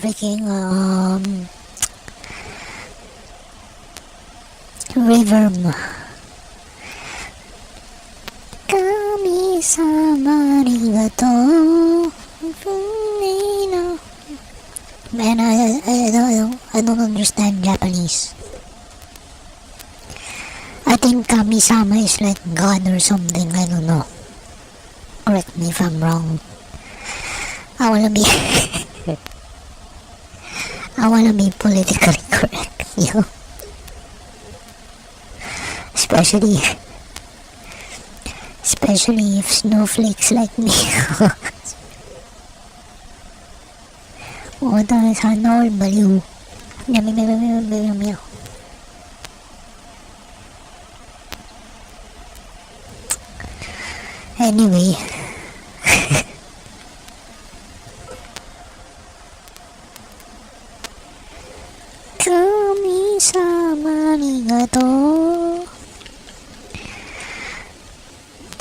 freaking reverb. Kami-sama arigato. Man, I don't understand Japanese. I think Kami-sama is like God or something. I don't know. Correct me if I'm wrong. I wanna be I wanna be politically correct, you know? Especially if snowflakes like me. What is hanol baliw? Meow. Anyway, kami-sama arigato.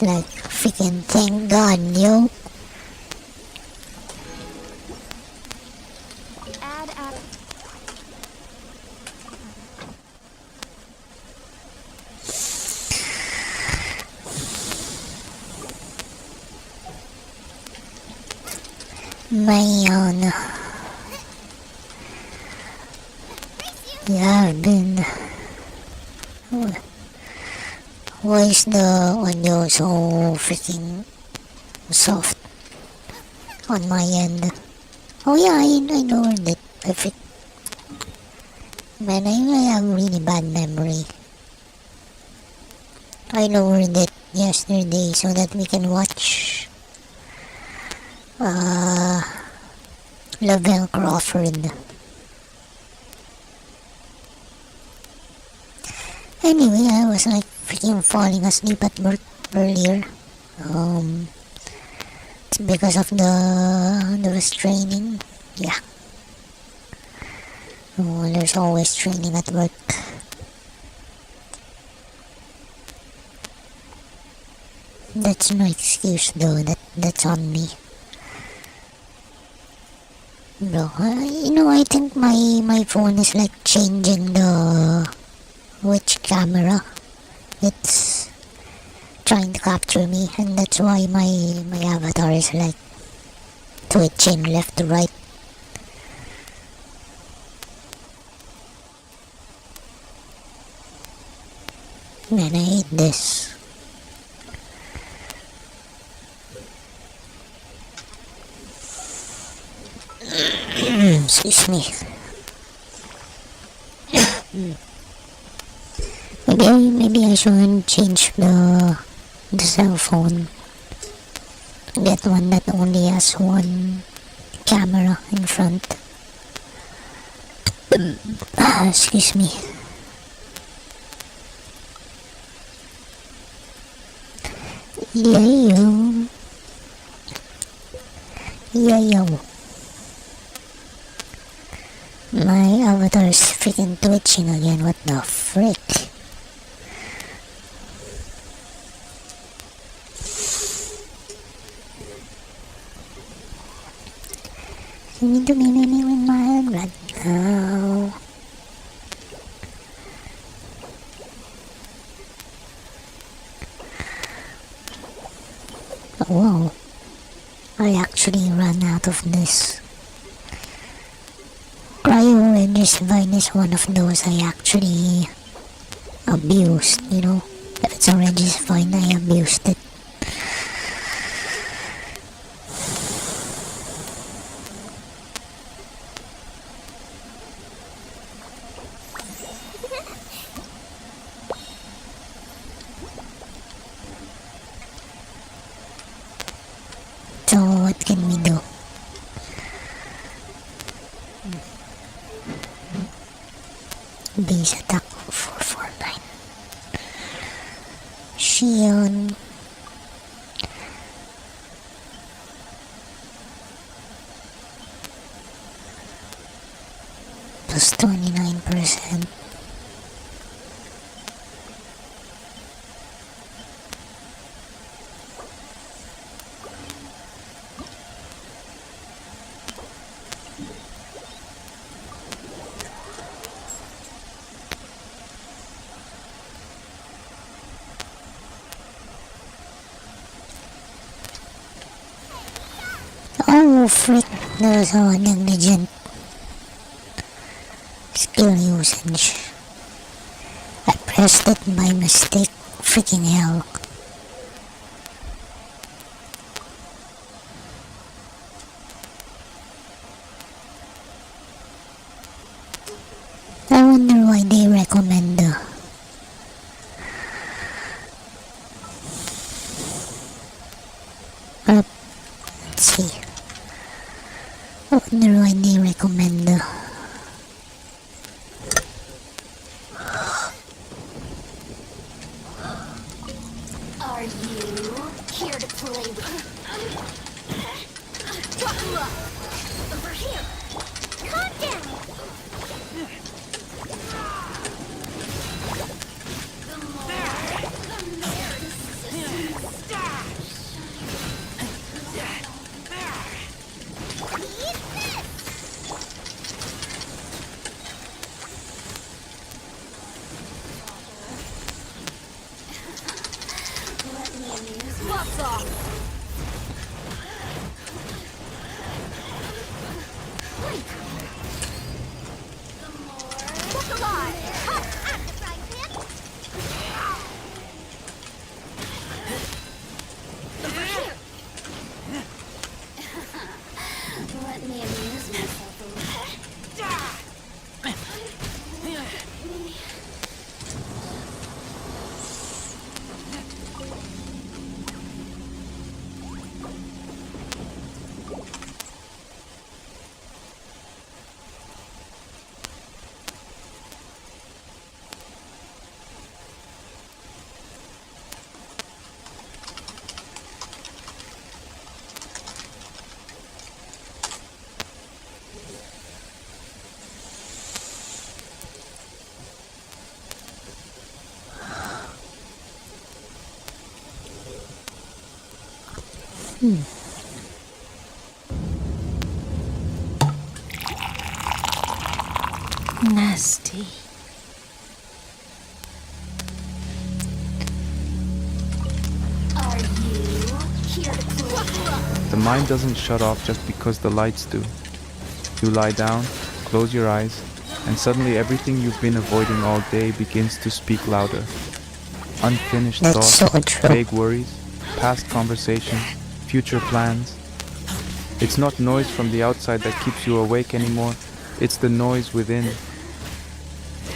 Like, freaking thank God, yo. Man, yeah, I've been. Why is the audio so freaking soft on my end? Oh yeah, I lowered it. Perfect. Man, I have really bad memory. I lowered it yesterday so that we can watch Lavelle Crawford. Anyway, I was like freaking falling asleep at work earlier. It's because of there was training. Yeah. Oh, there's always training at work. That's no excuse though. That's on me. Bro, I think my phone is like changing which camera it's trying to capture me, and that's why my avatar is like twitching left to right. Man, I hate this. Excuse me. Maybe I shouldn't change the cell phone. Get one that only has one camera in front. Excuse me. Yayo. My avatar is freaking twitching again. What the frick? You need to meet me with my head right now. Whoa. I actually ran out of this. Cryo-Regicide is one of those I actually abused, you know. If it's a Regicide, I abused it. So what can we do? Base attack 449. Shion. Plus 29%. Oh frick, that was a negligent skill usage. I pressed it by mistake. Freaking hell. I wonder why they recommend let's see. I wonder why they recommend Are you here to play with? Look, over here. Calm down. What's off? Look alive! At the frying pan! Over here! Let me amuse myself a little. Nasty. Are you here to play? The mind doesn't shut off just because the lights do. You lie down, close your eyes, and suddenly everything you've been avoiding all day begins to speak louder. Unfinished That's thoughts, so true. vague worries, past conversations, future plans. It's not noise from the outside that keeps you awake anymore, it's the noise within.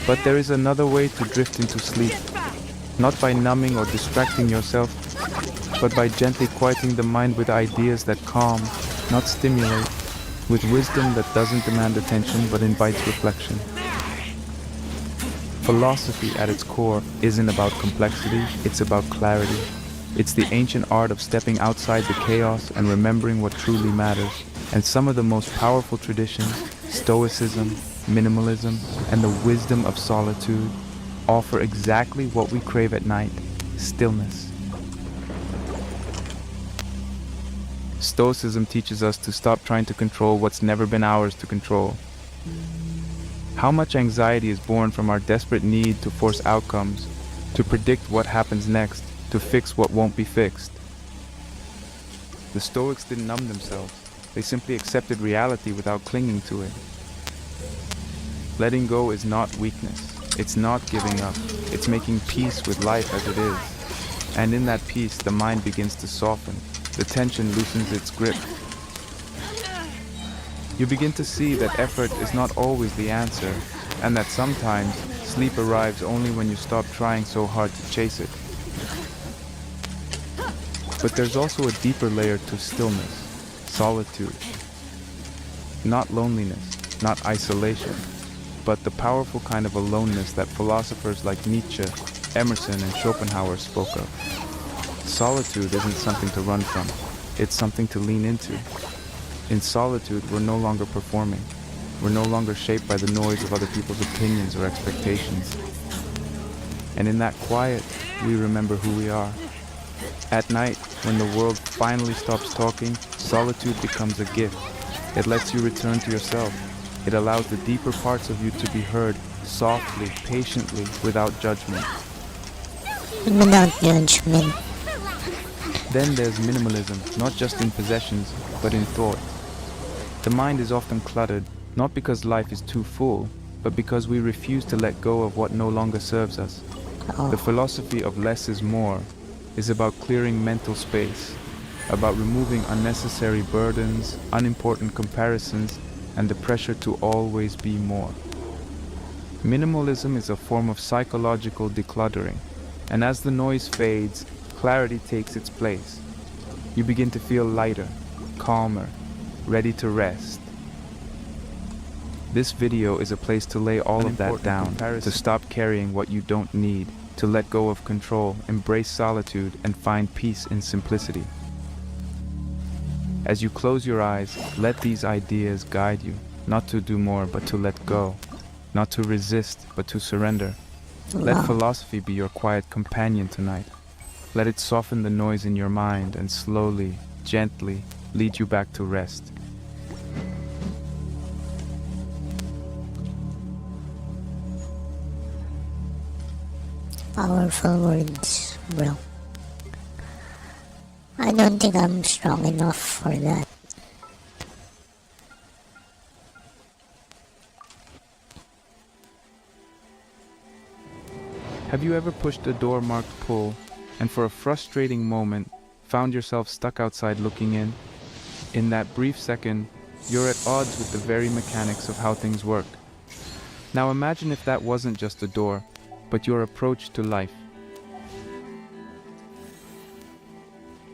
But there is another way to drift into sleep, not by numbing or distracting yourself, but by gently quieting the mind with ideas that calm, not stimulate, with wisdom that doesn't demand attention but invites reflection. Philosophy at its core isn't about complexity, it's about clarity. It's the ancient art of stepping outside the chaos and remembering what truly matters. And some of the most powerful traditions, Stoicism, minimalism, and the wisdom of solitude, offer exactly what we crave at night: stillness. Stoicism teaches us to stop trying to control what's never been ours to control. How much anxiety is born from our desperate need to force outcomes, to predict what happens next, to fix what won't be fixed. The Stoics didn't numb themselves. They simply accepted reality without clinging to it. Letting go is not weakness. It's not giving up. It's making peace with life as it is. And in that peace, the mind begins to soften. The tension loosens its grip. You begin to see that effort is not always the answer, and that sometimes sleep arrives only when you stop trying so hard to chase it. But there's also a deeper layer to stillness, solitude. Not loneliness, not isolation, but the powerful kind of aloneness that philosophers like Nietzsche, Emerson, and Schopenhauer spoke of. Solitude isn't something to run from, it's something to lean into. In solitude, we're no longer performing. We're no longer shaped by the noise of other people's opinions or expectations. And in that quiet, we remember who we are. At night, when the world finally stops talking, solitude becomes a gift. It lets you return to yourself. It allows the deeper parts of you to be heard, softly, patiently, without judgment. Without judgment. Then there's minimalism, not just in possessions, but in thought. The mind is often cluttered, not because life is too full, but because we refuse to let go of what no longer serves us. The philosophy of less is more is about clearing mental space, about removing unnecessary burdens, unimportant comparisons, and the pressure to always be more. Minimalism is a form of psychological decluttering, and as the noise fades, clarity takes its place. You begin to feel lighter, calmer, ready to rest. This video is a place to lay all of that down, to stop carrying what you don't need, to let go of control, embrace solitude, and find peace in simplicity. As you close your eyes, let these ideas guide you, not to do more, but to let go, not to resist, but to surrender. Let philosophy be your quiet companion tonight. Let it soften the noise in your mind and slowly, gently lead you back to rest. Powerful words, bro. I don't think I'm strong enough for that. Have you ever pushed a door marked pull and for a frustrating moment found yourself stuck outside looking in? In that brief second, you're at odds with the very mechanics of how things work. Now imagine if that wasn't just a door, but your approach to life.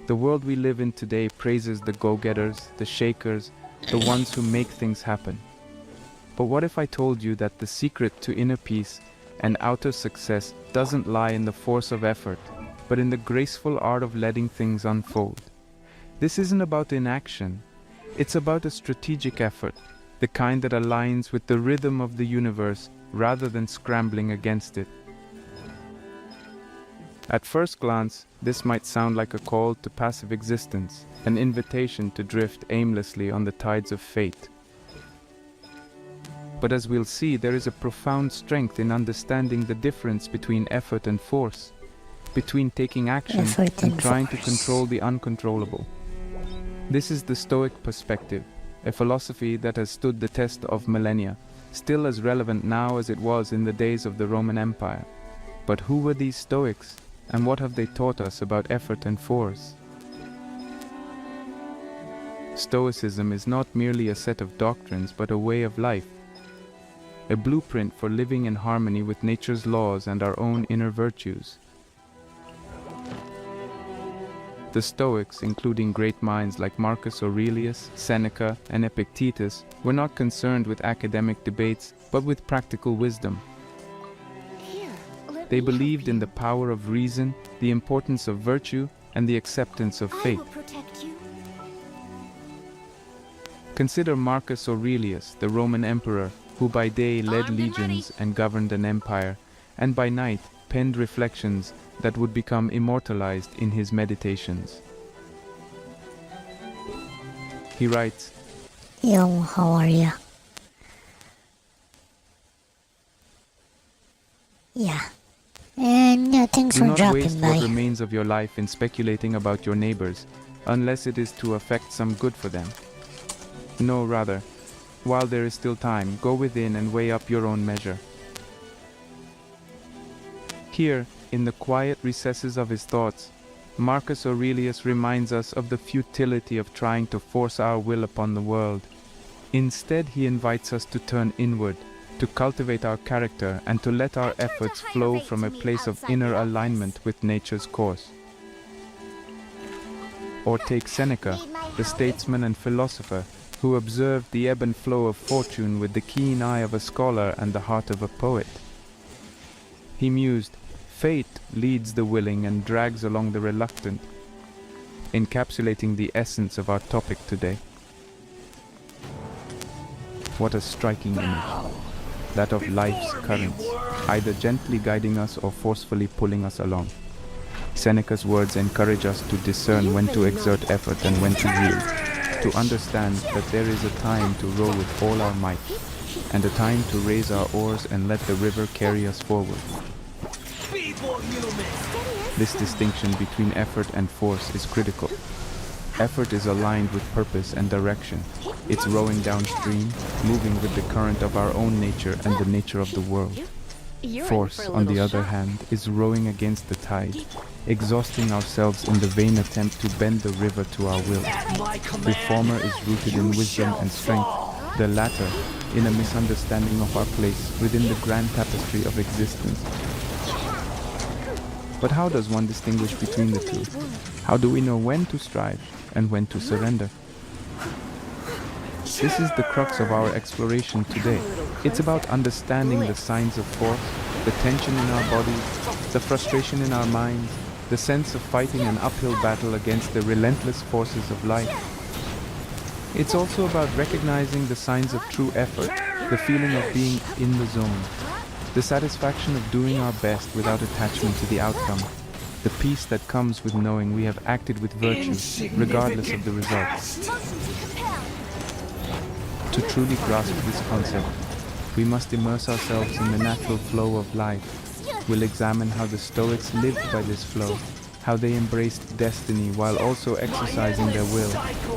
The world we live in today praises the go-getters, the shakers, the ones who make things happen. But what if I told you that the secret to inner peace and outer success doesn't lie in the force of effort, but in the graceful art of letting things unfold? This isn't about inaction. It's about a strategic effort, the kind that aligns with the rhythm of the universe rather than scrambling against it. At first glance, this might sound like a call to passive existence, an invitation to drift aimlessly on the tides of fate. But as we'll see, there is a profound strength in understanding the difference between effort and force, between taking action and trying to control the uncontrollable. This is the Stoic perspective, a philosophy that has stood the test of millennia, still as relevant now as it was in the days of the Roman Empire. But who were these Stoics, and what have they taught us about effort and force? Stoicism is not merely a set of doctrines, but a way of life, a blueprint for living in harmony with nature's laws and our own inner virtues. The Stoics, including great minds like Marcus Aurelius, Seneca, and Epictetus, were not concerned with academic debates, but with practical wisdom. They believed in the power of reason, the importance of virtue, and the acceptance of fate. I will protect you. Consider Marcus Aurelius, the Roman emperor, who by day led legions and governed an empire, and by night penned reflections that would become immortalized in his meditations. He writes, Yo, how are ya? Yeah. And yeah, thanks "Do for not dropping waste by. what remains of your life in speculating about your neighbors, unless it is to effect some good for them. No, rather, while there is still time, go within and weigh up your own measure." Here, in the quiet recesses of his thoughts, Marcus Aurelius reminds us of the futility of trying to force our will upon the world. Instead, he invites us to turn inward, to cultivate our character, and to let our efforts flow from a place of inner alignment with nature's course. Or take Seneca, the statesman and philosopher, who observed the ebb and flow of fortune with the keen eye of a scholar and the heart of a poet. He mused, "Fate leads the willing and drags along the reluctant," encapsulating the essence of our topic today. What a striking image, that of life's currents, either gently guiding us or forcefully pulling us along. Seneca's words encourage us to discern when to exert effort and when to yield, to understand that there is a time to row with all our might, and a time to raise our oars and let the river carry us forward. This distinction between effort and force is critical. Effort is aligned with purpose and direction, It's rowing downstream, moving with the current of our own nature and the nature of the world. Force, on the other hand, is rowing against the tide, exhausting ourselves in the vain attempt to bend the river to our will. The former is rooted in wisdom and strength, the latter in a misunderstanding of our place within the grand tapestry of existence. But how does one distinguish between the two? How do we know when to strive and when to surrender? This is the crux of our exploration today. It's about understanding the signs of force, the tension in our bodies, the frustration in our minds, the sense of fighting an uphill battle against the relentless forces of life. It's also about recognizing the signs of true effort, the feeling of being in the zone, the satisfaction of doing our best without attachment to the outcome, the peace that comes with knowing we have acted with virtue, regardless of the results. To truly grasp this concept, we must immerse ourselves in the natural flow of life. We'll examine how the Stoics lived by this flow, how they embraced destiny while also exercising their will,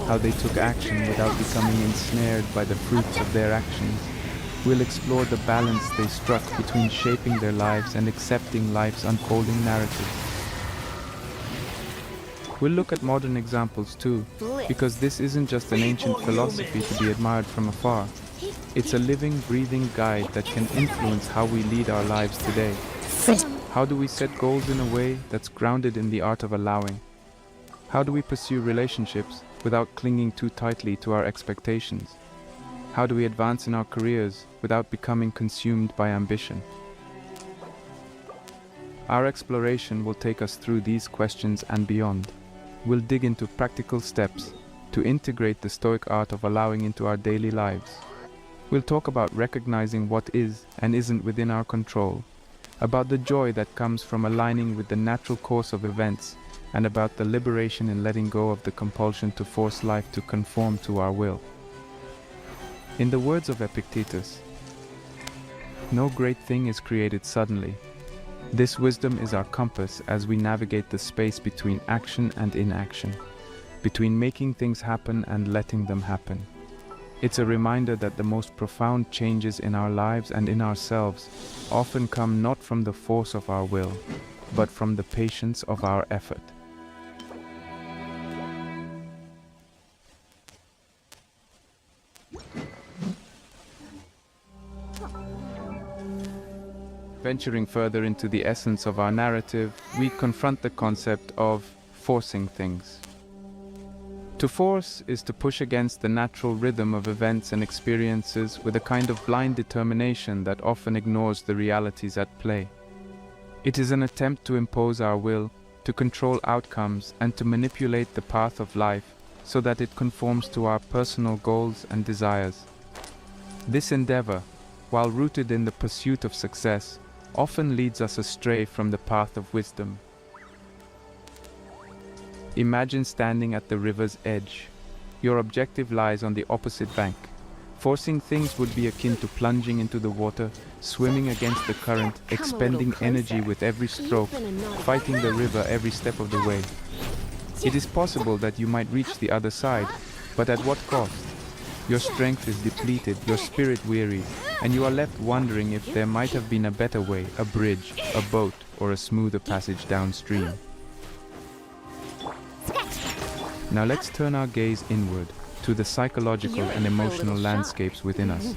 how they took action without becoming ensnared by the fruits of their actions. We'll explore the balance they struck between shaping their lives and accepting life's unfolding narrative. We'll look at modern examples too, because this isn't just an ancient philosophy to be admired from afar. It's a living, breathing guide that can influence how we lead our lives today. How do we set goals in a way that's grounded in the art of allowing? How do we pursue relationships without clinging too tightly to our expectations? How do we advance in our careers without becoming consumed by ambition? Our exploration will take us through these questions and beyond. We'll dig into practical steps to integrate the Stoic art of allowing into our daily lives. We'll talk about recognizing what is and isn't within our control, about the joy that comes from aligning with the natural course of events, and about the liberation in letting go of the compulsion to force life to conform to our will. In the words of Epictetus, no great thing is created suddenly. This wisdom is our compass as we navigate the space between action and inaction, between making things happen and letting them happen. It's a reminder that the most profound changes in our lives and in ourselves often come not from the force of our will, but from the patience of our effort. Venturing further into the essence of our narrative, we confront the concept of forcing things. To force is to push against the natural rhythm of events and experiences with a kind of blind determination that often ignores the realities at play. It is an attempt to impose our will, to control outcomes, and to manipulate the path of life so that it conforms to our personal goals and desires. This endeavor, while rooted in the pursuit of success, often leads us astray from the path of wisdom. Imagine standing at the river's edge. Your objective lies on the opposite bank. Forcing things would be akin to plunging into the water, swimming against the current, expending energy with every stroke, fighting the river every step of the way. It is possible that you might reach the other side, but at what cost? Your strength is depleted, your spirit weary, and you are left wondering if there might have been a better way, a bridge, a boat, or a smoother passage downstream. Now let's turn our gaze inward, to the psychological and emotional landscapes within us.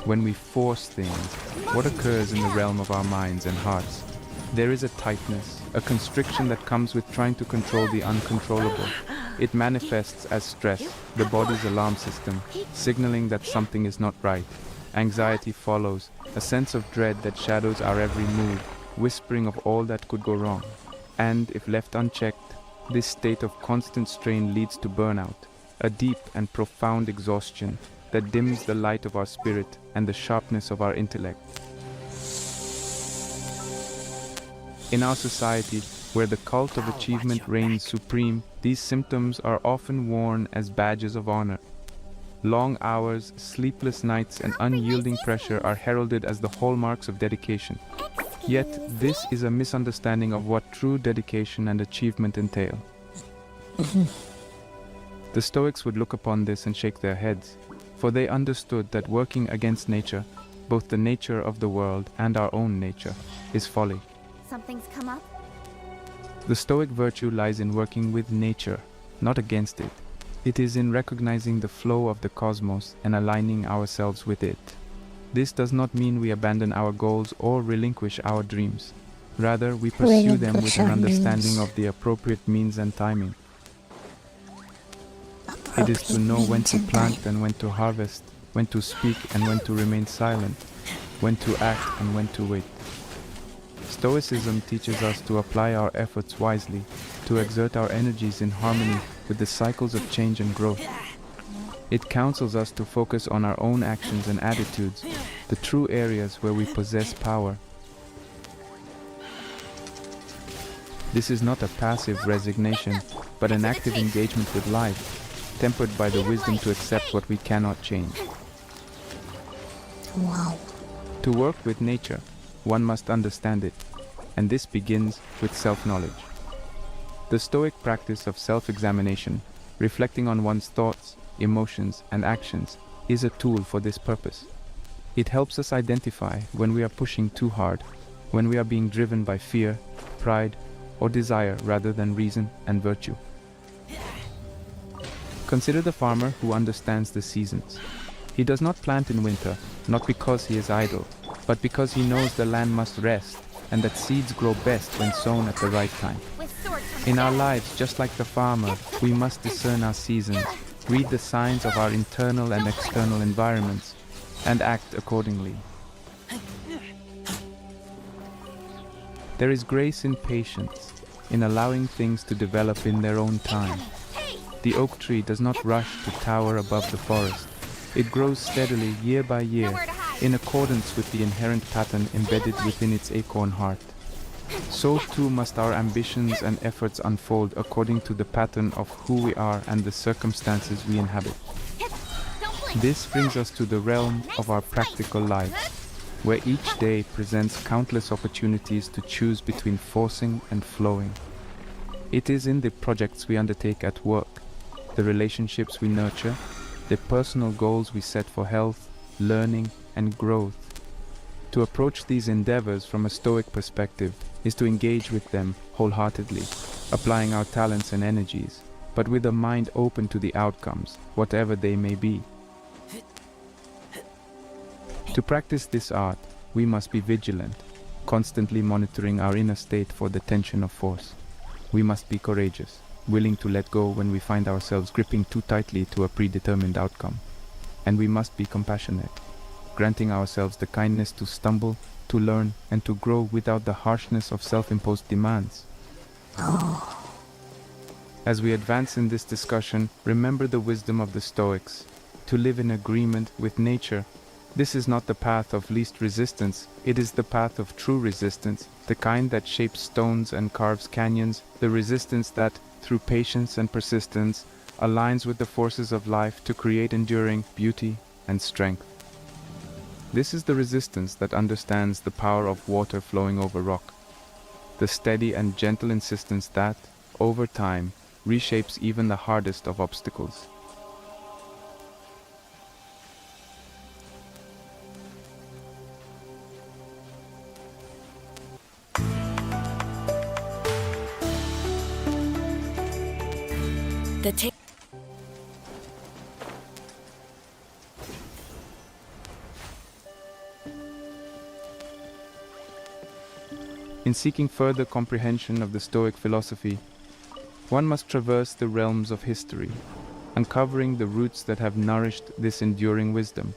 When we force things, what occurs in the realm of our minds and hearts? There is a tightness, a constriction that comes with trying to control the uncontrollable. It manifests as stress, the body's alarm system, signaling that something is not right. Anxiety follows, a sense of dread that shadows our every move, whispering of all that could go wrong. And, if left unchecked, this state of constant strain leads to burnout, a deep and profound exhaustion that dims the light of our spirit and the sharpness of our intellect. In our society, where the cult of achievement reigns supreme, these symptoms are often worn as badges of honor. Long hours, sleepless nights, and unyielding pressure are heralded as the hallmarks of dedication. Yet, this is a misunderstanding of what true dedication and achievement entail. The Stoics would look upon this and shake their heads, for they understood that working against nature, both the nature of the world and our own nature, is folly. Something's come up? The Stoic virtue lies in working with nature, not against it. It is in recognizing the flow of the cosmos and aligning ourselves with it. This does not mean we abandon our goals or relinquish our dreams. Rather, we pursue them with an understanding of the appropriate means and timing. It is to know when to plant and when to harvest, when to speak and when to remain silent, when to act and when to wait. Stoicism teaches us to apply our efforts wisely, to exert our energies in harmony with the cycles of change and growth. It counsels us to focus on our own actions and attitudes, the true areas where we possess power. This is not a passive resignation, but an active engagement with life, tempered by the wisdom to accept what we cannot change. Wow. To work with nature, one must understand it, and this begins with self-knowledge. The Stoic practice of self-examination, reflecting on one's thoughts, emotions, and actions, is a tool for this purpose. It helps us identify when we are pushing too hard, when we are being driven by fear, pride, or desire rather than reason and virtue. Consider the farmer who understands the seasons. He does not plant in winter, not because he is idle, but because he knows the land must rest and that seeds grow best when sown at the right time. In our lives, just like the farmer, we must discern our seasons, read the signs of our internal and external environments, and act accordingly. There is grace in patience, in allowing things to develop in their own time. The oak tree does not rush to tower above the forest. It grows steadily year by year, in accordance with the inherent pattern embedded within its acorn heart. So too must our ambitions and efforts unfold according to the pattern of who we are and the circumstances we inhabit. This brings us to the realm of our practical lives, where each day presents countless opportunities to choose between forcing and flowing. It is in the projects we undertake at work, the relationships we nurture, the personal goals we set for health, learning, and growth. To approach these endeavors from a Stoic perspective is to engage with them wholeheartedly, applying our talents and energies, but with a mind open to the outcomes, whatever they may be. To practice this art, we must be vigilant, constantly monitoring our inner state for the tension of force. We must be courageous, willing to let go when we find ourselves gripping too tightly to a predetermined outcome. And we must be compassionate, granting ourselves the kindness to stumble, to learn, and to grow without the harshness of self-imposed demands. As we advance in this discussion, remember the wisdom of the Stoics, to live in agreement with nature. This is not the path of least resistance, it is the path of true resistance, the kind that shapes stones and carves canyons, the resistance that, through patience and persistence, aligns with the forces of life to create enduring beauty and strength. This is the resistance that understands the power of water flowing over rock, the steady and gentle insistence that, over time, reshapes even the hardest of obstacles. In seeking further comprehension of the Stoic philosophy, one must traverse the realms of history, uncovering the roots that have nourished this enduring wisdom.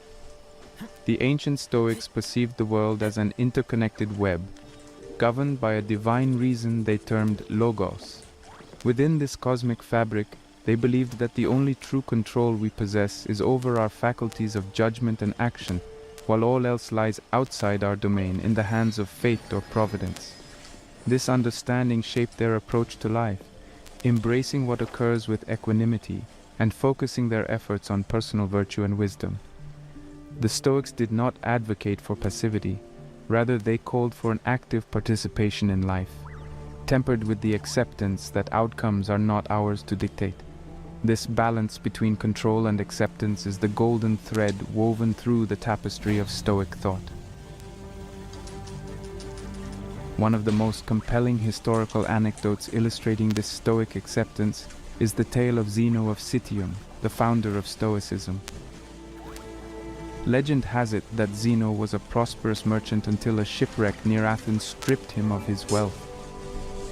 The ancient Stoics perceived the world as an interconnected web, governed by a divine reason they termed logos. Within this cosmic fabric, they believed that the only true control we possess is over our faculties of judgment and action, while all else lies outside our domain in the hands of fate or providence. This understanding shaped their approach to life, embracing what occurs with equanimity and focusing their efforts on personal virtue and wisdom. The Stoics did not advocate for passivity, rather they called for an active participation in life, tempered with the acceptance that outcomes are not ours to dictate. This balance between control and acceptance is the golden thread woven through the tapestry of Stoic thought. One of the most compelling historical anecdotes illustrating this Stoic acceptance is the tale of Zeno of Citium, the founder of Stoicism. Legend has it that Zeno was a prosperous merchant until a shipwreck near Athens stripped him of his wealth.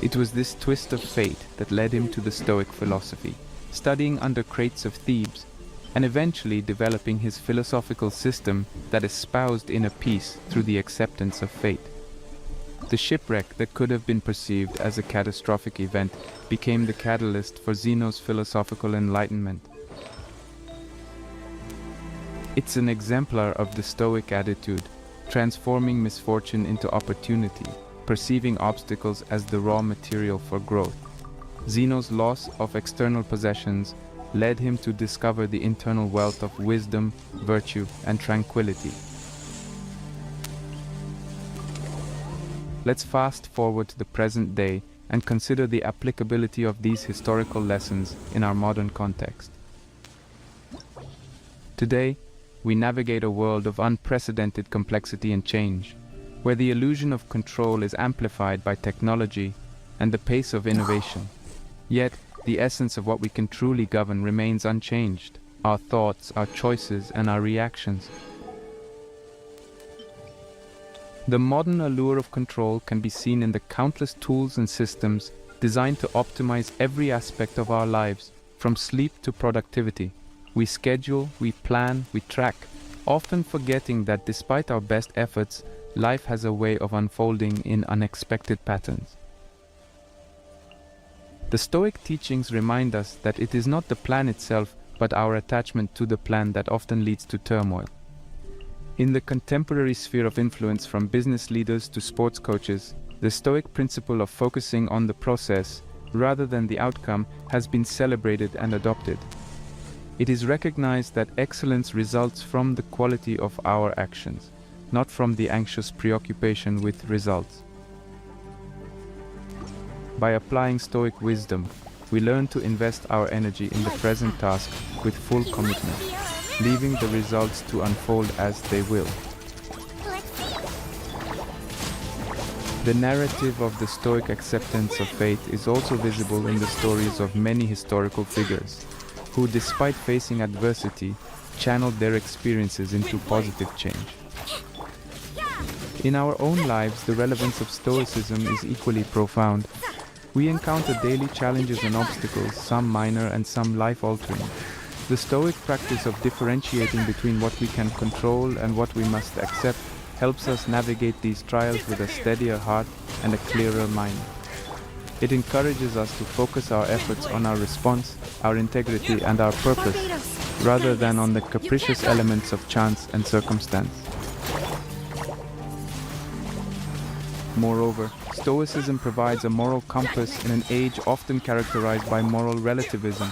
It was this twist of fate that led him to the Stoic philosophy, studying under crates of Thebes, and eventually developing his philosophical system that espoused inner peace through the acceptance of fate. The shipwreck that could have been perceived as a catastrophic event became the catalyst for Zeno's philosophical enlightenment. It's an exemplar of the Stoic attitude, transforming misfortune into opportunity, perceiving obstacles as the raw material for growth. Zeno's loss of external possessions led him to discover the internal wealth of wisdom, virtue, and tranquility. Let's fast forward to the present day and consider the applicability of these historical lessons in our modern context. Today, we navigate a world of unprecedented complexity and change, where the illusion of control is amplified by technology and the pace of innovation. Yet, the essence of what we can truly govern remains unchanged: our thoughts, our choices, and our reactions. The modern allure of control can be seen in the countless tools and systems designed to optimize every aspect of our lives, from sleep to productivity. We schedule, we plan, we track, often forgetting that despite our best efforts, life has a way of unfolding in unexpected patterns. The Stoic teachings remind us that it is not the plan itself, but our attachment to the plan that often leads to turmoil. In the contemporary sphere of influence, from business leaders to sports coaches, the Stoic principle of focusing on the process rather than the outcome has been celebrated and adopted. It is recognized that excellence results from the quality of our actions, not from the anxious preoccupation with results. By applying Stoic wisdom, we learn to invest our energy in the present task with full commitment, leaving the results to unfold as they will. The narrative of the Stoic acceptance of fate is also visible in the stories of many historical figures, who, despite facing adversity, channeled their experiences into positive change. In our own lives, the relevance of Stoicism is equally profound. We encounter daily challenges and obstacles, some minor and some life-altering. The Stoic practice of differentiating between what we can control and what we must accept helps us navigate these trials with a steadier heart and a clearer mind. It encourages us to focus our efforts on our response, our integrity, and our purpose, rather than on the capricious elements of chance and circumstance. Moreover, Stoicism provides a moral compass in an age often characterized by moral relativism.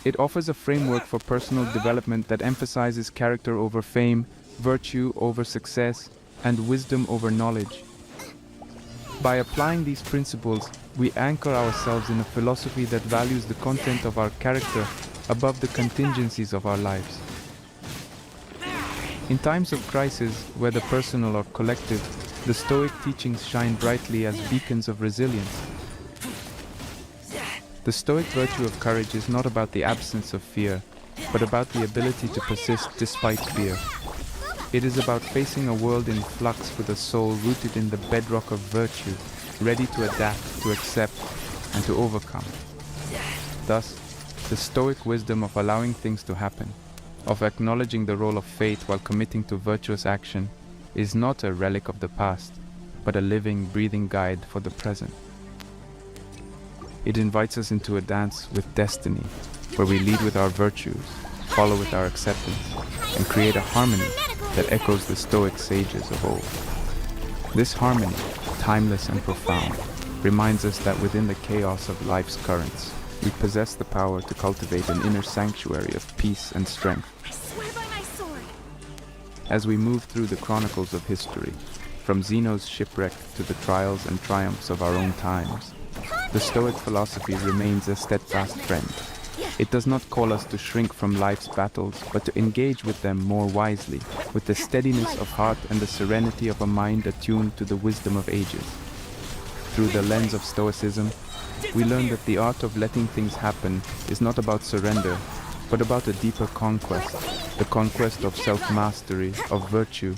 It offers a framework for personal development that emphasizes character over fame, virtue over success, and wisdom over knowledge. By applying these principles, we anchor ourselves in a philosophy that values the content of our character above the contingencies of our lives. In times of crisis, whether personal or collective, the Stoic teachings shine brightly as beacons of resilience. The Stoic virtue of courage is not about the absence of fear, but about the ability to persist despite fear. It is about facing a world in flux with a soul rooted in the bedrock of virtue, ready to adapt, to accept, and to overcome. Thus, the Stoic wisdom of allowing things to happen, of acknowledging the role of fate while committing to virtuous action, is not a relic of the past, but a living, breathing guide for the present. It invites us into a dance with destiny, where we lead with our virtues, follow with our acceptance, and create a harmony that echoes the Stoic sages of old. This harmony, timeless and profound, reminds us that within the chaos of life's currents, we possess the power to cultivate an inner sanctuary of peace and strength. I swear by my sword. As we move through the chronicles of history, from Zeno's shipwreck to the trials and triumphs of our own times, the Stoic philosophy remains a steadfast friend. It does not call us to shrink from life's battles, but to engage with them more wisely, with the steadiness of heart and the serenity of a mind attuned to the wisdom of ages. Through the lens of Stoicism, we learn that the art of letting things happen is not about surrender, but about a deeper conquest, the conquest of self-mastery, of virtue,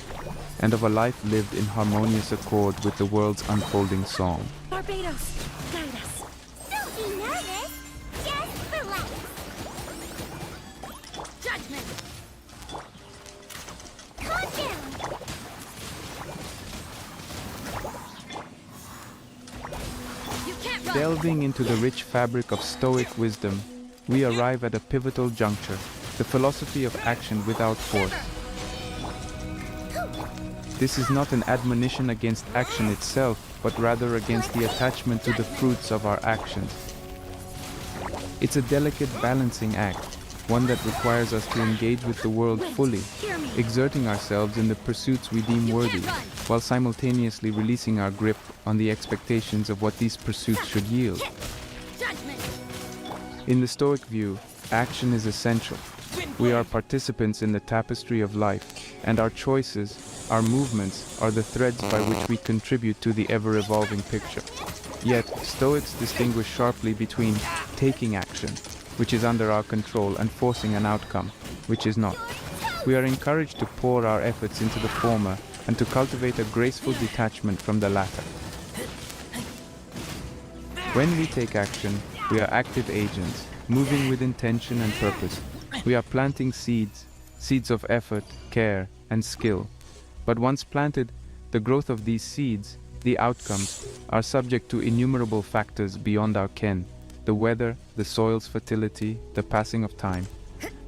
and of a life lived in harmonious accord with the world's unfolding song. Barbados, guide us. Don't be nervous. Just relax. Judgment. Calm down. You can't run. Delving into the rich fabric of Stoic wisdom, we arrive at a pivotal juncture, the philosophy of action without force. This is not an admonition against action itself, but rather against the attachment to the fruits of our actions. It's a delicate balancing act, one that requires us to engage with the world fully, exerting ourselves in the pursuits we deem worthy, while simultaneously releasing our grip on the expectations of what these pursuits should yield. Judgment. In the Stoic view, action is essential. We are participants in the tapestry of life, and our choices, our movements, are the threads by which we contribute to the ever-evolving picture. Yet, Stoics distinguish sharply between taking action, which is under our control, and forcing an outcome, which is not. We are encouraged to pour our efforts into the former and to cultivate a graceful detachment from the latter. When we take action, we are active agents, moving with intention and purpose. We are planting seeds, seeds of effort, care, and skill. But once planted, the growth of these seeds, the outcomes, are subject to innumerable factors beyond our ken: the weather, the soil's fertility, the passing of time.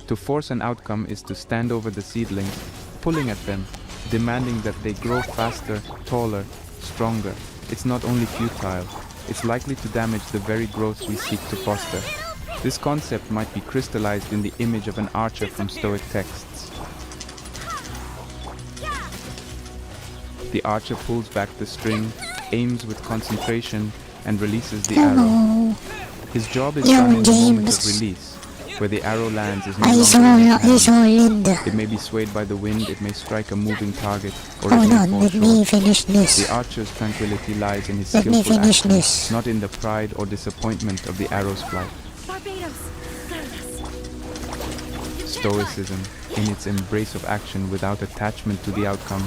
To force an outcome is to stand over the seedlings, pulling at them, demanding that they grow faster, taller, stronger. It's not only futile, it's likely to damage the very growth we seek to foster. This concept might be crystallized in the image of an archer from Stoic texts. The archer pulls back the string, aims with concentration, and releases the arrow. Hello. His job is Yo, done in the moment of James. release, where the arrow lands is no I longer saw, in his I hand. saw Linda. It may be swayed by the wind, it may strike a moving target, or it Hold may on, fall let short. me finish The this. archer's tranquility lies in his Let me skillful finish action, this. not in the pride or disappointment of the arrow's flight. Barbados, guide us. Stoicism, in its embrace of action without attachment to the outcome,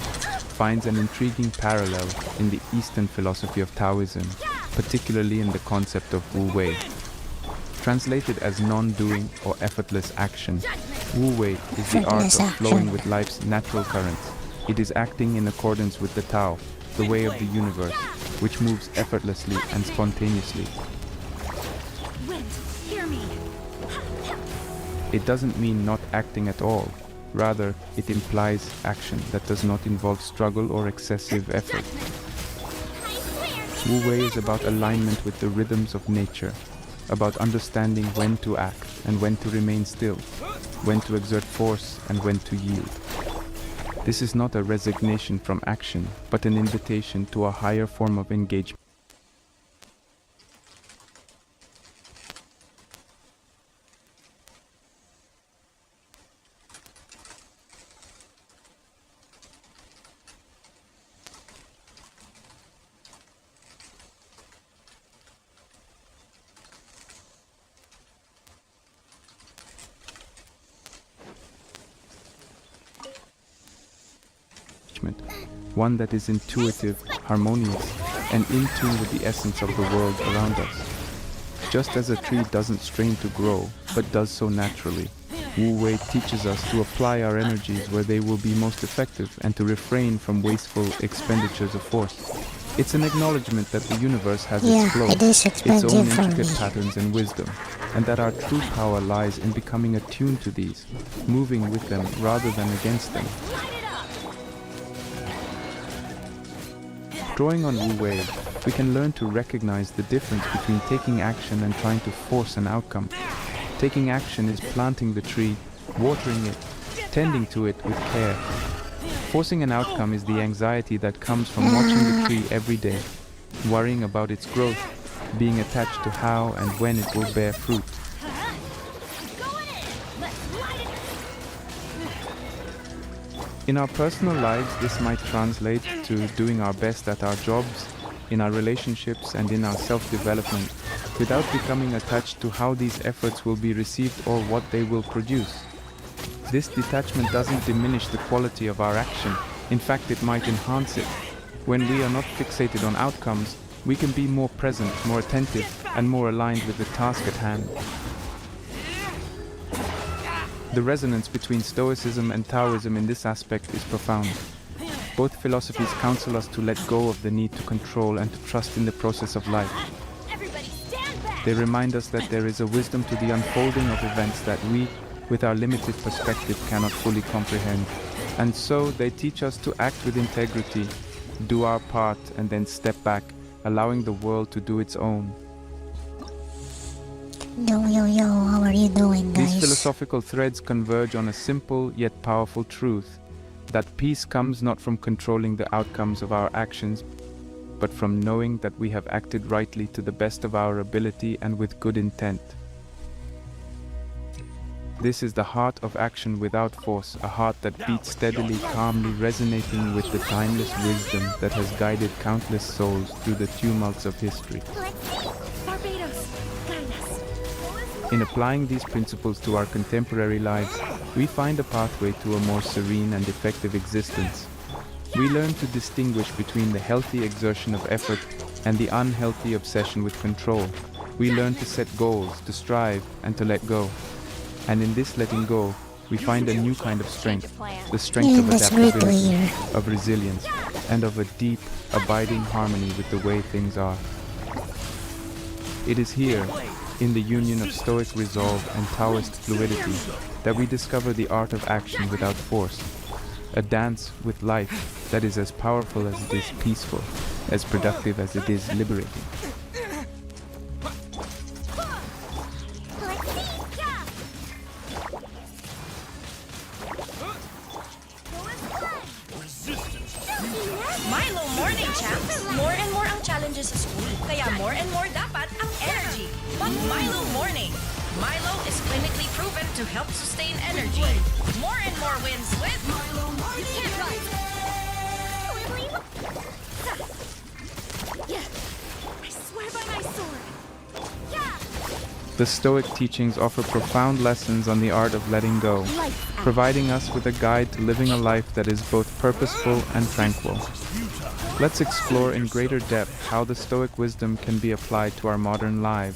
finds an intriguing parallel in the Eastern philosophy of Taoism, particularly in the concept of Wu Wei. Translated as non-doing or effortless action, Wu Wei is the art Effortless of flowing action. with life's natural currents. It is acting in accordance with the Tao, the way of the universe, which moves effortlessly and spontaneously. Wind, hear me. It doesn't mean not acting at all. Rather, it implies action that does not involve struggle or excessive effort. Wu Wei is about alignment with the rhythms of nature, about understanding when to act and when to remain still, when to exert force and when to yield. This is not a resignation from action, but an invitation to a higher form of engagement. One that is intuitive, harmonious, and in tune with the essence of the world around us. Just as a tree doesn't strain to grow, but does so naturally, Wu Wei teaches us to apply our energies where they will be most effective and to refrain from wasteful expenditures of force. It's an acknowledgement that the universe has Yeah, its flow, it is its own expensive for intricate me. patterns and wisdom, and that our true power lies in becoming attuned to these, moving with them rather than against them. Drawing on Wu Wei, we can learn to recognize the difference between taking action and trying to force an outcome. Taking action is planting the tree, watering it, tending to it with care. Forcing an outcome is the anxiety that comes from watching the tree every day, worrying about its growth, being attached to how and when it will bear fruit. In our personal lives, this might translate to doing our best at our jobs, in our relationships, and in our self-development, without becoming attached to how these efforts will be received or what they will produce. This detachment doesn't diminish the quality of our action. In fact, it might enhance it. When we are not fixated on outcomes, we can be more present, more attentive, and more aligned with the task at hand. The resonance between Stoicism and Taoism in this aspect is profound. Both philosophies counsel us to let go of the need to control and to trust in the process of life. Everybody stand back! They remind us that there is a wisdom to the unfolding of events that we, with our limited perspective, cannot fully comprehend. And so they teach us to act with integrity, do our part, and then step back, allowing the world to do its own. Yo, how are you doing, guys? These philosophical threads converge on a simple yet powerful truth, that peace comes not from controlling the outcomes of our actions, but from knowing that we have acted rightly to the best of our ability and with good intent. This is the heart of action without force, a heart that beats steadily, calmly, resonating with the timeless wisdom that has guided countless souls through the tumults of history. Barbados, guide us. In applying these principles to our contemporary lives, we find a pathway to a more serene and effective existence. We learn to distinguish between the healthy exertion of effort and the unhealthy obsession with control. We learn to set goals, to strive, and to let go. And in this letting go, we find a new kind of strength, the strength of that's great to adaptability, hear. of resilience, and of a deep, abiding harmony with the way things are. It is here, in the union of Stoic resolve and Taoist fluidity, that we discover the art of action without force, a dance with life that is as powerful as it is peaceful, as productive as it is liberating. Milo morning, champs! More and more ang challenges sa school, kaya more and more dapat ang energy. But Milo morning! Milo is clinically proven to help sustain energy. More and more wins with Milo morning! You can't run! I swear by my sword. The Stoic teachings offer profound lessons on the art of letting go, providing us with a guide to living a life that is both purposeful and tranquil. Let's explore in greater depth how the Stoic wisdom can be applied to our modern lives.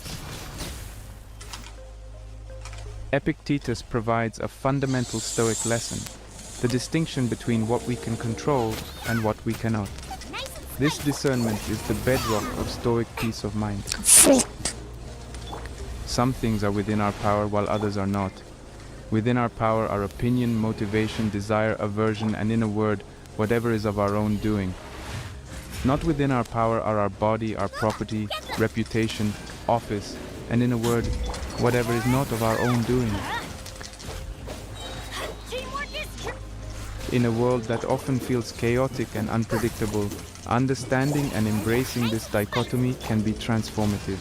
Epictetus provides a fundamental Stoic lesson, the distinction between what we can control and what we cannot. This discernment is the bedrock of Stoic peace of mind. Frick. Some things are within our power while others are not. Within our power are opinion, motivation, desire, aversion, and in a word, whatever is of our own doing. Not within our power are our body, our property, reputation, office, and in a word, whatever is not of our own doing. In a world that often feels chaotic and unpredictable, understanding and embracing this dichotomy can be transformative.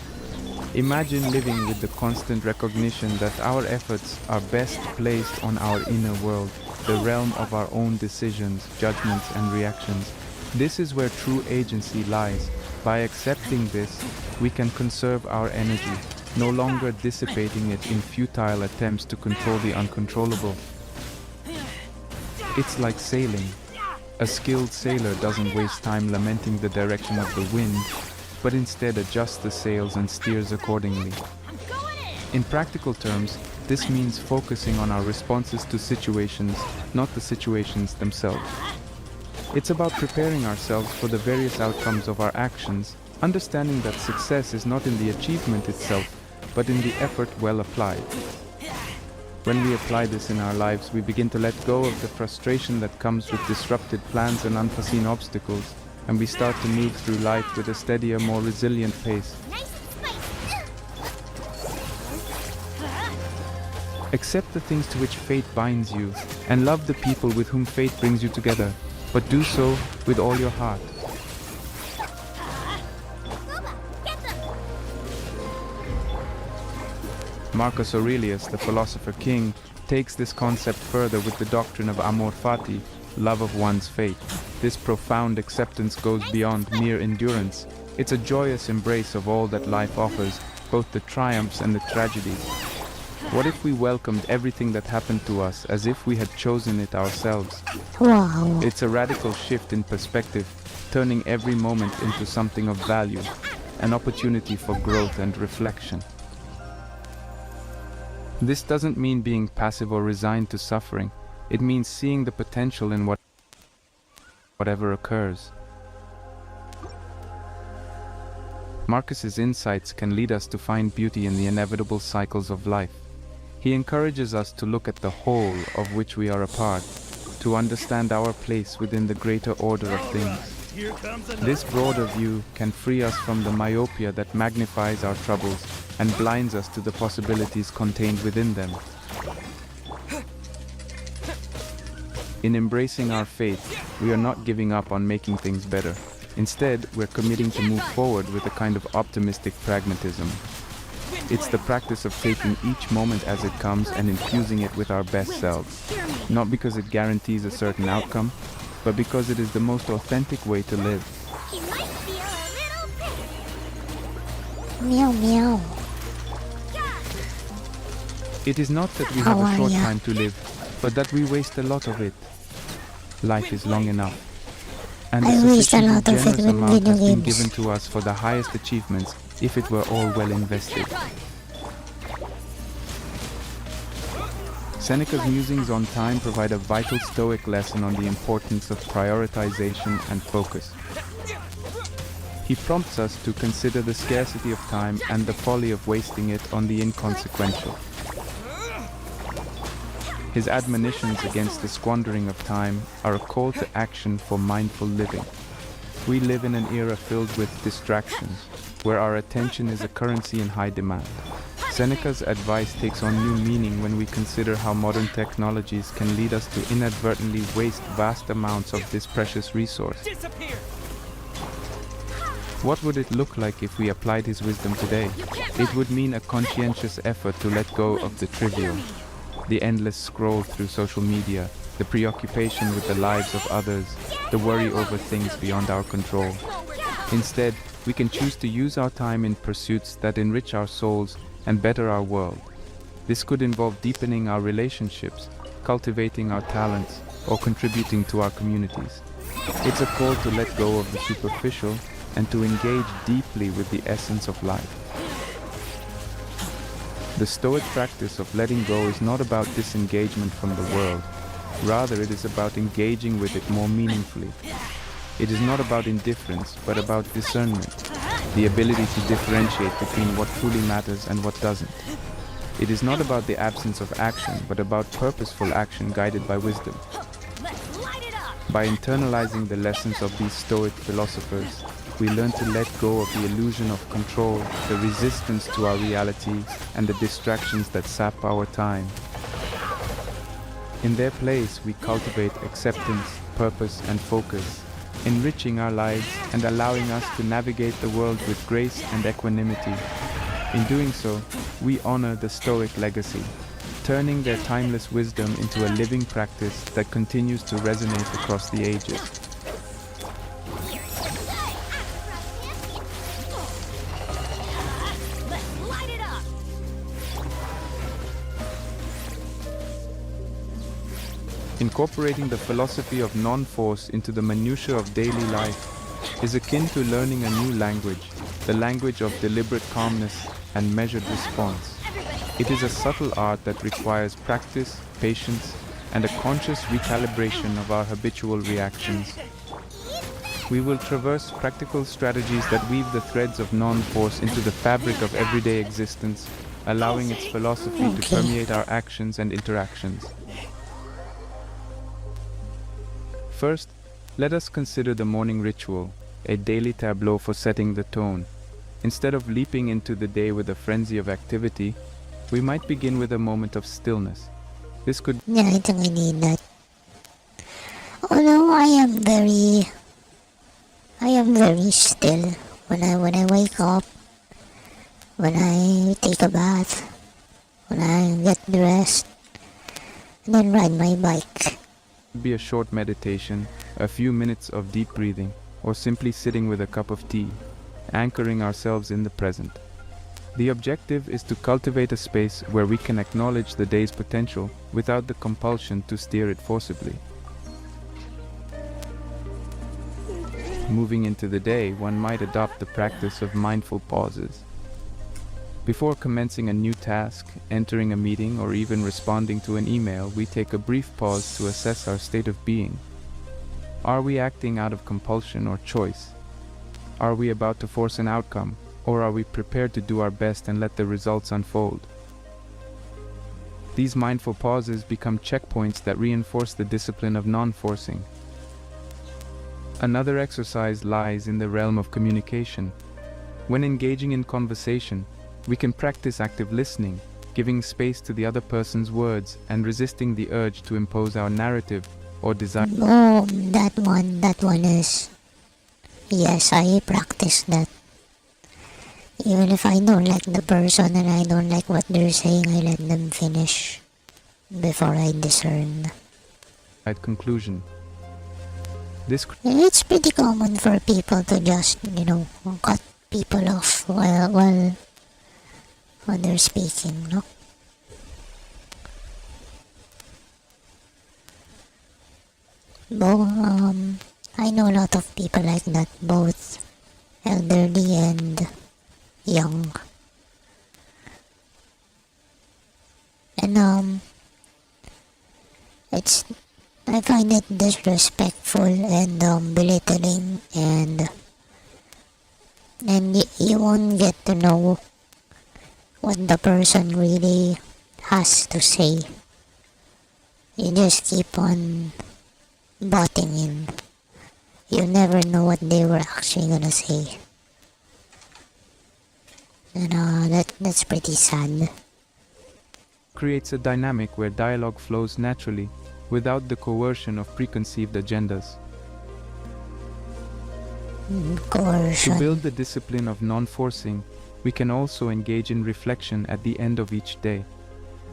Imagine living with the constant recognition that our efforts are best placed on our inner world, the realm of our own decisions, judgments, and reactions. This is where true agency lies. By accepting this, we can conserve our energy, no longer dissipating it in futile attempts to control the uncontrollable. It's like sailing. A skilled sailor doesn't waste time lamenting the direction of the wind, but instead adjusts the sails and steers accordingly. In practical terms, this means focusing on our responses to situations, not the situations themselves. It's about preparing ourselves for the various outcomes of our actions, understanding that success is not in the achievement itself, but in the effort well applied. When we apply this in our lives, we begin to let go of the frustration that comes with disrupted plans and unforeseen obstacles, and we start to move through life with a steadier, more resilient pace. Accept the things to which fate binds you, and love the people with whom fate brings you together, but do so with all your heart. Marcus Aurelius, the philosopher king, takes this concept further with the doctrine of amor fati, love of one's fate. This profound acceptance goes beyond mere endurance. It's a joyous embrace of all that life offers, both the triumphs and the tragedies. What if we welcomed everything that happened to us as if we had chosen it ourselves? Wow. It's a radical shift in perspective, turning every moment into something of value, an opportunity for growth and reflection. This doesn't mean being passive or resigned to suffering. It means seeing the potential in whatever occurs. Marcus's insights can lead us to find beauty in the inevitable cycles of life. He encourages us to look at the whole of which we are a part, to understand our place within the greater order of things. This broader view can free us from the myopia that magnifies our troubles and blinds us to the possibilities contained within them. In embracing our fate, we are not giving up on making things better. Instead, we're committing to move forward with a kind of optimistic pragmatism. It's the practice of taking each moment as it comes and infusing it with our best selves. Not because it guarantees a certain outcome, but because it is the most authentic way to live. He might feel a little pity. Meow meow. It is not that we How have a are short ya? time to live, but that we waste a lot of it. Life is long enough. And I a waste a sufficiently lot of it generous with amount video has been games. given to us for the highest achievements if it were all well invested. Seneca's musings on time provide a vital Stoic lesson on the importance of prioritization and focus. He prompts us to consider the scarcity of time and the folly of wasting it on the inconsequential. His admonitions against the squandering of time are a call to action for mindful living. We live in an era filled with distractions, where our attention is a currency in high demand. Seneca's advice takes on new meaning when we consider how modern technologies can lead us to inadvertently waste vast amounts of this precious resource. What would it look like if we applied his wisdom today? It would mean a conscientious effort to let go of the trivial, the endless scroll through social media, the preoccupation with the lives of others, the worry over things beyond our control. Instead, we can choose to use our time in pursuits that enrich our souls and better our world. This could involve deepening our relationships, cultivating our talents, or contributing to our communities. It's a call to let go of the superficial and to engage deeply with the essence of life. The Stoic practice of letting go is not about disengagement from the world. Rather, it is about engaging with it more meaningfully. It is not about indifference, but about discernment, the ability to differentiate between what truly matters and what doesn't. It is not about the absence of action, but about purposeful action guided by wisdom. Let's light it up. By internalizing the lessons of these Stoic philosophers, we learn to let go of the illusion of control, the resistance to our reality, and the distractions that sap our time. In their place, we cultivate acceptance, purpose, and focus, enriching our lives and allowing us to navigate the world with grace and equanimity. In doing so, we honor the Stoic legacy, turning their timeless wisdom into a living practice that continues to resonate across the ages. Let's light it up. Incorporating the philosophy of non-force into the minutiae of daily life is akin to learning a new language, the language of deliberate calmness and measured response. It is a subtle art that requires practice, patience, and a conscious recalibration of our habitual reactions. We will traverse practical strategies that weave the threads of non-force into the fabric of everyday existence, allowing its philosophy to permeate our actions and interactions. First, let us consider the morning ritual, a daily tableau for setting the tone. Instead of leaping into the day with a frenzy of activity, we might begin with a moment of stillness. This could Yeah, I think I need that. Although I am very still when I wake up, when I take a bath, when I get dressed, and then ride my bike. It could be a short meditation, a few minutes of deep breathing, or simply sitting with a cup of tea, anchoring ourselves in the present. The objective is to cultivate a space where we can acknowledge the day's potential without the compulsion to steer it forcibly. Moving into the day, one might adopt the practice of mindful pauses. Before commencing a new task, entering a meeting, or even responding to an email, we take a brief pause to assess our state of being. Are we acting out of compulsion or choice? Are we about to force an outcome, or are we prepared to do our best and let the results unfold? These mindful pauses become checkpoints that reinforce the discipline of non-forcing. Another exercise lies in the realm of communication. When engaging in conversation, we can practice active listening, giving space to the other person's words and resisting the urge to impose our narrative or desire. Oh, that one is... Yes, I practice that. Even if I don't like the person and I don't like what they're saying, I let them finish before I discern. At conclusion, It's pretty common for people to just, cut people off while they're speaking, no? I know a lot of people like that, both elderly and young. And I find it disrespectful and belittling, and you won't get to know what the person really has to say. You just keep on butting in. You never know what they were actually gonna say. And that's pretty sad. Creates a dynamic where dialogue flows naturally, without the coercion of preconceived agendas. Coercion. To build the discipline of non-forcing, we can also engage in reflection at the end of each day.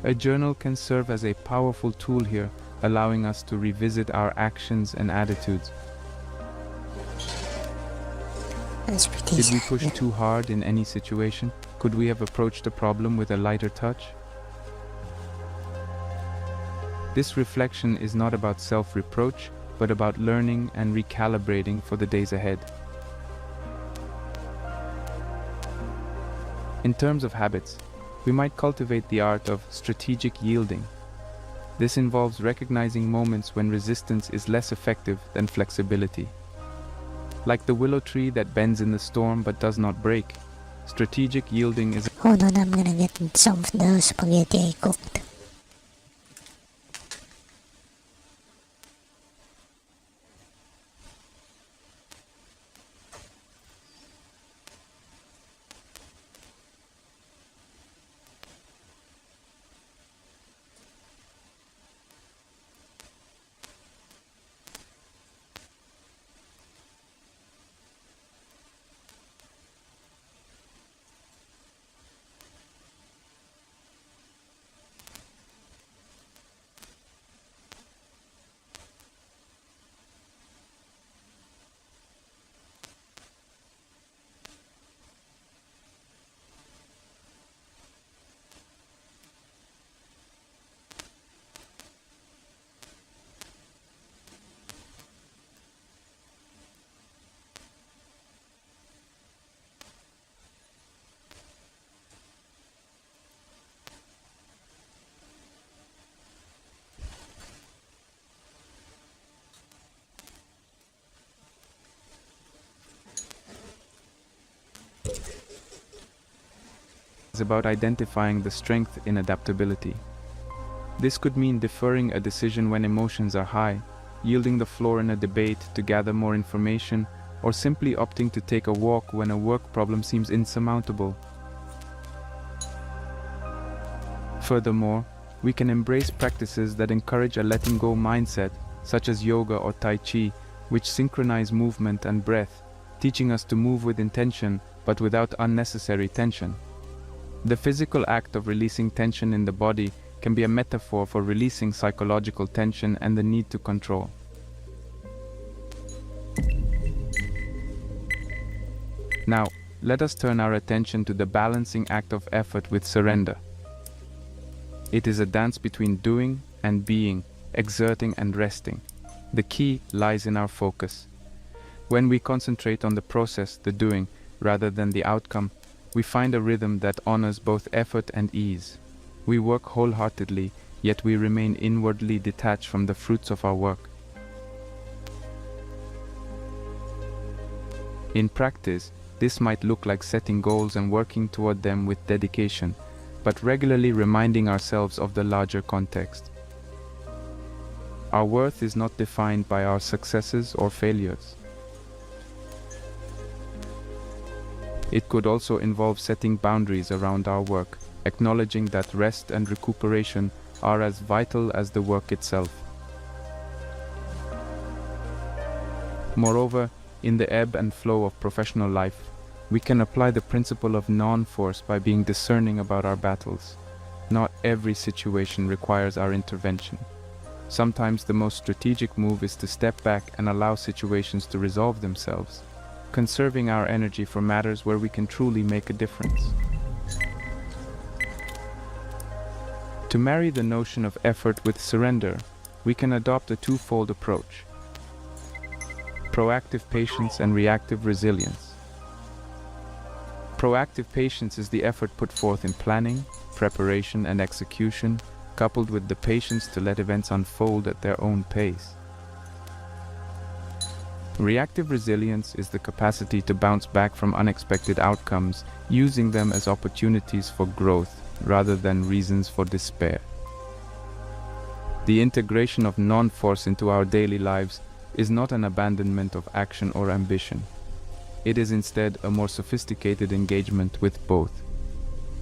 A journal can serve as a powerful tool here, allowing us to revisit our actions and attitudes. That's pretty Did sad. we push too hard in any situation? Could we have approached the problem with a lighter touch? This reflection is not about self-reproach, but about learning and recalibrating for the days ahead. In terms of habits, we might cultivate the art of strategic yielding. This involves recognizing moments when resistance is less effective than flexibility. Like the willow tree that bends in the storm but does not break, strategic yielding is... Hold on, I'm gonna get some of the spaghetti I cooked. about identifying the strength in adaptability. This could mean deferring a decision when emotions are high, yielding the floor in a debate to gather more information, or simply opting to take a walk when a work problem seems insurmountable. Furthermore, we can embrace practices that encourage a letting go mindset, such as yoga or Tai Chi, which synchronize movement and breath, teaching us to move with intention but without unnecessary tension. The physical act of releasing tension in the body can be a metaphor for releasing psychological tension and the need to control. Now, let us turn our attention to the balancing act of effort with surrender. It is a dance between doing and being, exerting and resting. The key lies in our focus. When we concentrate on the process, the doing, rather than the outcome, we find a rhythm that honors both effort and ease. We work wholeheartedly, yet we remain inwardly detached from the fruits of our work. In practice, this might look like setting goals and working toward them with dedication, but regularly reminding ourselves of the larger context. Our worth is not defined by our successes or failures. It could also involve setting boundaries around our work, acknowledging that rest and recuperation are as vital as the work itself. Moreover, in the ebb and flow of professional life, we can apply the principle of non-force by being discerning about our battles. Not every situation requires our intervention. Sometimes the most strategic move is to step back and allow situations to resolve themselves, conserving our energy for matters where we can truly make a difference. To marry the notion of effort with surrender, we can adopt a twofold approach: proactive patience and reactive resilience. Proactive patience is the effort put forth in planning, preparation, and execution, coupled with the patience to let events unfold at their own pace. Reactive resilience is the capacity to bounce back from unexpected outcomes, using them as opportunities for growth rather than reasons for despair. The integration of non-force into our daily lives is not an abandonment of action or ambition. It is instead a more sophisticated engagement with both.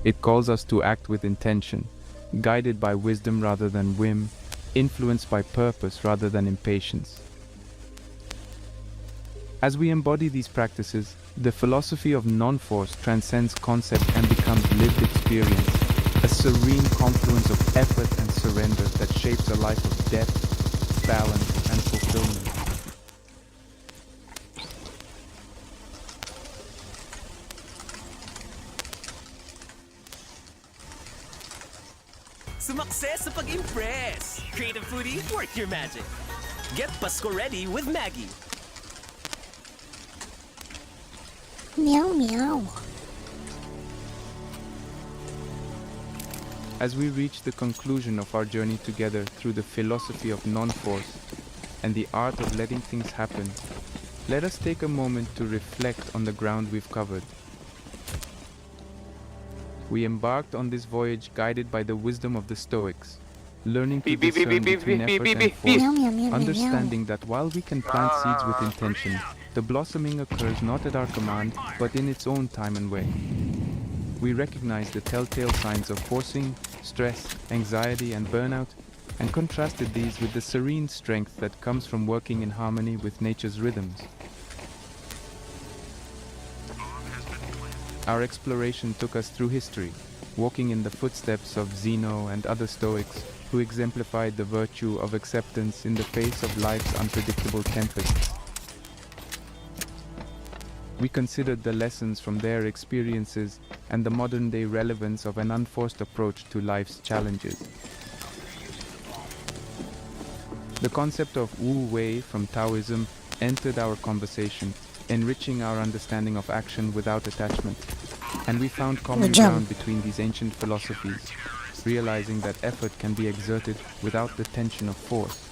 It calls us to act with intention, guided by wisdom rather than whim, influenced by purpose rather than impatience. As we embody these practices, the philosophy of non-force transcends concept and becomes lived experience, a serene confluence of effort and surrender that shapes a life of depth, balance, and fulfillment. Sumakses sa pag-impress! Creative foodie, work your magic! Get Pasko ready with Maggie! Meow meow. As we reach the conclusion of our journey together through the philosophy of non-force and the art of letting things happen, let us take a moment to reflect on the ground we've covered. We embarked on this voyage guided by the wisdom of the Stoics, learning to discern between effort and force, Meow, meow, meow, meow, understanding that while we can plant seeds with intention, the blossoming occurs not at our command, but in its own time and way. We recognize the telltale signs of forcing, stress, anxiety, and burnout, and contrasted these with the serene strength that comes from working in harmony with nature's rhythms. Our exploration took us through history, walking in the footsteps of Zeno and other Stoics who exemplified the virtue of acceptance in the face of life's unpredictable tempests. We considered the lessons from their experiences and the modern-day relevance of an unforced approach to life's challenges. The concept of Wu Wei from Taoism entered our conversation, enriching our understanding of action without attachment. And we found common ground between these ancient philosophies, realizing that effort can be exerted without the tension of force.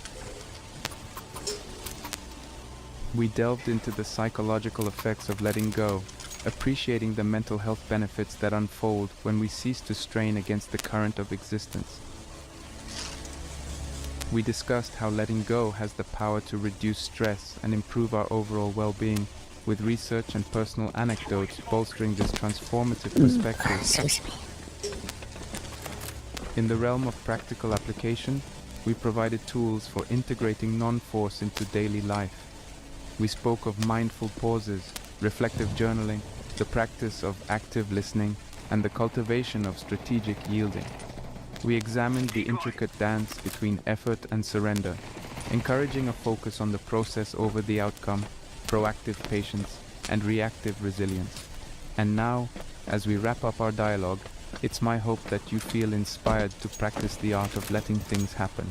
We delved into the psychological effects of letting go, appreciating the mental health benefits that unfold when we cease to strain against the current of existence. We discussed how letting go has the power to reduce stress and improve our overall well-being, with research and personal anecdotes bolstering this transformative perspective. Excuse me. In the realm of practical application, we provided tools for integrating non-force into daily life. We spoke of mindful pauses, reflective journaling, the practice of active listening, and the cultivation of strategic yielding. We examined the intricate dance between effort and surrender, encouraging a focus on the process over the outcome, proactive patience, and reactive resilience. And now, as we wrap up our dialogue, it's my hope that you feel inspired to practice the art of letting things happen.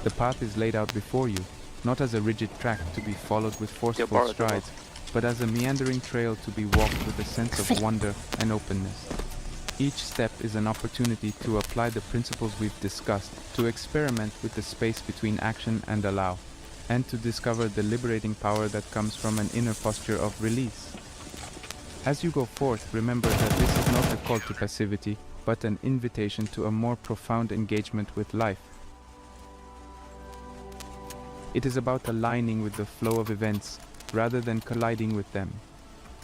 The path is laid out before you, not as a rigid track to be followed with forceful strides, but as a meandering trail to be walked with a sense of wonder and openness. Each step is an opportunity to apply the principles we've discussed, to experiment with the space between action and allow, and to discover the liberating power that comes from an inner posture of release. As you go forth, remember that this is not a call to passivity, but an invitation to a more profound engagement with life. It is about aligning with the flow of events, rather than colliding with them.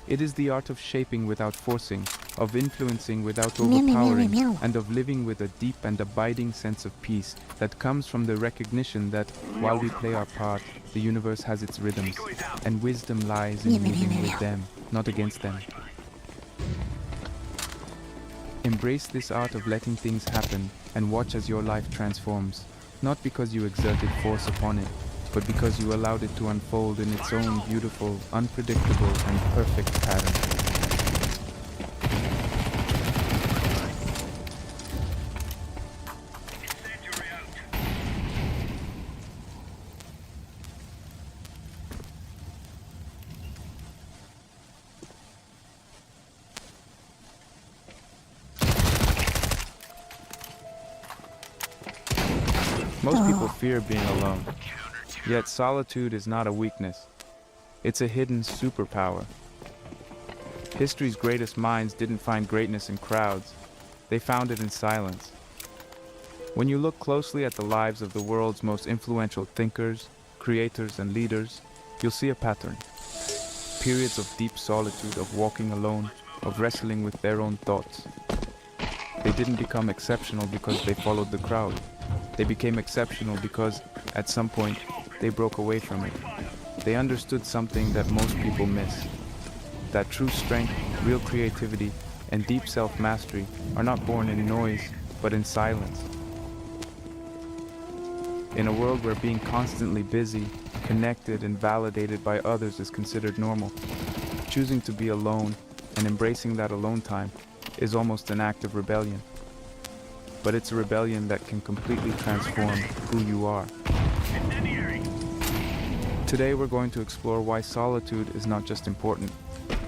It is the art of shaping without forcing, of influencing without overpowering, and of living with a deep and abiding sense of peace that comes from the recognition that, while we play our part, the universe has its rhythms, and wisdom lies in moving with them, not against them. Embrace this art of letting things happen and watch as your life transforms, not because you exerted force upon it, but because you allowed it to unfold in its own beautiful, unpredictable, and perfect pattern. Most people fear being alone, yet solitude is not a weakness. It's a hidden superpower. History's greatest minds didn't find greatness in crowds, they found it in silence. When you look closely at the lives of the world's most influential thinkers, creators, and leaders, you'll see a pattern. Periods of deep solitude, of walking alone, of wrestling with their own thoughts. They didn't become exceptional because they followed the crowd. They became exceptional because, at some point, they broke away from it. They understood something that most people miss. That true strength, real creativity, and deep self-mastery are not born in noise, but in silence. In a world where being constantly busy, connected, and validated by others is considered normal, choosing to be alone and embracing that alone time is almost an act of rebellion. But it's a rebellion that can completely transform who you are. Today we're going to explore why solitude is not just important.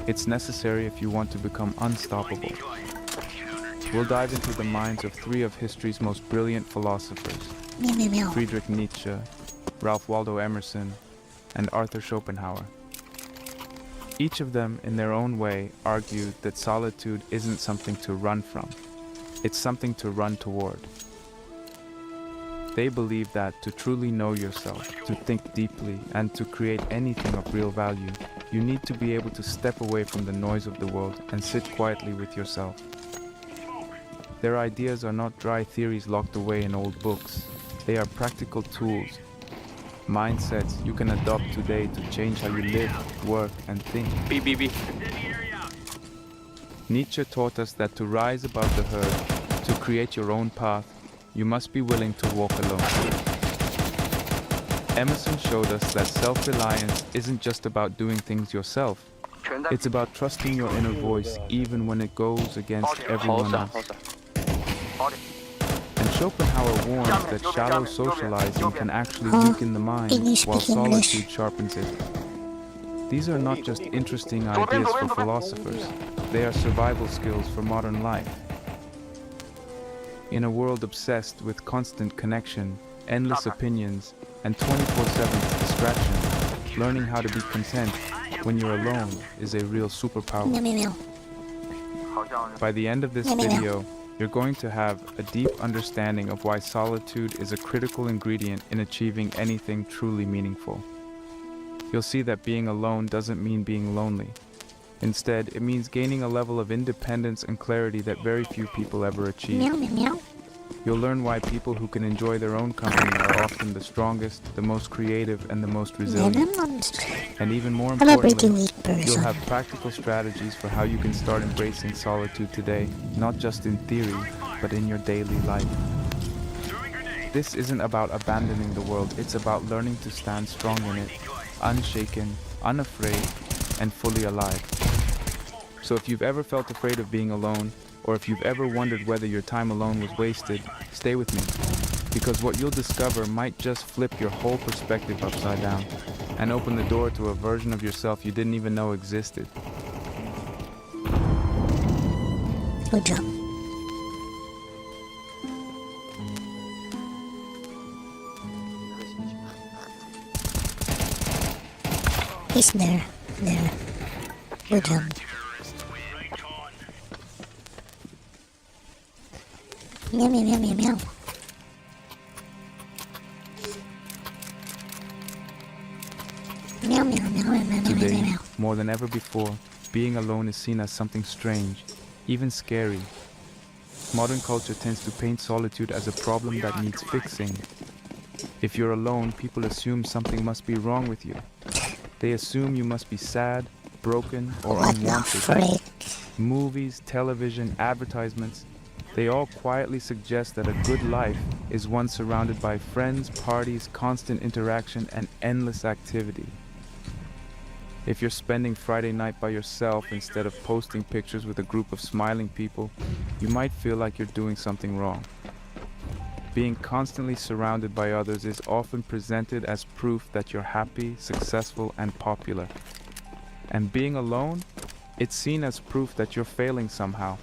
It's necessary if you want to become unstoppable. We'll dive into the minds of three of history's most brilliant philosophers: Friedrich Nietzsche, Ralph Waldo Emerson, and Arthur Schopenhauer. Each of them, in their own way, argued that solitude isn't something to run from. It's something to run toward. They believe that to truly know yourself, to think deeply, and to create anything of real value, you need to be able to step away from the noise of the world and sit quietly with yourself. Their ideas are not dry theories locked away in old books. They are practical tools, mindsets you can adopt today to change how you live, work, and think. Nietzsche taught us that to rise above the herd, to create your own path, you must be willing to walk alone. Emerson showed us that self-reliance isn't just about doing things yourself. It's about trusting your inner voice even when it goes against everyone else. And Schopenhauer warns that shallow socializing can actually weaken the mind while solitude sharpens it. These are not just interesting ideas for philosophers. They are survival skills for modern life. In a world obsessed with constant connection, endless opinions, and 24/7 distraction, learning how to be content when you're alone is a real superpower. By the end of this video, you're going to have a deep understanding of why solitude is a critical ingredient in achieving anything truly meaningful. You'll see that being alone doesn't mean being lonely. Instead, it means gaining a level of independence and clarity that very few people ever achieve. You'll learn why people who can enjoy their own company are often the strongest, the most creative, and the most Yeah, resilient. I'm And even more a pretty importantly, weak you'll person. have practical strategies for how you can start embracing solitude today, not just in theory, but in your daily life. This isn't about abandoning the world, it's about learning to stand strong in it, unshaken, unafraid, and fully alive. So if you've ever felt afraid of being alone, or if you've ever wondered whether your time alone was wasted, stay with me. Because what you'll discover might just flip your whole perspective upside down and open the door to a version of yourself you didn't even know existed. Good job. He's there. There. Good job. Meow, meow, meow, meow, meow. Meow, meow, meow, meow, meow, meow, Today, meow, meow. more than ever before, being alone is seen as something strange, even scary. Modern culture tends to paint solitude as a problem that needs fixing. If you're alone, people assume something must be wrong with you. They assume you must be sad, broken, or What the unwanted. frick? Movies, television, advertisements, they all quietly suggest that a good life is one surrounded by friends, parties, constant interaction, and endless activity. If you're spending Friday night by yourself instead of posting pictures with a group of smiling people, you might feel like you're doing something wrong. Being constantly surrounded by others is often presented as proof that you're happy, successful, and popular. And being alone, it's seen as proof that you're failing somehow.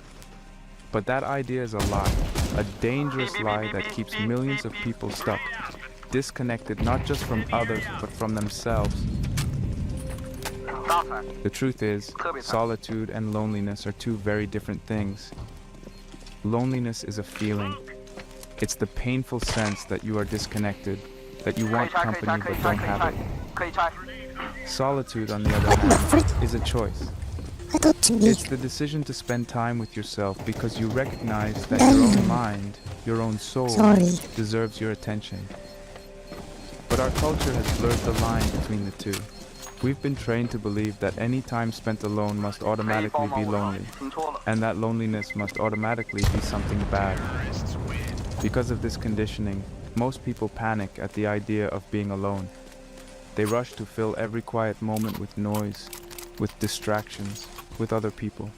But that idea is a lie, a dangerous lie that keeps millions of people stuck, disconnected not just from others, but from themselves. The truth is, solitude and loneliness are two very different things. Loneliness is a feeling. It's the painful sense that you are disconnected, that you want company but don't have it. Solitude, on the other hand, is a choice. I thought to be. It's the decision to spend time with yourself because you recognize that your own mind, your own soul, Sorry. deserves your attention. But our culture has blurred the line between the two. We've been trained to believe that any time spent alone must automatically be lonely, and that loneliness must automatically be something bad. Because of this conditioning, most people panic at the idea of being alone. They rush to fill every quiet moment with noise, with distractions, with other people,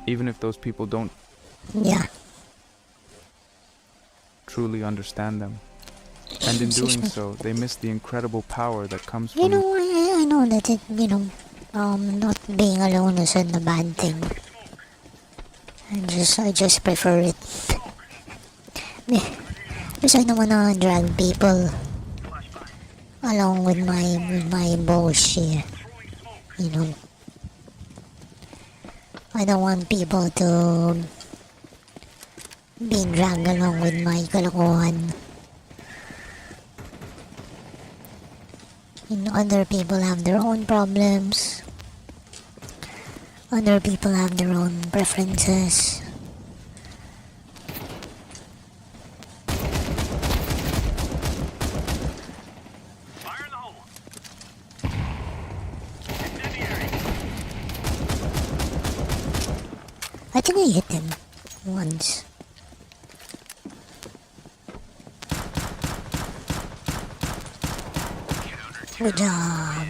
even if those people don't Yeah. truly understand them. And in doing so, they miss the incredible power that comes You from know, I know that it, not being alone isn't a bad thing. I just prefer it. Because I don't wanna drag people along with my bullshit. You know, I don't want people to be dragged along with my kalokohan. Other people have their own problems. Other people have their own preferences. I think I hit him once. Good job.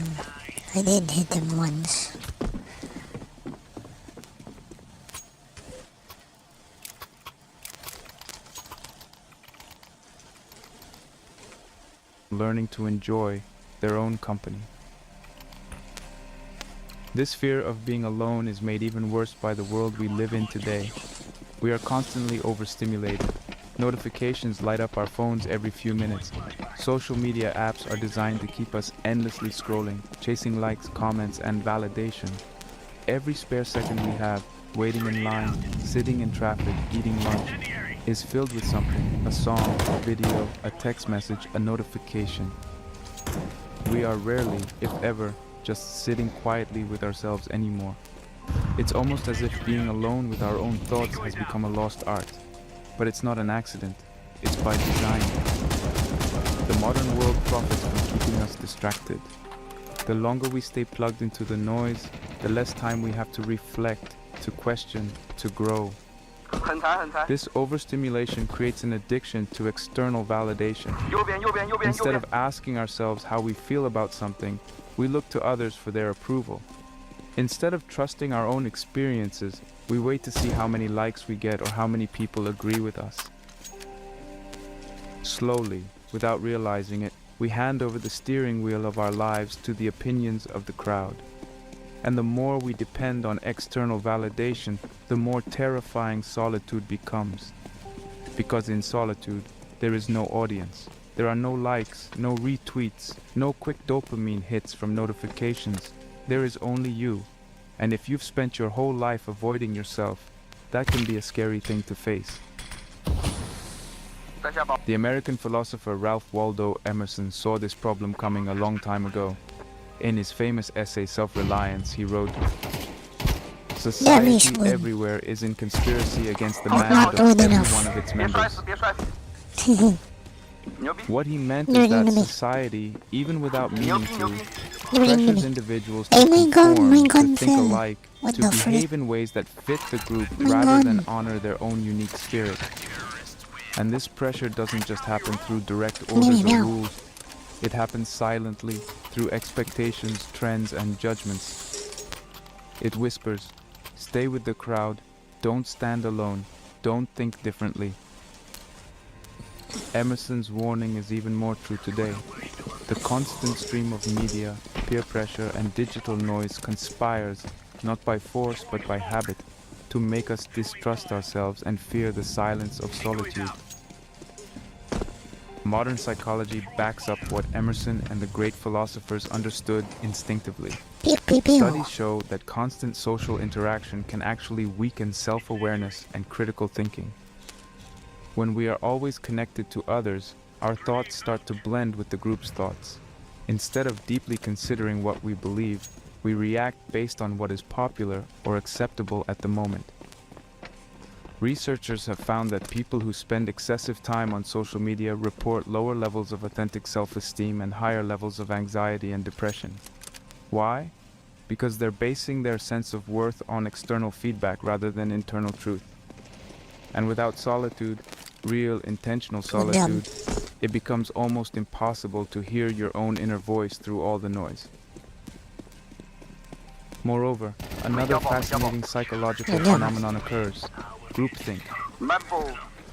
I did hit him once. learning to enjoy their own company. This fear of being alone is made even worse by the world we live in today. We are constantly overstimulated. Notifications light up our phones every few minutes. Social media apps are designed to keep us endlessly scrolling, chasing likes, comments, and validation. Every spare second we have, waiting in line, sitting in traffic, eating lunch, is filled with something, a song, a video, a text message, a notification. We are rarely, if ever, just sitting quietly with ourselves anymore. It's almost as if being alone with our own thoughts has become a lost art. But it's not an accident. It's by design. The modern world profits from keeping us distracted. The longer we stay plugged into the noise, the less time we have to reflect, to question, to grow. This overstimulation creates an addiction to external validation. Instead of asking ourselves how we feel about something, we look to others for their approval. Instead of trusting our own experiences, we wait to see how many likes we get or how many people agree with us. Slowly, without realizing it, we hand over the steering wheel of our lives to the opinions of the crowd. And the more we depend on external validation, the more terrifying solitude becomes. Because in solitude, there is no audience. There are no likes, no retweets, no quick dopamine hits from notifications. There is only you. And if you've spent your whole life avoiding yourself, that can be a scary thing to face. The American philosopher Ralph Waldo Emerson saw this problem coming a long time ago. In his famous essay Self-Reliance, he wrote, "Society everywhere is in conspiracy against the man of every one of its members." What he meant is that society, even without meaning to, pressures individuals to conform, to think alike, to behave in ways that fit the group rather than honor their own unique spirit. And this pressure doesn't just happen through direct orders or rules. It happens silently, through expectations, trends, and judgments. It whispers, stay with the crowd, don't stand alone, don't think differently. Emerson's warning is even more true today. The constant stream of media, peer pressure, and digital noise conspires, not by force but by habit, to make us distrust ourselves and fear the silence of solitude. Modern psychology backs up what Emerson and the great philosophers understood instinctively. Studies show that constant social interaction can actually weaken self-awareness and critical thinking. When we are always connected to others, our thoughts start to blend with the group's thoughts. Instead of deeply considering what we believe, we react based on what is popular or acceptable at the moment. Researchers have found that people who spend excessive time on social media report lower levels of authentic self-esteem and higher levels of anxiety and depression. Why? Because they're basing their sense of worth on external feedback rather than internal truth. And without solitude, real intentional solitude, it becomes almost impossible to hear your own inner voice through all the noise. Moreover, another fascinating psychological phenomenon occurs. Groupthink.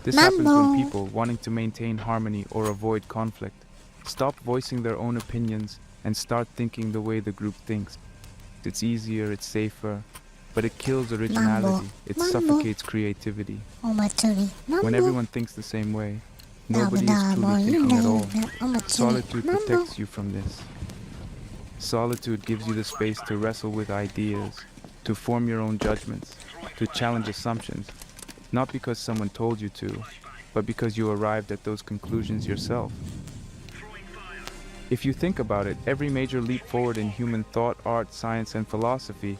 This happens when people, wanting to maintain harmony or avoid conflict, stop voicing their own opinions and start thinking the way the group thinks. It's easier, it's safer, but it kills originality, it suffocates creativity. When everyone thinks the same way, nobody is truly thinking at all. Solitude protects you from this. Solitude gives you the space to wrestle with ideas, to form your own judgments, to challenge assumptions, not because someone told you to, but because you arrived at those conclusions yourself. If you think about it, every major leap forward in human thought, art, science, and philosophy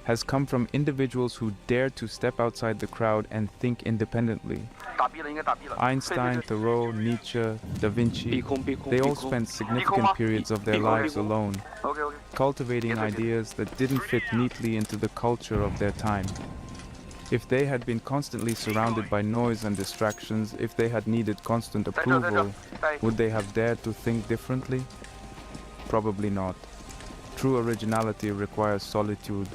has come from individuals who dared to step outside the crowd and think independently. Einstein, Thoreau, Nietzsche, Da Vinci, they all spent significant periods of their lives alone, cultivating ideas that didn't fit neatly into the culture of their time. If they had been constantly surrounded by noise and distractions, if they had needed constant approval, would they have dared to think differently? Probably not. True originality requires solitude.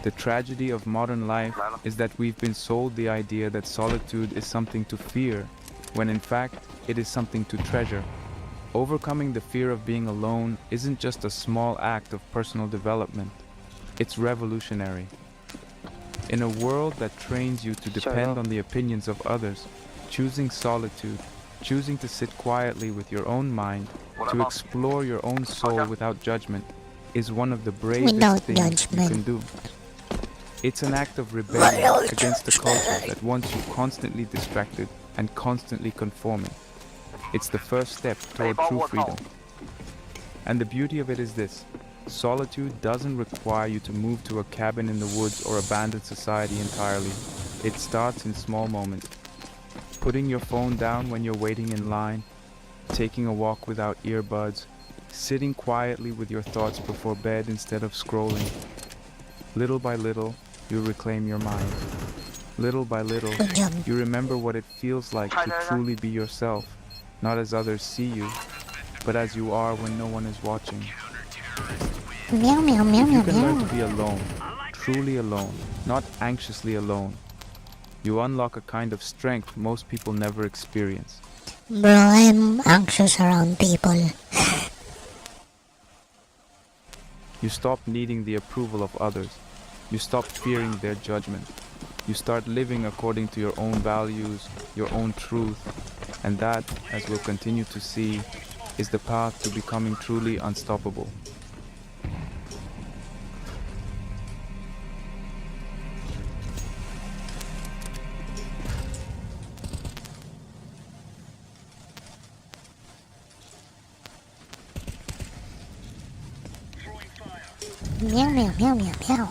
The tragedy of modern life is that we've been sold the idea that solitude is something to fear, when in fact it is something to treasure. Overcoming the fear of being alone isn't just a small act of personal development. It's revolutionary. In a world that trains you to depend on the opinions of others, choosing solitude, choosing to sit quietly with your own mind, to explore your own soul without judgment, is one of the bravest things you can do. It's an act of rebellion against a culture that wants you constantly distracted and constantly conforming. It's the first step toward true freedom. And the beauty of it is this: solitude doesn't require you to move to a cabin in the woods or abandon society entirely. It starts in small moments. Putting your phone down when you're waiting in line, taking a walk without earbuds, sitting quietly with your thoughts before bed instead of scrolling. Little by little, you reclaim your mind. Little by little, Good job. you remember what it feels like to truly be yourself, not as others see you, but as you are when no one is watching. Meow, meow, meow, If you meow, can learn meow. to be alone, truly alone, not anxiously alone, you unlock a kind of strength most people never experience. Bro, I'm anxious around people. You stop needing the approval of others. You stop fearing their judgment. You start living according to your own values, your own truth, and that, as we'll continue to see, is the path to becoming truly unstoppable. Meow, meow, meow, meow, meow.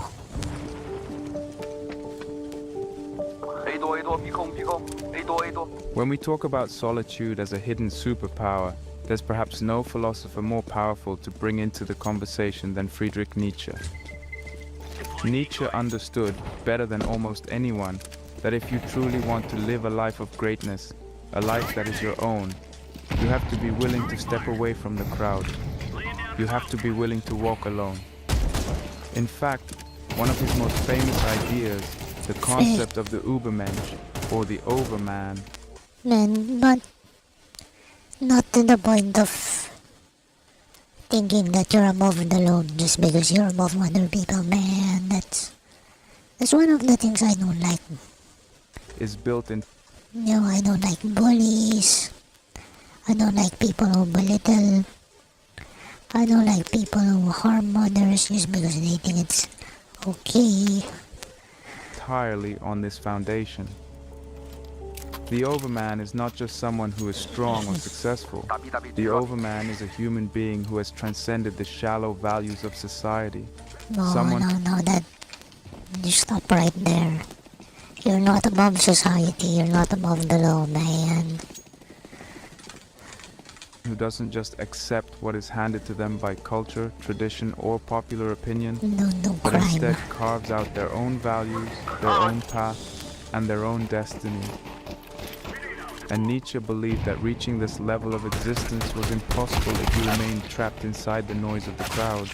When we talk about solitude as a hidden superpower, there's perhaps no philosopher more powerful to bring into the conversation than Friedrich Nietzsche. Nietzsche understood, better than almost anyone, that if you truly want to live a life of greatness, a life that is your own, you have to be willing to step away from the crowd. You have to be willing to walk alone. In fact, one of his most famous ideas, the concept of the Übermensch, or the Overman, Man, but not to the point of thinking that you're above the load just because you're above other people, man. That's one of the things I don't like. is built in You know, I don't like bullies. I don't like people who belittle. I don't like people who harm others just because they think it's okay. entirely on this foundation. The Overman is not just someone who is strong or successful. The Overman is a human being who has transcended the shallow values of society. No, Someone- no, that... You stop right there. You're not above society, you're not above the law, man. Who doesn't just accept what is handed to them by culture, tradition, or popular opinion, No but crime. instead carves out their own values, their own path, and their own destiny. And Nietzsche believed that reaching this level of existence was impossible if you remained trapped inside the noise of the crowd.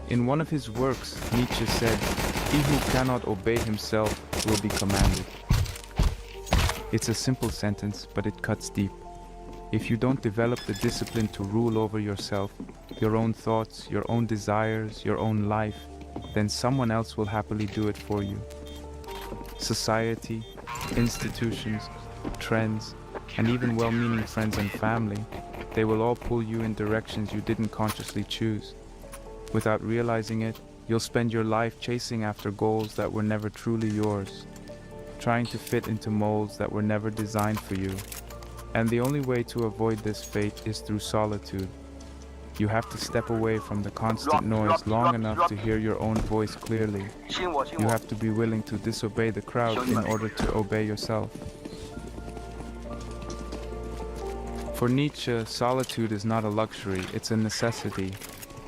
In one of his works, Nietzsche said, "He who cannot obey himself will be commanded." It's a simple sentence, but it cuts deep. If you don't develop the discipline to rule over yourself, your own thoughts, your own desires, your own life, then someone else will happily do it for you. Society, institutions, trends, and even well-meaning friends and family, they will all pull you in directions you didn't consciously choose. Without realizing it, you'll spend your life chasing after goals that were never truly yours, trying to fit into molds that were never designed for you. And the only way to avoid this fate is through solitude. You have to step away from the constant noise long enough to hear your own voice clearly. You have to be willing to disobey the crowd in order to obey yourself. For Nietzsche, solitude is not a luxury, it's a necessity.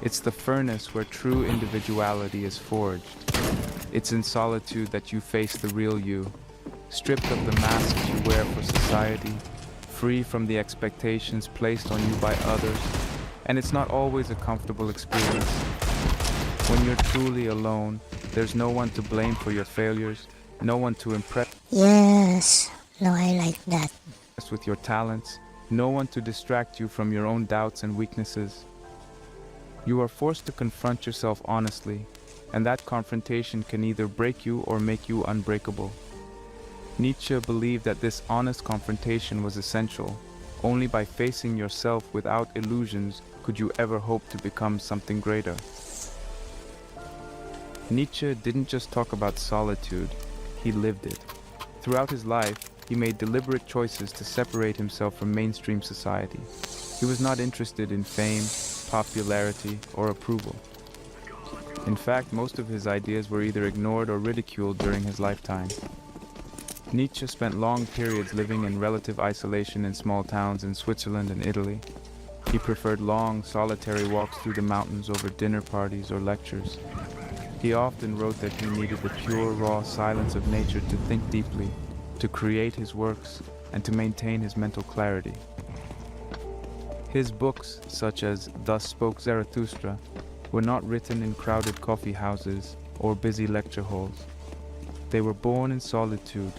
It's the furnace where true individuality is forged. It's in solitude that you face the real you, stripped of the masks you wear for society, free from the expectations placed on you by others, and it's not always a comfortable experience. When you're truly alone, there's no one to blame for your failures, no one to impress Yes. No, I like that. with your talents, no one to distract you from your own doubts and weaknesses. You are forced to confront yourself honestly, and that confrontation can either break you or make you unbreakable. Nietzsche believed that this honest confrontation was essential. Only by facing yourself without illusions could you ever hope to become something greater. Nietzsche didn't just talk about solitude, he lived it. Throughout his life, he made deliberate choices to separate himself from mainstream society. He was not interested in fame, popularity, or approval. In fact, most of his ideas were either ignored or ridiculed during his lifetime. Nietzsche spent long periods living in relative isolation in small towns in Switzerland and Italy. He preferred long, solitary walks through the mountains over dinner parties or lectures. He often wrote that he needed the pure, raw silence of nature to think deeply, to create his works, and to maintain his mental clarity. His books, such as Thus Spoke Zarathustra, were not written in crowded coffee houses or busy lecture halls. They were born in solitude,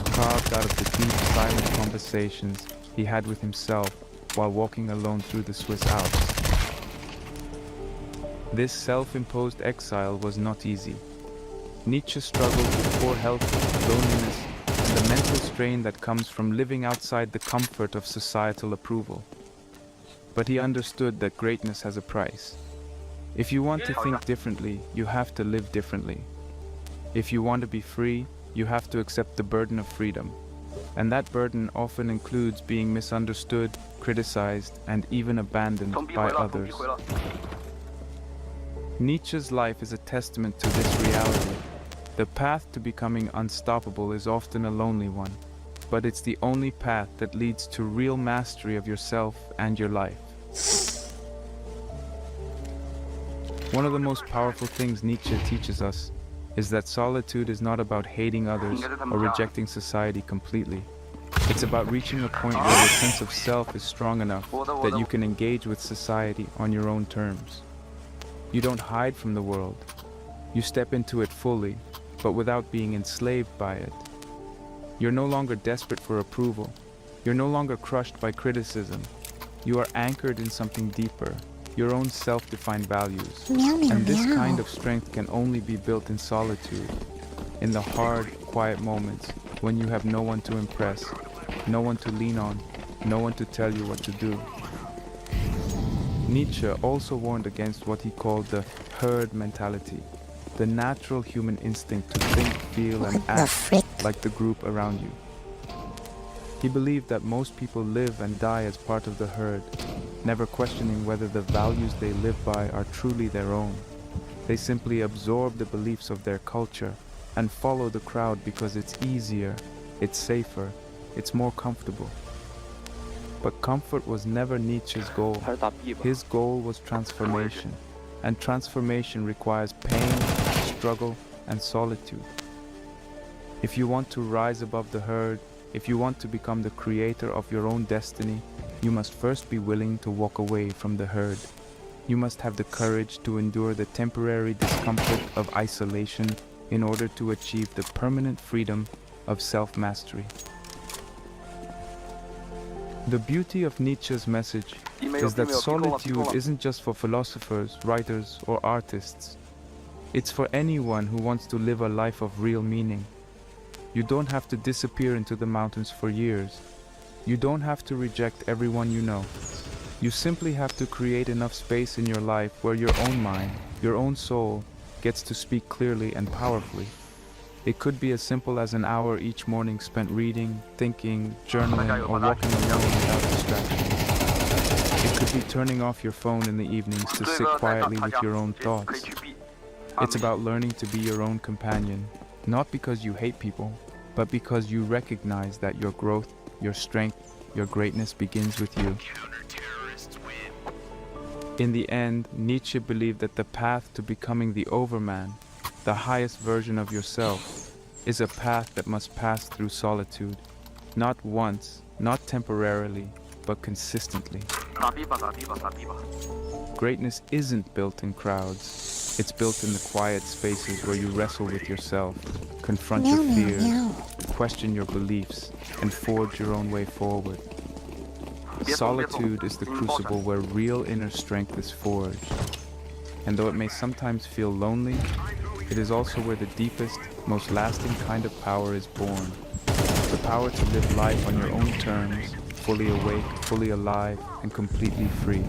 carved out of the deep, silent conversations he had with himself while walking alone through the Swiss Alps. This self-imposed exile was not easy. Nietzsche struggled with poor health, loneliness, and the mental strain that comes from living outside the comfort of societal approval. But he understood that greatness has a price. If you want to think differently, you have to live differently. If you want to be free, you have to accept the burden of freedom. And that burden often includes being misunderstood, criticized, and even abandoned by others. Nietzsche's life is a testament to this reality. The path to becoming unstoppable is often a lonely one, but it's the only path that leads to real mastery of yourself and your life. One of the most powerful things Nietzsche teaches us is that solitude is not about hating others or rejecting society completely. It's about reaching a point where your sense of self is strong enough that you can engage with society on your own terms. You don't hide from the world. You step into it fully, but without being enslaved by it. You're no longer desperate for approval. You're no longer crushed by criticism. You are anchored in something deeper, your own self-defined values. Meow, meow, And this meow. kind of strength can only be built in solitude, in the hard, quiet moments when you have no one to impress, no one to lean on, no one to tell you what to do. Nietzsche also warned against what he called the herd mentality, the natural human instinct to think, feel, and What the act frick? like the group around you. He believed that most people live and die as part of the herd, never questioning whether the values they live by are truly their own. They simply absorb the beliefs of their culture and follow the crowd because it's easier, it's safer, it's more comfortable. But comfort was never Nietzsche's goal. His goal was transformation, and transformation requires pain, struggle, and solitude. If you want to rise above the herd, if you want to become the creator of your own destiny, you must first be willing to walk away from the herd. You must have the courage to endure the temporary discomfort of isolation in order to achieve the permanent freedom of self-mastery. The beauty of Nietzsche's message is that solitude isn't just for philosophers, writers, or artists. It's for anyone who wants to live a life of real meaning. You don't have to disappear into the mountains for years. You don't have to reject everyone you know. You simply have to create enough space in your life where your own mind, your own soul, gets to speak clearly and powerfully. It could be as simple as an hour each morning spent reading, thinking, journaling, or walking alone without distractions. It could be turning off your phone in the evenings to sit quietly with your own thoughts. It's about learning to be your own companion, not because you hate people, but because you recognize that your growth, your strength, your greatness begins with you. In the end, Nietzsche believed that the path to becoming the overman, the highest version of yourself, is a path that must pass through solitude, not once, not temporarily, but consistently. Greatness isn't built in crowds. It's built in the quiet spaces where you wrestle with yourself, confront Meow, your meow, fears, meow. question your beliefs, and forge your own way forward. Solitude is the crucible where real inner strength is forged. And though it may sometimes feel lonely, it is also where the deepest, most lasting kind of power is born. The power to live life on your own terms, fully awake, fully alive, and completely free.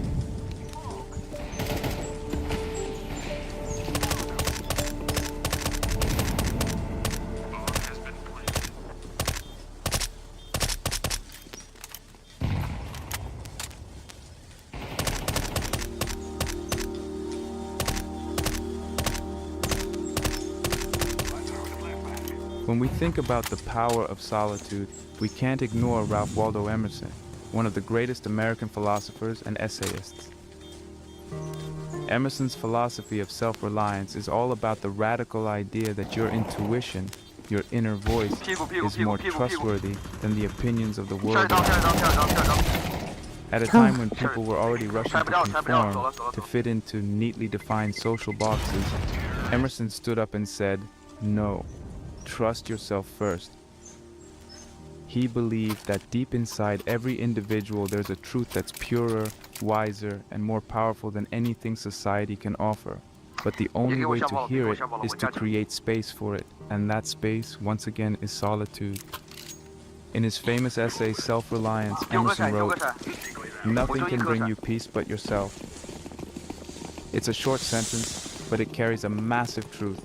When we think about the power of solitude, we can't ignore Ralph Waldo Emerson, one of the greatest American philosophers and essayists. Emerson's philosophy of self-reliance is all about the radical idea that your intuition, your inner voice, is more trustworthy than the opinions of the world around you. At a time when people were already rushing to conform, to fit into neatly defined social boxes, Emerson stood up and said, "No, trust yourself first." He believed that deep inside every individual there's a truth that's purer, wiser, and more powerful than anything society can offer. But the only way to hear it is to create space for it, and that space, once again, is solitude. In his famous essay, Self-Reliance, Emerson wrote, "Nothing can bring you peace but yourself." It's a short sentence, but it carries a massive truth.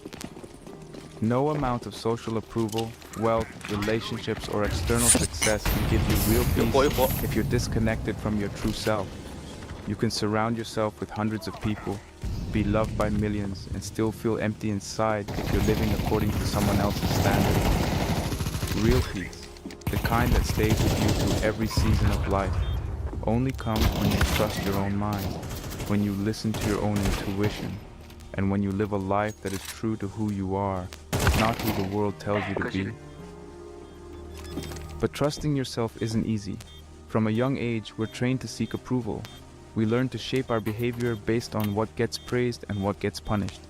No amount of social approval, wealth, relationships, or external success can give you real peace if you're disconnected from your true self. You can surround yourself with hundreds of people, be loved by millions, and still feel empty inside if you're living according to someone else's standards. Real peace, the kind that stays with you through every season of life, only comes when you trust your own mind, when you listen to your own intuition, and when you live a life that is true to who you are, not who the world tells you to be. But trusting yourself isn't easy. From a young age, we're trained to seek approval. We learn to shape our behavior based on what gets praised and what gets punished.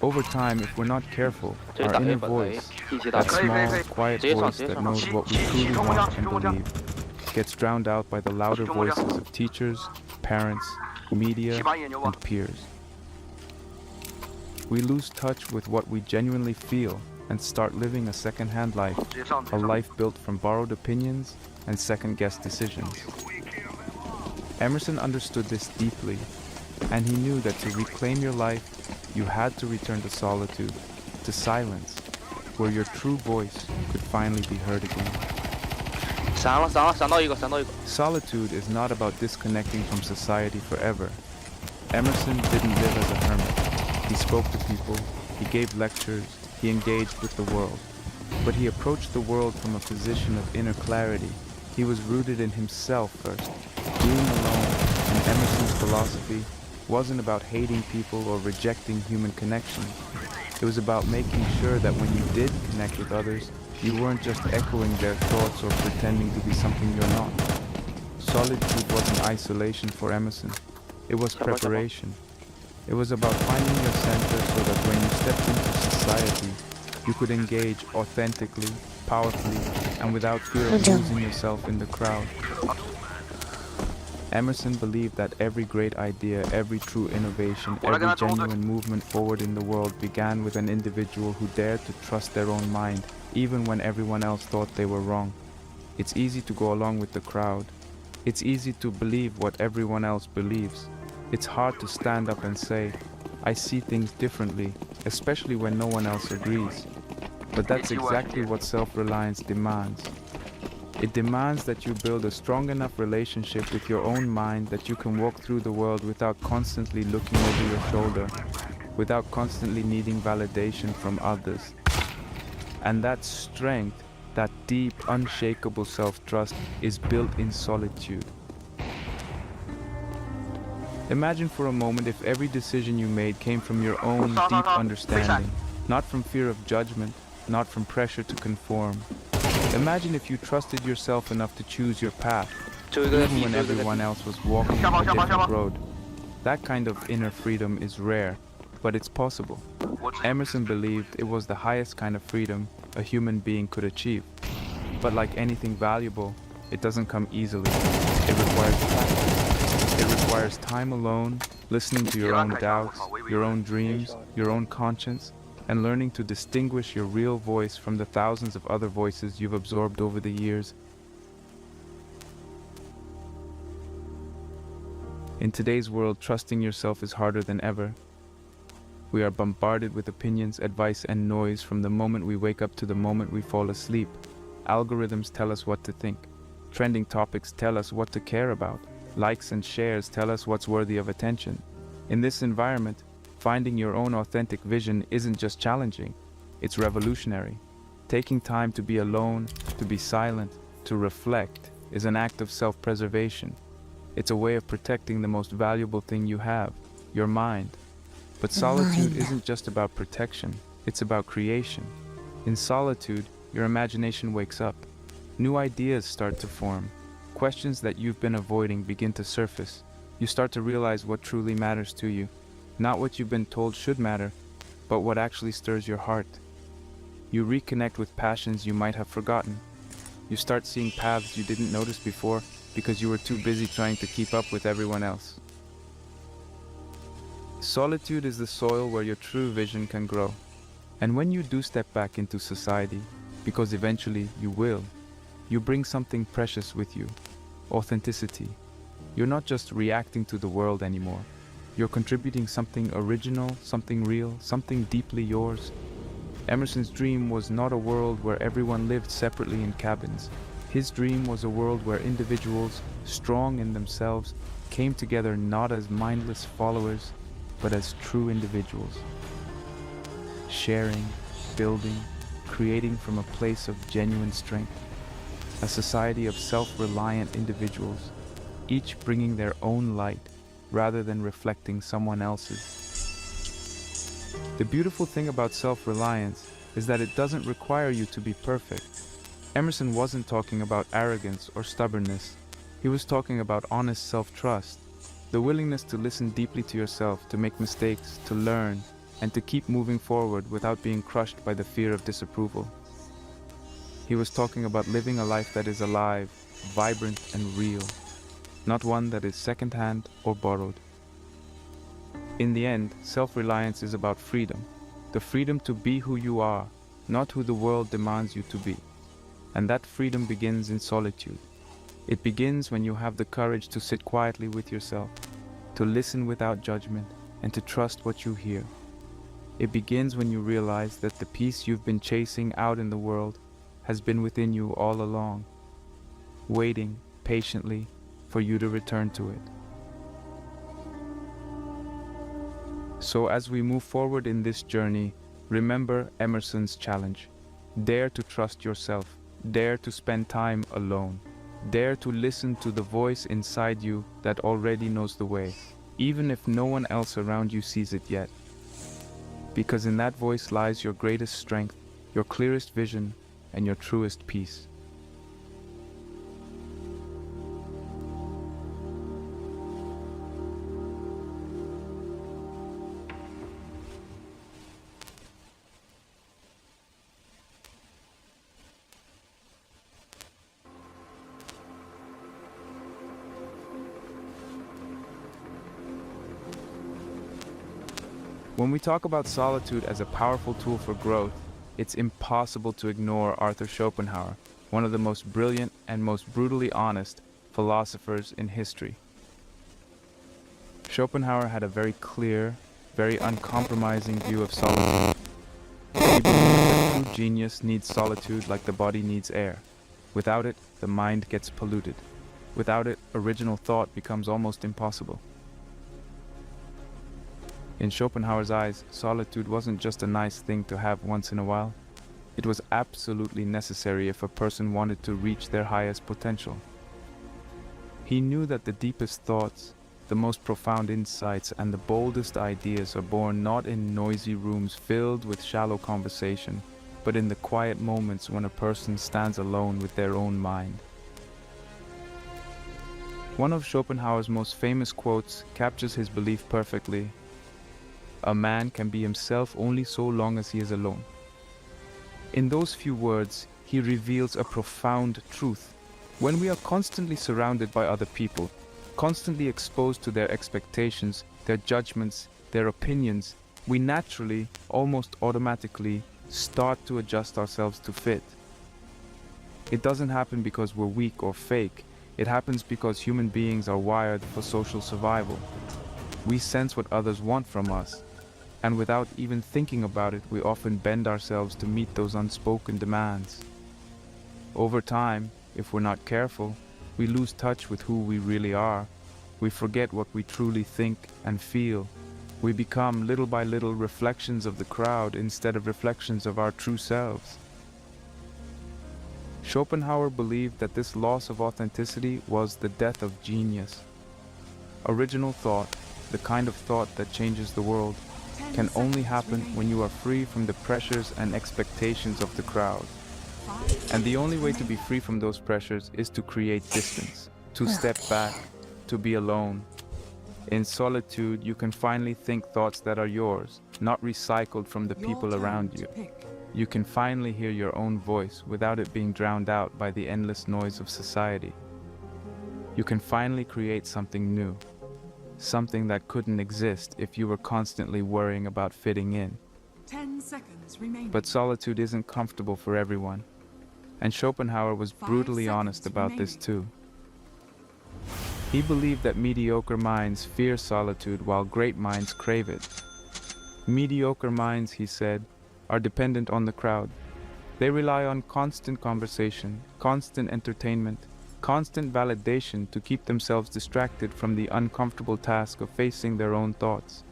Over time, if we're not careful, our inner voice, that small, quiet voice that knows what we truly want and believe, gets drowned out by the louder voices of teachers, parents, media, and peers. We lose touch with what we genuinely feel and start living a second-hand life, a life built from borrowed opinions and second-guessed decisions. Emerson understood this deeply, and he knew that to reclaim your life, you had to return to solitude, to silence, where your true voice could finally be heard again. Solitude is not about disconnecting from society forever. Emerson didn't live as a hermit. He spoke to people, he gave lectures, he engaged with the world. But he approached the world from a position of inner clarity. He was rooted in himself first. Being alone, in Emerson's philosophy, wasn't about hating people or rejecting human connection. It was about making sure that when you did connect with others, you weren't just echoing their thoughts or pretending to be something you're not. Solitude wasn't isolation for Emerson. It was preparation. It was about finding your center so that when you stepped into society, you could engage authentically, powerfully, and without fear of losing yourself in the crowd. Emerson believed that every great idea, every true innovation, every genuine movement forward in the world began with an individual who dared to trust their own mind, even when everyone else thought they were wrong. It's easy to go along with the crowd. It's easy to believe what everyone else believes. It's hard to stand up and say, "I see things differently," especially when no one else agrees. But that's exactly what self-reliance demands. It demands that you build a strong enough relationship with your own mind that you can walk through the world without constantly looking over your shoulder, without constantly needing validation from others. And that strength, that deep, unshakable self-trust, is built in solitude. Imagine for a moment if every decision you made came from your own deep understanding, not from fear of judgment, not from pressure to conform. Imagine if you trusted yourself enough to choose your path, even when everyone else was walking a different road. That kind of inner freedom is rare, but it's possible. Emerson believed it was the highest kind of freedom a human being could achieve. But like anything valuable, it doesn't come easily. It requires practice. It requires time alone, listening to your own doubts, your own dreams, your own conscience, and learning to distinguish your real voice from the thousands of other voices you've absorbed over the years. In today's world, trusting yourself is harder than ever. We are bombarded with opinions, advice, and noise from the moment we wake up to the moment we fall asleep. Algorithms tell us what to think. Trending topics tell us what to care about. Likes and shares tell us what's worthy of attention. In this environment, finding your own authentic vision isn't just challenging, it's revolutionary. Taking time to be alone, to be silent, to reflect is an act of self-preservation. It's a way of protecting the most valuable thing you have, your mind. But solitude Mind. isn't just about protection, it's about creation. In solitude, your imagination wakes up. New ideas start to form. Questions that you've been avoiding begin to surface. You start to realize what truly matters to you. Not what you've been told should matter, but what actually stirs your heart. You reconnect with passions you might have forgotten. You start seeing paths you didn't notice before because you were too busy trying to keep up with everyone else. Solitude is the soil where your true vision can grow. And when you do step back into society, because eventually you will, you bring something precious with you. Authenticity. You're not just reacting to the world anymore. You're contributing something original, something real, something deeply yours. Emerson's dream was not a world where everyone lived separately in cabins. His dream was a world where individuals, strong in themselves, came together not as mindless followers, but as true individuals. Sharing, building, creating from a place of genuine strength. A society of self-reliant individuals, each bringing their own light rather than reflecting someone else's. The beautiful thing about self-reliance is that it doesn't require you to be perfect. Emerson wasn't talking about arrogance or stubbornness. He was talking about honest self-trust, the willingness to listen deeply to yourself, to make mistakes, to learn, and to keep moving forward without being crushed by the fear of disapproval. He was talking about living a life that is alive, vibrant, and real, not one that is second-hand or borrowed. In the end, self-reliance is about freedom, the freedom to be who you are, not who the world demands you to be. And that freedom begins in solitude. It begins when you have the courage to sit quietly with yourself, to listen without judgment, and to trust what you hear. It begins when you realize that the peace you've been chasing out in the world has been within you all along, waiting patiently for you to return to it. So as we move forward in this journey, remember Emerson's challenge. Dare to trust yourself. Dare to spend time alone. Dare to listen to the voice inside you that already knows the way, even if no one else around you sees it yet. Because in that voice lies your greatest strength, your clearest vision, and your truest peace. When we talk about solitude as a powerful tool for growth, it's impossible to ignore Arthur Schopenhauer, one of the most brilliant and most brutally honest philosophers in history. Schopenhauer had a very clear, very uncompromising view of solitude. He believed that true genius needs solitude like the body needs air. Without it, the mind gets polluted. Without it, original thought becomes almost impossible. In Schopenhauer's eyes, solitude wasn't just a nice thing to have once in a while. It was absolutely necessary if a person wanted to reach their highest potential. He knew that the deepest thoughts, the most profound insights, and the boldest ideas are born not in noisy rooms filled with shallow conversation, but in the quiet moments when a person stands alone with their own mind. One of Schopenhauer's most famous quotes captures his belief perfectly. A man can be himself only so long as he is alone. In those few words, he reveals a profound truth. When we are constantly surrounded by other people, constantly exposed to their expectations, their judgments, their opinions, we naturally, almost automatically, start to adjust ourselves to fit. It doesn't happen because we're weak or fake. It happens because human beings are wired for social survival. We sense what others want from us, and without even thinking about it, we often bend ourselves to meet those unspoken demands. Over time, if we're not careful, we lose touch with who we really are. We forget what we truly think and feel. We become, little by little, reflections of the crowd instead of reflections of our true selves. Schopenhauer believed that this loss of authenticity was the death of genius. Original thought, the kind of thought that changes the world, can only happen when you are free from the pressures and expectations of the crowd. And the only way to be free from those pressures is to create distance, to step back, to be alone. In solitude, you can finally think thoughts that are yours, not recycled from the people around you. You can finally hear your own voice without it being drowned out by the endless noise of society. You can finally create something new, something that couldn't exist if you were constantly worrying about fitting in. 10 seconds remaining. But solitude isn't comfortable for everyone, and Schopenhauer was brutally honest about this too. He believed that mediocre minds fear solitude while great minds crave it. Mediocre minds, he said, are dependent on the crowd. They rely on constant conversation, constant entertainment, constant validation to keep themselves distracted from the uncomfortable task of facing their own thoughts.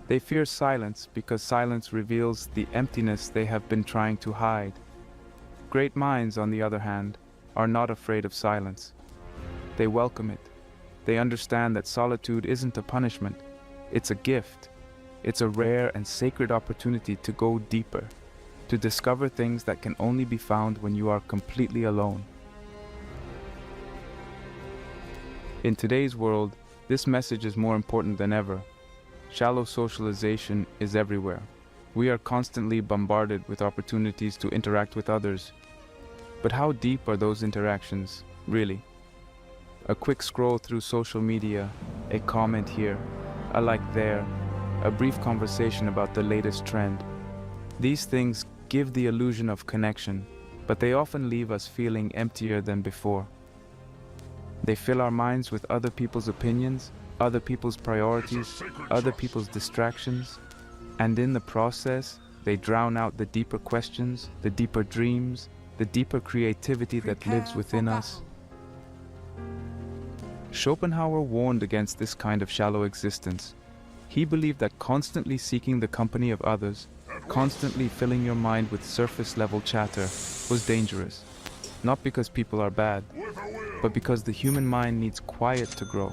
They fear silence because silence reveals the emptiness they have been trying to hide. Great minds, on the other hand, are not afraid of silence. They welcome it. They understand that solitude isn't a punishment, it's a gift. It's a rare and sacred opportunity to go deeper, to discover things that can only be found when you are completely alone. In today's world, this message is more important than ever. Shallow socialization is everywhere. We are constantly bombarded with opportunities to interact with others. But how deep are those interactions, really? A quick scroll through social media, a comment here, a like there, a brief conversation about the latest trend. These things give the illusion of connection, but they often leave us feeling emptier than before. They fill our minds with other people's opinions, other people's priorities, other people's distractions, and in the process, they drown out the deeper questions, the deeper dreams, the deeper creativity that lives within us. Schopenhauer warned against this kind of shallow existence. He believed that constantly seeking the company of others, constantly filling your mind with surface-level chatter, was dangerous. Not because people are bad, but because the human mind needs quiet to grow.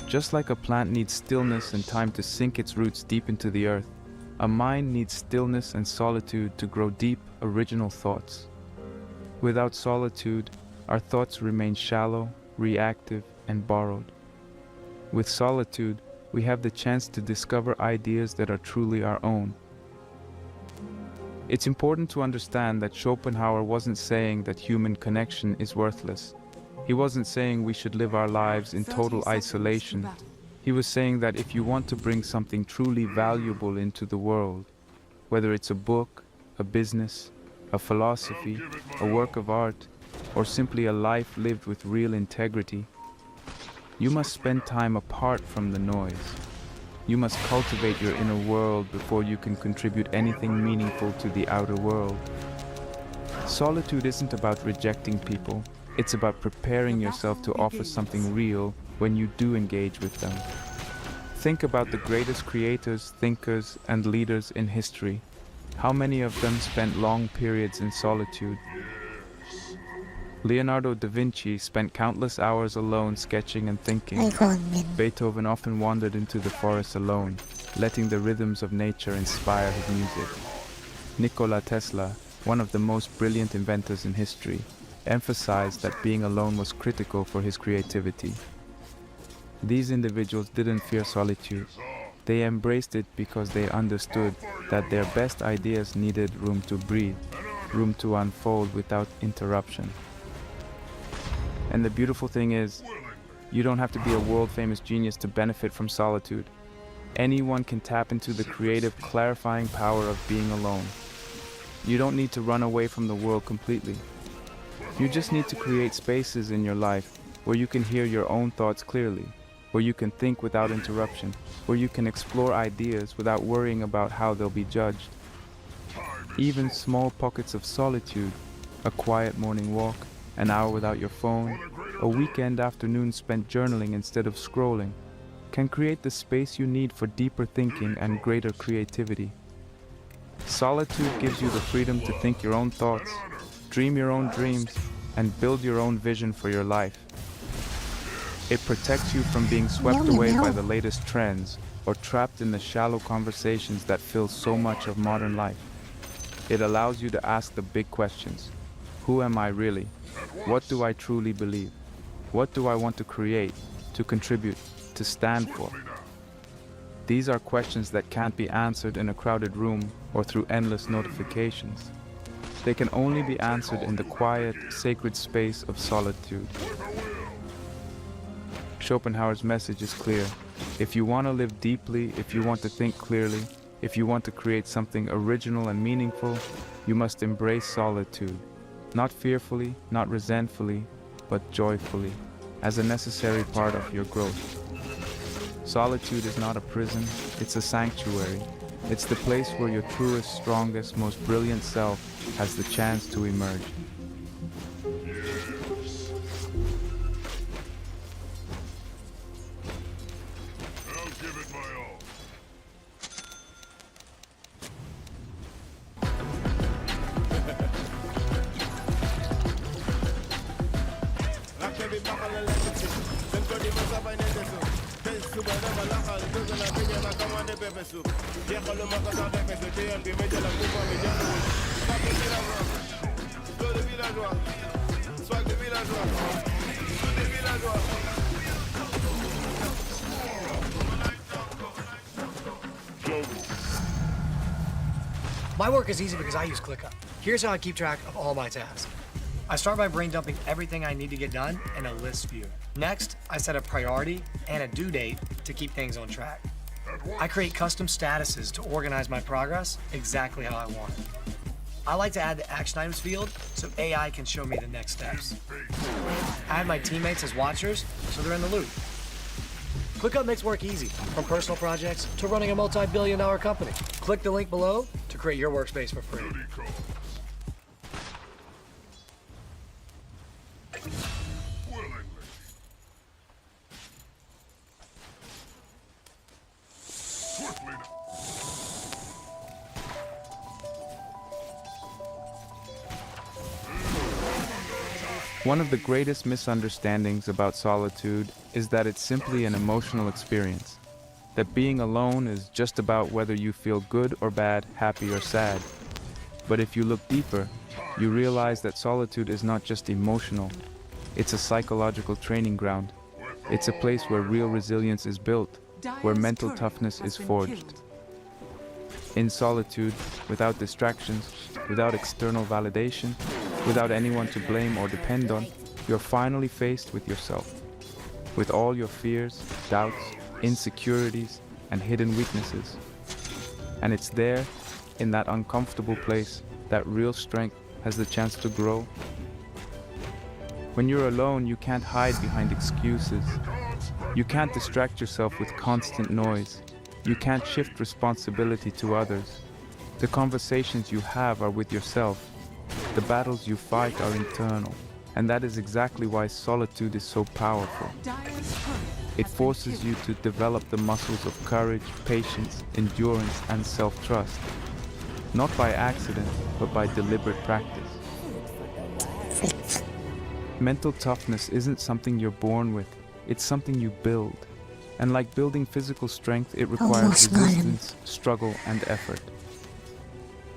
Just like a plant needs stillness and time to sink its roots deep into the earth, a mind needs stillness and solitude to grow deep, original thoughts. Without solitude, our thoughts remain shallow, reactive, and borrowed. With solitude, we have the chance to discover ideas that are truly our own. It's important to understand that Schopenhauer wasn't saying that human connection is worthless. He wasn't saying we should live our lives in total isolation. He was saying that if you want to bring something truly valuable into the world, whether it's a book, a business, a philosophy, a work of art, or simply a life lived with real integrity, you must spend time apart from the noise. You must cultivate your inner world before you can contribute anything meaningful to the outer world. Solitude isn't about rejecting people, it's about preparing yourself to offer something real when you do engage with them. Think about the greatest creators, thinkers, and leaders in history. How many of them spent long periods in solitude? Leonardo da Vinci spent countless hours alone sketching and thinking. Beethoven often wandered into the forest alone, letting the rhythms of nature inspire his music. Nikola Tesla, one of the most brilliant inventors in history, emphasized that being alone was critical for his creativity. These individuals didn't fear solitude. They embraced it because they understood that their best ideas needed room to breathe, room to unfold without interruption. And the beautiful thing is, you don't have to be a world-famous genius to benefit from solitude. Anyone can tap into the creative, clarifying power of being alone. You don't need to run away from the world completely. You just need to create spaces in your life where you can hear your own thoughts clearly, where you can think without interruption, where you can explore ideas without worrying about how they'll be judged. Even small pockets of solitude, a quiet morning walk, an hour without your phone, a weekend afternoon spent journaling instead of scrolling, can create the space you need for deeper thinking and greater creativity. Solitude gives you the freedom to think your own thoughts, dream your own dreams, and build your own vision for your life. It protects you from being swept away by the latest trends or trapped in the shallow conversations that fill so much of modern life. It allows you to ask the big questions. Who am I really? What do I truly believe? What do I want to create, to contribute, to stand for? These are questions that can't be answered in a crowded room or through endless notifications. They can only be answered in the quiet, sacred space of solitude. Schopenhauer's message is clear. If you want to live deeply, if you want to think clearly, if you want to create something original and meaningful, you must embrace solitude. Not fearfully, not resentfully, but joyfully, as a necessary part of your growth. Solitude is not a prison, it's a sanctuary. It's the place where your truest, strongest, most brilliant self has the chance to emerge. My work is easy because I use ClickUp. Here's how I keep track of all my tasks. I start by brain dumping everything I need to get done in a list view. Next, I set a priority and a due date to keep things on track. I create custom statuses to organize my progress exactly how I want it. I like to add the action items field so AI can show me the next steps. I have my teammates as watchers so they're in the loop. ClickUp makes work easy, from personal projects to running a multi-billion-dollar company. Click the link below to create your workspace for free. One of the greatest misunderstandings about solitude is that it's simply an emotional experience. That being alone is just about whether you feel good or bad, happy or sad. But if you look deeper, you realize that solitude is not just emotional. It's a psychological training ground. It's a place where real resilience is built, where mental toughness is forged. In solitude, without distractions, without external validation, without anyone to blame or depend on, you're finally faced with yourself, with all your fears, doubts, insecurities, and hidden weaknesses. And it's there, in that uncomfortable place, that real strength has the chance to grow. When you're alone, you can't hide behind excuses. You can't distract yourself with constant noise. You can't shift responsibility to others. The conversations you have are with yourself. The battles you fight are internal, and that is exactly why solitude is so powerful. It forces you to develop the muscles of courage, patience, endurance, and self-trust. Not by accident, but by deliberate practice. Mental toughness isn't something you're born with, it's something you build. And like building physical strength, it requires resistance, struggle, and effort.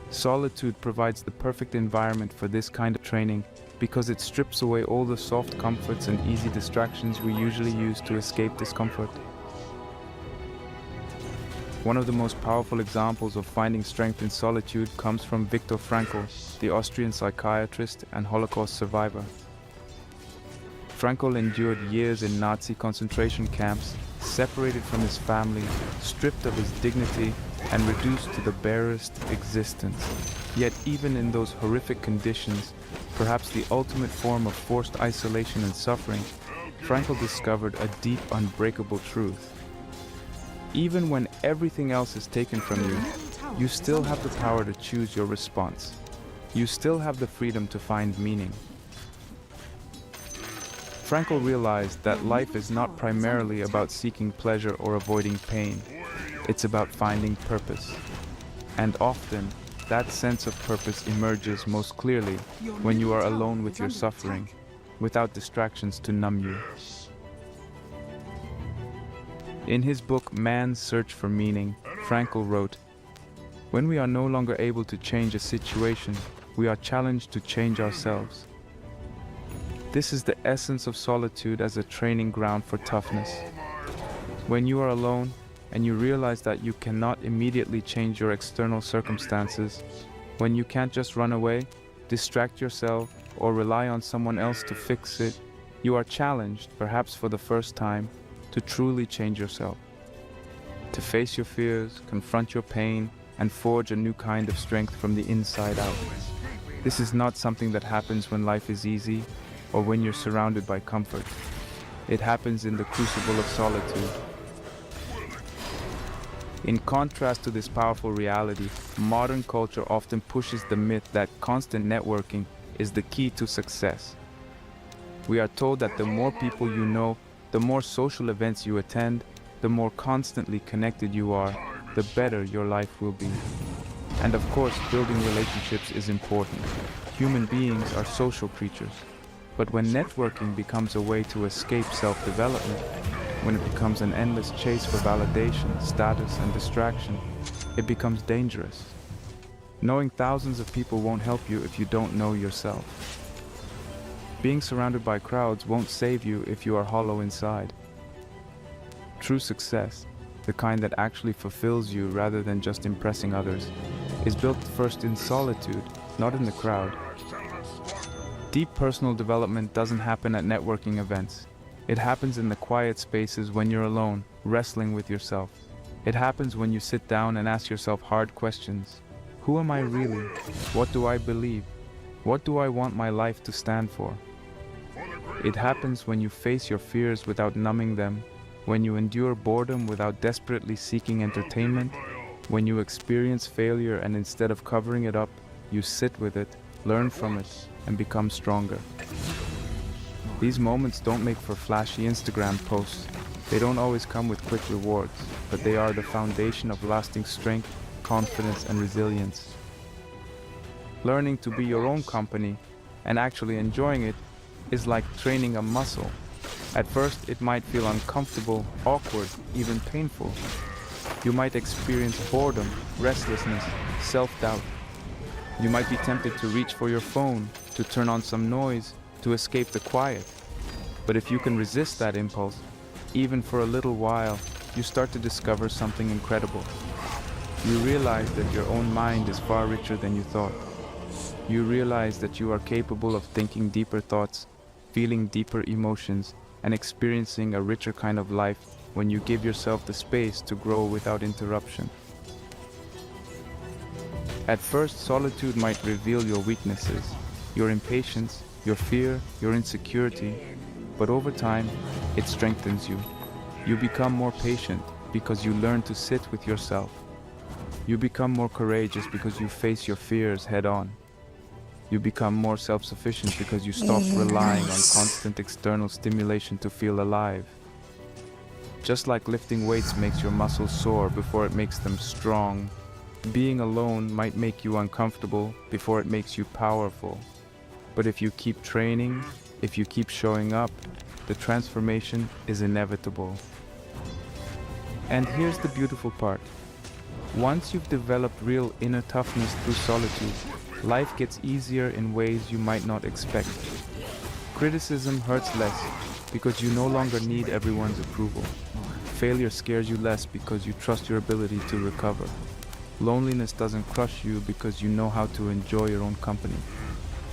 Solitude provides the perfect environment for this kind of training because it strips away all the soft comforts and easy distractions we usually use to escape discomfort. One of the most powerful examples of finding strength in solitude comes from Viktor Frankl, the Austrian psychiatrist and Holocaust survivor. Frankl endured years in Nazi concentration camps, separated from his family, stripped of his dignity, and reduced to the barest existence. Yet even in those horrific conditions, perhaps the ultimate form of forced isolation and suffering, Frankl discovered a deep, unbreakable truth. Even when everything else is taken from you, you still have the power to choose your response. You still have the freedom to find meaning. Frankl realized that life is not primarily about seeking pleasure or avoiding pain. It's about finding purpose. And often, that sense of purpose emerges most clearly when you are alone with your suffering, without distractions to numb you. In his book Man's Search for Meaning, Frankl wrote, "When we are no longer able to change a situation, we are challenged to change ourselves." This is the essence of solitude as a training ground for toughness. When you are alone and you realize that you cannot immediately change your external circumstances, when you can't just run away, distract yourself, or rely on someone else to fix it, you are challenged, perhaps for the first time, to truly change yourself. To face your fears, confront your pain, and forge a new kind of strength from the inside out. This is not something that happens when life is easy or when you're surrounded by comfort. It happens in the crucible of solitude. In contrast to this powerful reality, modern culture often pushes the myth that constant networking is the key to success. We are told that the more people you know, the more social events you attend, the more constantly connected you are, the better your life will be. And of course, building relationships is important. Human beings are social creatures. But when networking becomes a way to escape self-development, when it becomes an endless chase for validation, status, and distraction, it becomes dangerous. Knowing thousands of people won't help you if you don't know yourself. Being surrounded by crowds won't save you if you are hollow inside. True success, the kind that actually fulfills you rather than just impressing others, is built first in solitude, not in the crowd. Deep personal development doesn't happen at networking events. It happens in the quiet spaces when you're alone, wrestling with yourself. It happens when you sit down and ask yourself hard questions. Who am I really? What do I believe? What do I want my life to stand for? It happens when you face your fears without numbing them, when you endure boredom without desperately seeking entertainment, when you experience failure and instead of covering it up, you sit with it, learn from it, and become stronger. These moments don't make for flashy Instagram posts. They don't always come with quick rewards, but they are the foundation of lasting strength, confidence, and resilience. Learning to be your own company and actually enjoying it is like training a muscle. At first, it might feel uncomfortable, awkward, even painful. You might experience boredom, restlessness, self-doubt. You might be tempted to reach for your phone, to turn on some noise, to escape the quiet. But if you can resist that impulse, even for a little while, you start to discover something incredible. You realize that your own mind is far richer than you thought. You realize that you are capable of thinking deeper thoughts, feeling deeper emotions, and experiencing a richer kind of life when you give yourself the space to grow without interruption. At first, solitude might reveal your weaknesses, your impatience, your fear, your insecurity, but over time, it strengthens you. You become more patient because you learn to sit with yourself. You become more courageous because you face your fears head on. You become more self-sufficient because you stop relying on constant external stimulation to feel alive. Just like lifting weights makes your muscles sore before it makes them strong, being alone might make you uncomfortable before it makes you powerful. But if you keep training, if you keep showing up, the transformation is inevitable. And here's the beautiful part. Once you've developed real inner toughness through solitude, life gets easier in ways you might not expect. Criticism hurts less because you no longer need everyone's approval. Failure scares you less because you trust your ability to recover. Loneliness doesn't crush you because you know how to enjoy your own company.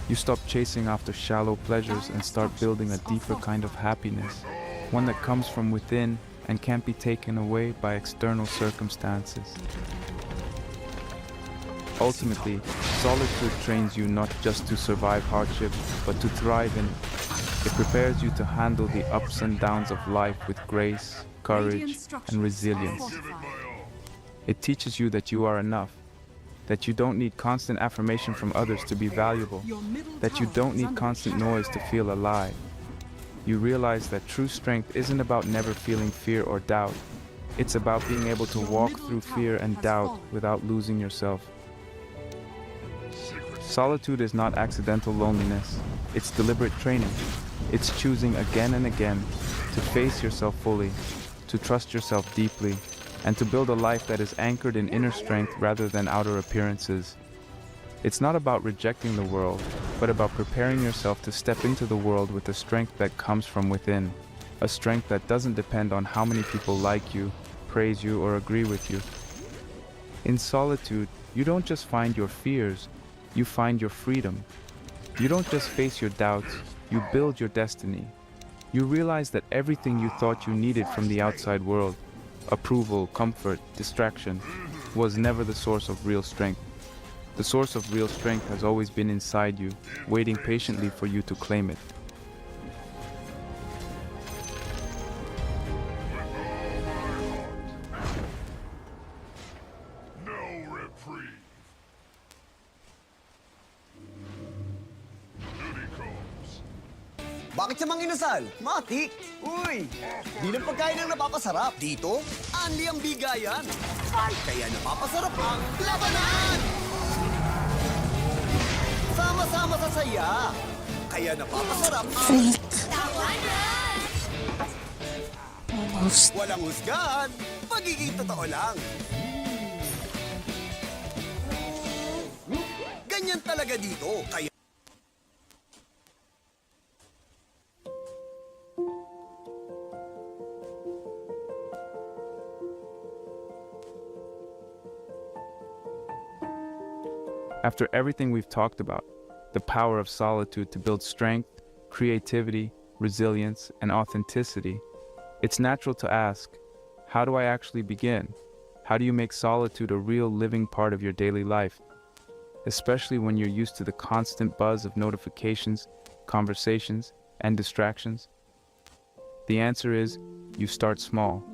You stop chasing after shallow pleasures and start building a deeper kind of happiness, one that comes from within and can't be taken away by external circumstances. Ultimately, solitude trains you not just to survive hardship, but to thrive in it. It prepares you to handle the ups and downs of life with grace, courage, and resilience. It teaches you that you are enough, that you don't need constant affirmation from others to be valuable, that you don't need constant noise to feel alive. You realize that true strength isn't about never feeling fear or doubt. It's about being able to walk through fear and doubt without losing yourself. Solitude is not accidental loneliness, it's deliberate training. It's choosing again and again to face yourself fully, to trust yourself deeply, and to build a life that is anchored in inner strength rather than outer appearances. It's not about rejecting the world, but about preparing yourself to step into the world with a strength that comes from within, a strength that doesn't depend on how many people like you, praise you, or agree with you. In solitude, you don't just find your fears, you find your freedom. You don't just face your doubts, you build your destiny. You realize that everything you thought you needed from the outside world, approval, comfort, distraction, was never the source of real strength. The source of real strength has always been inside you, waiting patiently for you to claim it. Bakit siya manginasal? Matik! Uy! Di ng pagkain ang napapasarap. Dito, anli ang bigayan. Kaya napapasarap ang labanan! Sama-sama sa saya. Kaya napapasarap ang Freak. Almost. walang husgahan. Pagiging totoo lang. Ganyan talaga dito. Kaya After everything we've talked about, the power of solitude to build strength, creativity, resilience, and authenticity, it's natural to ask, how do I actually begin? How do you make solitude a real living part of your daily life? Especially when you're used to the constant buzz of notifications, conversations, and distractions? The answer is, you start small.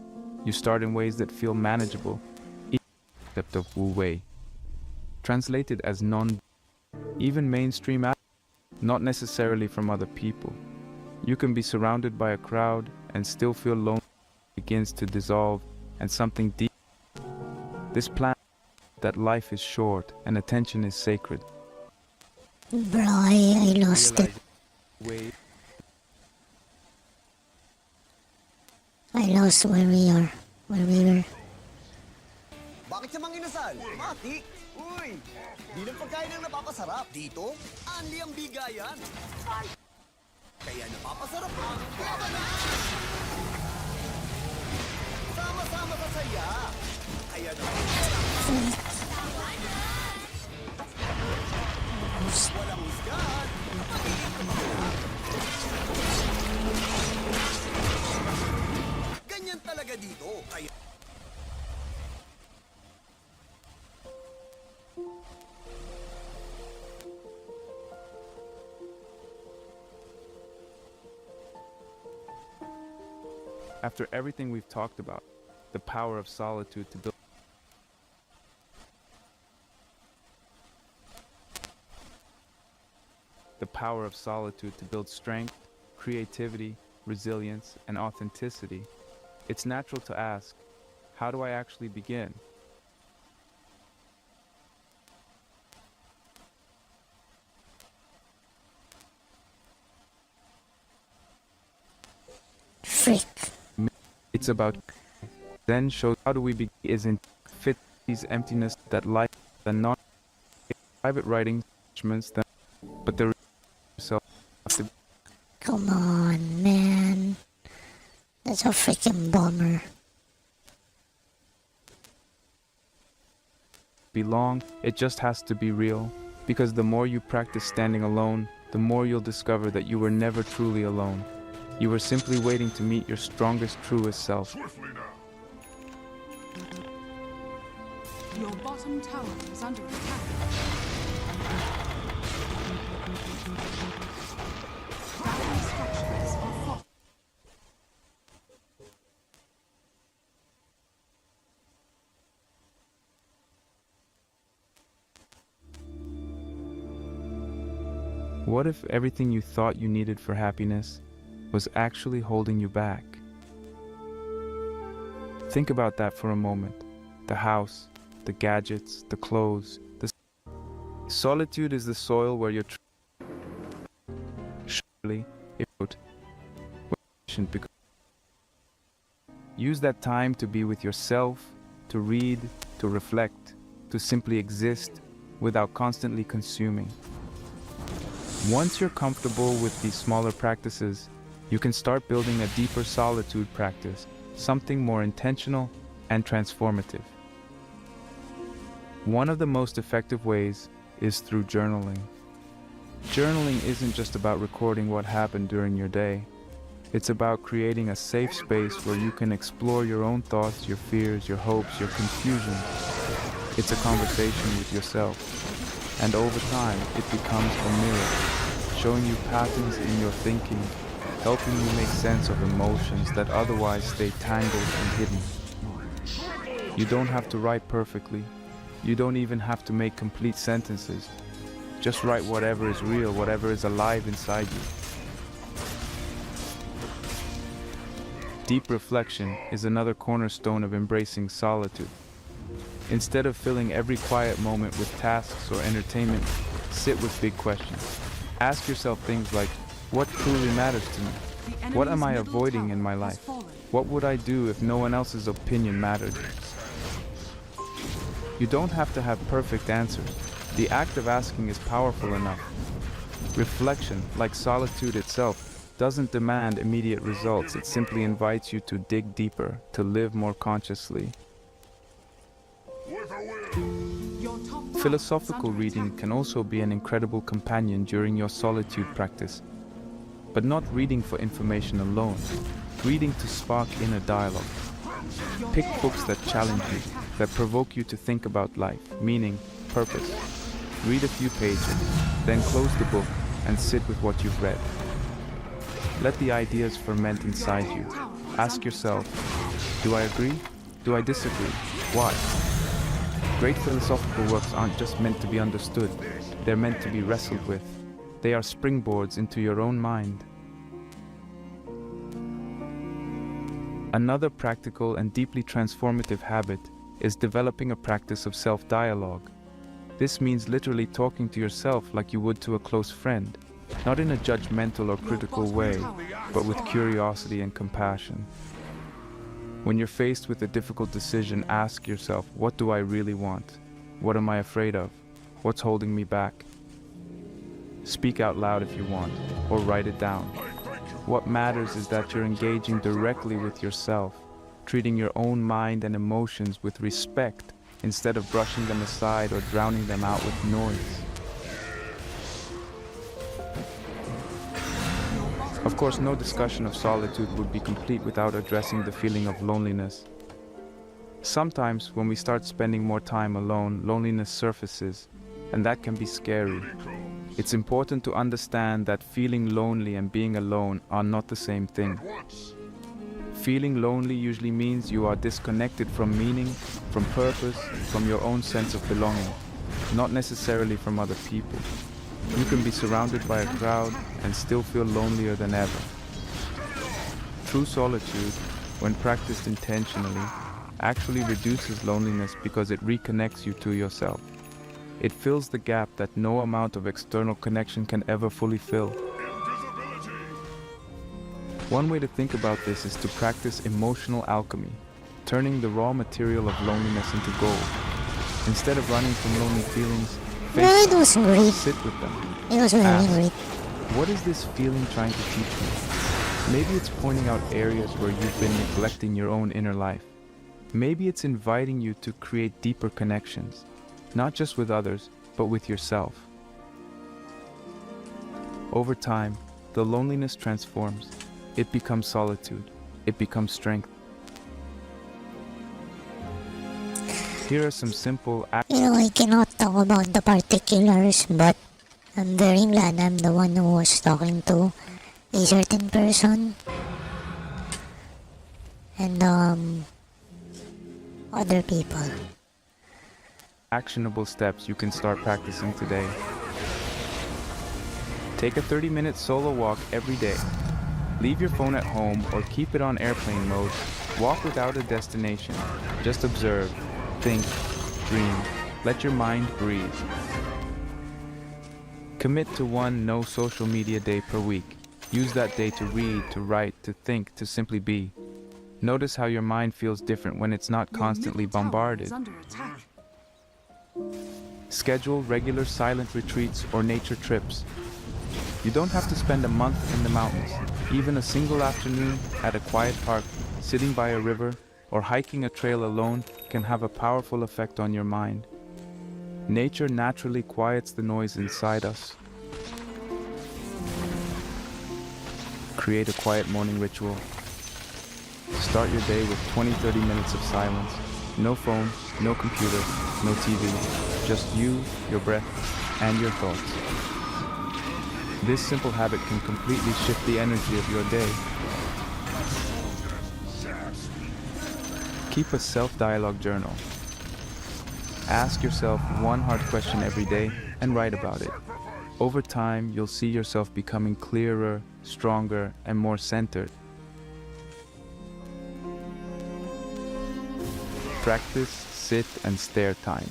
You start in ways that feel manageable, except of Wu Wei. Translated as even mainstream not necessarily from other people. You can be surrounded by a crowd and still feel lonely begins to dissolve and something deep. This plan that life is short and attention is sacred. Bro, I lost it. I lost where we are. Where we were. bakit siya manginasal? Matik! Uy! Di ng pagkain ang napapasarap. Dito, anli ang bigayan. Kaya napapasarap ang labanan! Sama-sama sa saya. Kaya napapasarap ang walang husgahan. Pagiging totoo lang. Ganyan talaga dito. Kaya After everything we've talked about, the power of solitude to build strength, creativity, resilience, and authenticity, it's natural to ask, how do I actually begin? Freak. It's about then shows how do we begin isn't fit these emptiness that life the non private writing judgments them, but the self have to Come on, man. That's a freaking bummer. belong, it just has to be real. Because the more you practice standing alone, the more you'll discover that you were never truly alone. You were simply waiting to meet your strongest, truest self. Your bottom tower is under attack. Rally structures are falling. What if everything you thought you needed for happiness was actually holding you back? Think about that for a moment. The house, the gadgets, the clothes, Solitude is the soil where you're surely use that time to be with yourself, to read, to reflect, to simply exist without constantly consuming. Once you're comfortable with these smaller practices, you can start building a deeper solitude practice, something more intentional and transformative. One of the most effective ways is through journaling. Journaling isn't just about recording what happened during your day. It's about creating a safe space where you can explore your own thoughts, your fears, your hopes, your confusion. It's a conversation with yourself. And over time, it becomes a mirror, showing you patterns in your thinking, helping you make sense of emotions that otherwise stay tangled and hidden. You don't have to write perfectly. You don't even have to make complete sentences. Just write whatever is real, whatever is alive inside you. Deep reflection is another cornerstone of embracing solitude. Instead of filling every quiet moment with tasks or entertainment, sit with big questions. Ask yourself things like, what truly matters to me? What am I avoiding in my life? What would I do if no one else's opinion mattered? You don't have to have perfect answers. The act of asking is powerful enough. Reflection, like solitude itself, doesn't demand immediate results. It simply invites you to dig deeper, to live more consciously. Philosophical reading can also be an incredible companion during your solitude practice. But not reading for information alone, reading to spark inner dialogue. Pick books that challenge you, that provoke you to think about life, meaning, purpose. Read a few pages, then close the book and sit with what you've read. Let the ideas ferment inside you. Ask yourself, do I agree? Do I disagree? Why? Great philosophical works aren't just meant to be understood, they're meant to be wrestled with. They are springboards into your own mind. Another practical and deeply transformative habit is developing a practice of self-dialogue. This means literally talking to yourself like you would to a close friend, not in a judgmental or critical way, but with curiosity and compassion. When you're faced with a difficult decision, ask yourself, what do I really want? What am I afraid of? What's holding me back? Speak out loud if you want, or write it down. What matters is that you're engaging directly with yourself, treating your own mind and emotions with respect instead of brushing them aside or drowning them out with noise. Of course, no discussion of solitude would be complete without addressing the feeling of loneliness. Sometimes, when we start spending more time alone, loneliness surfaces, and that can be scary. It's important to understand that feeling lonely and being alone are not the same thing. Feeling lonely usually means you are disconnected from meaning, from purpose, from your own sense of belonging, not necessarily from other people. You can be surrounded by a crowd and still feel lonelier than ever. True solitude, when practiced intentionally, actually reduces loneliness because it reconnects you to yourself. It fills the gap that no amount of external connection can ever fully fill. One way to think about this is to practice emotional alchemy, turning the raw material of loneliness into gold. Instead of running from lonely feelings, It was great. sit with them. It was really Ask, great. what is this feeling trying to teach me? Maybe it's pointing out areas where you've been neglecting your own inner life. Maybe it's inviting you to create deeper connections, not just with others, but with yourself. Over time, the loneliness transforms. It becomes solitude. It becomes strength. Here are some simple I cannot talk about the particulars, but I'm very glad I'm the one who was talking to a certain person. And, other people. actionable steps you can start practicing today. Take a 30-minute solo walk every day. Leave your phone at home or keep it on airplane mode. Walk without a destination. Just observe, think, dream. Let your mind breathe. Commit to one no social media day per week. Use that day to read, to write, to think, to simply be. Notice how your mind feels different when it's not Your constantly middle tower bombarded. is under attack. Schedule regular silent retreats or nature trips. You don't have to spend a month in the mountains. Even a single afternoon at a quiet park, sitting by a river, or hiking a trail alone can have a powerful effect on your mind. Nature naturally quiets the noise inside us. Create a quiet morning ritual. Start your day with 20-30 minutes of silence. No phone, no computer, no TV. Just you, your breath, and your thoughts. This simple habit can completely shift the energy of your day. Keep a self-dialogue journal. Ask yourself one hard question every day and write about it. Over time, you'll see yourself becoming clearer, stronger, and more centered. Practice sit and stare time.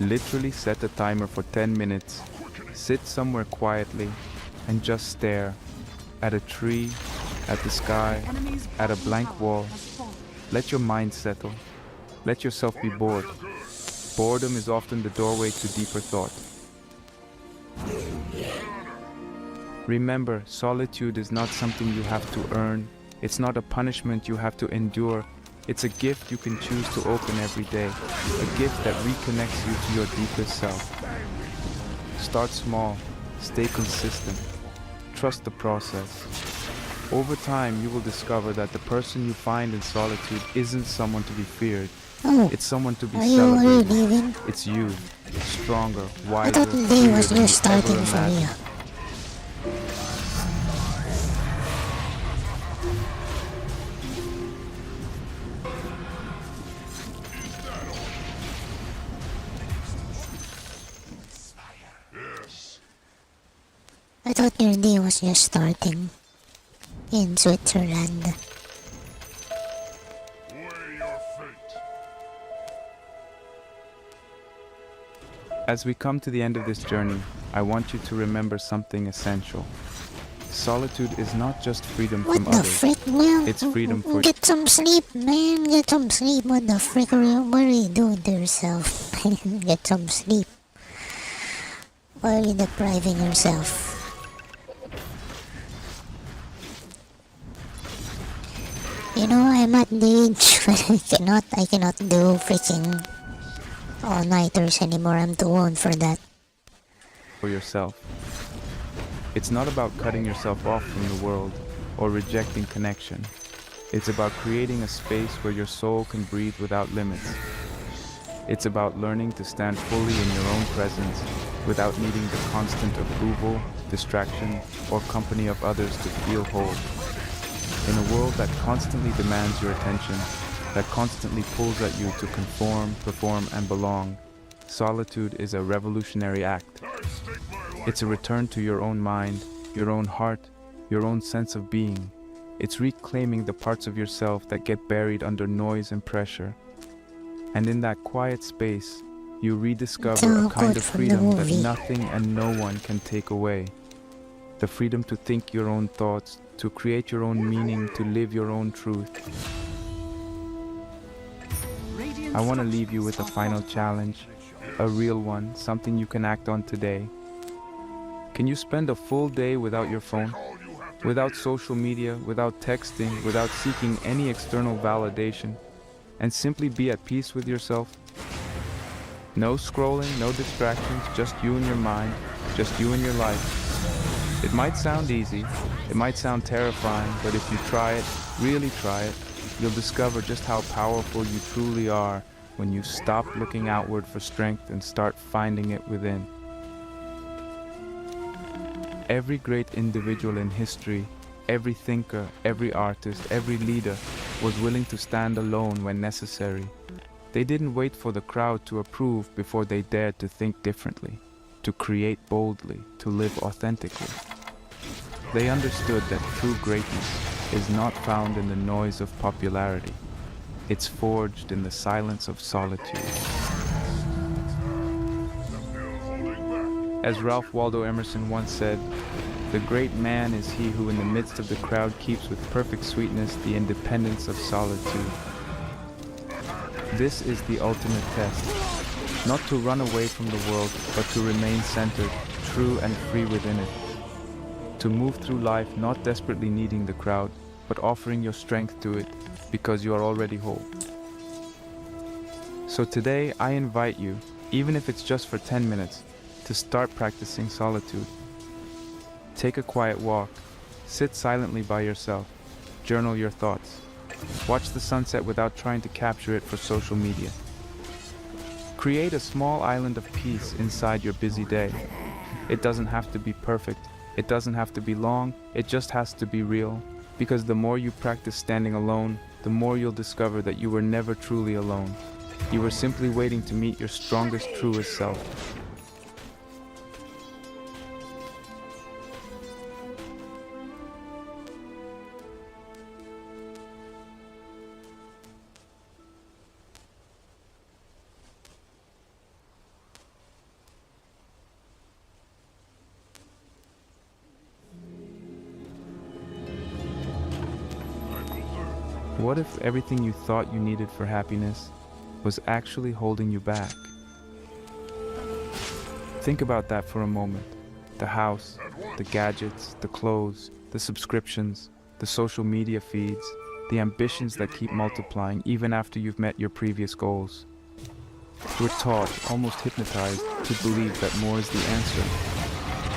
Literally set a timer for 10 minutes. Sit somewhere quietly and just stare at a tree, at the sky, Enemy's at a bottom blank tower wall. has fallen. Let your mind settle. Let yourself be bored. Boredom is often the doorway to deeper thought. Remember, solitude is not something you have to earn. It's not a punishment you have to endure. It's a gift you can choose to open every day. A gift that reconnects you to your deepest self. Start small. Stay consistent. Trust the process. Over time, you will discover that the person you find in solitude isn't someone to be feared. Oh, It's someone to be are you celebrated. leaving? It's you, stronger, I wiser, thought the day freer was than you just ever starting for you. imagined. I thought your day was just starting in Switzerland. As we come to the end of this journey, I want you to remember something essential. Solitude is not just freedom What from the others. frick, man? It's freedom for Get some sleep, man. Get some sleep. What the frick what are you doing to yourself? Get some sleep. Why are you depriving yourself? You know, I'm at the age where I cannot do freaking all-nighters anymore. I'm too old for that. for yourself. It's not about cutting yourself off from the world or rejecting connection. It's about creating a space where your soul can breathe without limits. It's about learning to stand fully in your own presence without needing the constant approval, distraction, or company of others to feel whole. In a world that constantly demands your attention, that constantly pulls at you to conform, perform, and belong, solitude is a revolutionary act. It's a return to your own mind, your own heart, your own sense of being. It's reclaiming the parts of yourself that get buried under noise and pressure. And in that quiet space, you rediscover a kind of freedom that nothing and no one can take away. The freedom to think your own thoughts, to create your own meaning, to live your own truth. I want to leave you with a final challenge, a real one, something you can act on today. Can you spend a full day without your phone? Without social media, without texting, without seeking any external validation, and simply be at peace with yourself? No scrolling, no distractions, just you and your mind, just you and your life. It might sound easy, it might sound terrifying, but if you try it, really try it, you'll discover just how powerful you truly are when you stop looking outward for strength and start finding it within. Every great individual in history, every thinker, every artist, every leader was willing to stand alone when necessary. They didn't wait for the crowd to approve before they dared to think differently, to create boldly, to live authentically. They understood that true greatness is not found in the noise of popularity. It's forged in the silence of solitude. As Ralph Waldo Emerson once said, "The great man is he who in the midst of the crowd keeps with perfect sweetness the independence of solitude." This is the ultimate test. Not to run away from the world, but to remain centered, true and free within it. To move through life not desperately needing the crowd, but offering your strength to it, because you are already whole. So today I invite you, even if it's just for 10 minutes, to start practicing solitude. Take a quiet walk, sit silently by yourself, journal your thoughts. Watch the sunset without trying to capture it for social media. Create a small island of peace inside your busy day. It doesn't have to be perfect, it doesn't have to be long, it just has to be real. Because the more you practice standing alone, the more you'll discover that you were never truly alone. You were simply waiting to meet your strongest, truest self. What if everything you thought you needed for happiness was actually holding you back? Think about that for a moment. The house, the gadgets, the clothes, the subscriptions, the social media feeds, the ambitions that keep multiplying even after you've met your previous goals. We're taught, almost hypnotized, to believe that more is the answer.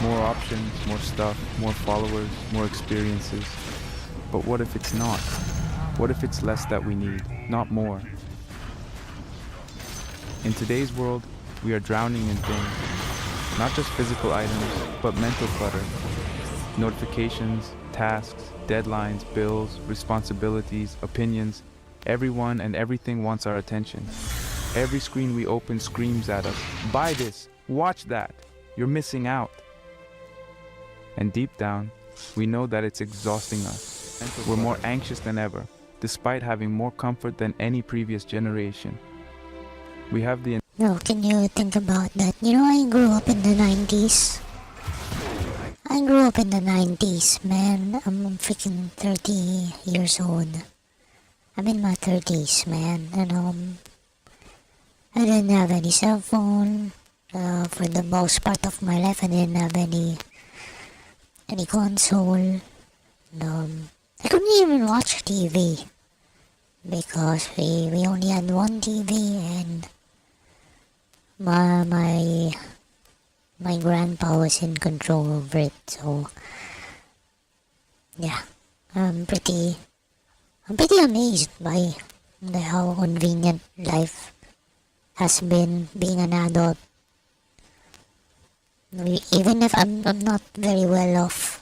More options, more stuff, more followers, more experiences. But what if it's not? What if it's less that we need, not more? In today's world, we are drowning in things, not just physical items, but mental clutter. Notifications, tasks, deadlines, bills, responsibilities, opinions. Everyone and everything wants our attention. Every screen we open screams at us, "Buy this, watch that, you're missing out." And deep down, we know that it's exhausting us. We're more anxious than ever, despite having more comfort than any previous generation. We have the... No, can you think about that? You know, I grew up in the 90s. Man. I'm freaking 30 years old. I'm in my 30s, man. And, I didn't have any cell phone. For the most part of my life, I didn't have any console. I couldn't even watch TV because we only had one TV, and my grandpa was in control over it. So yeah, I'm pretty amazed by how convenient life has been being an adult. Even if I'm not very well off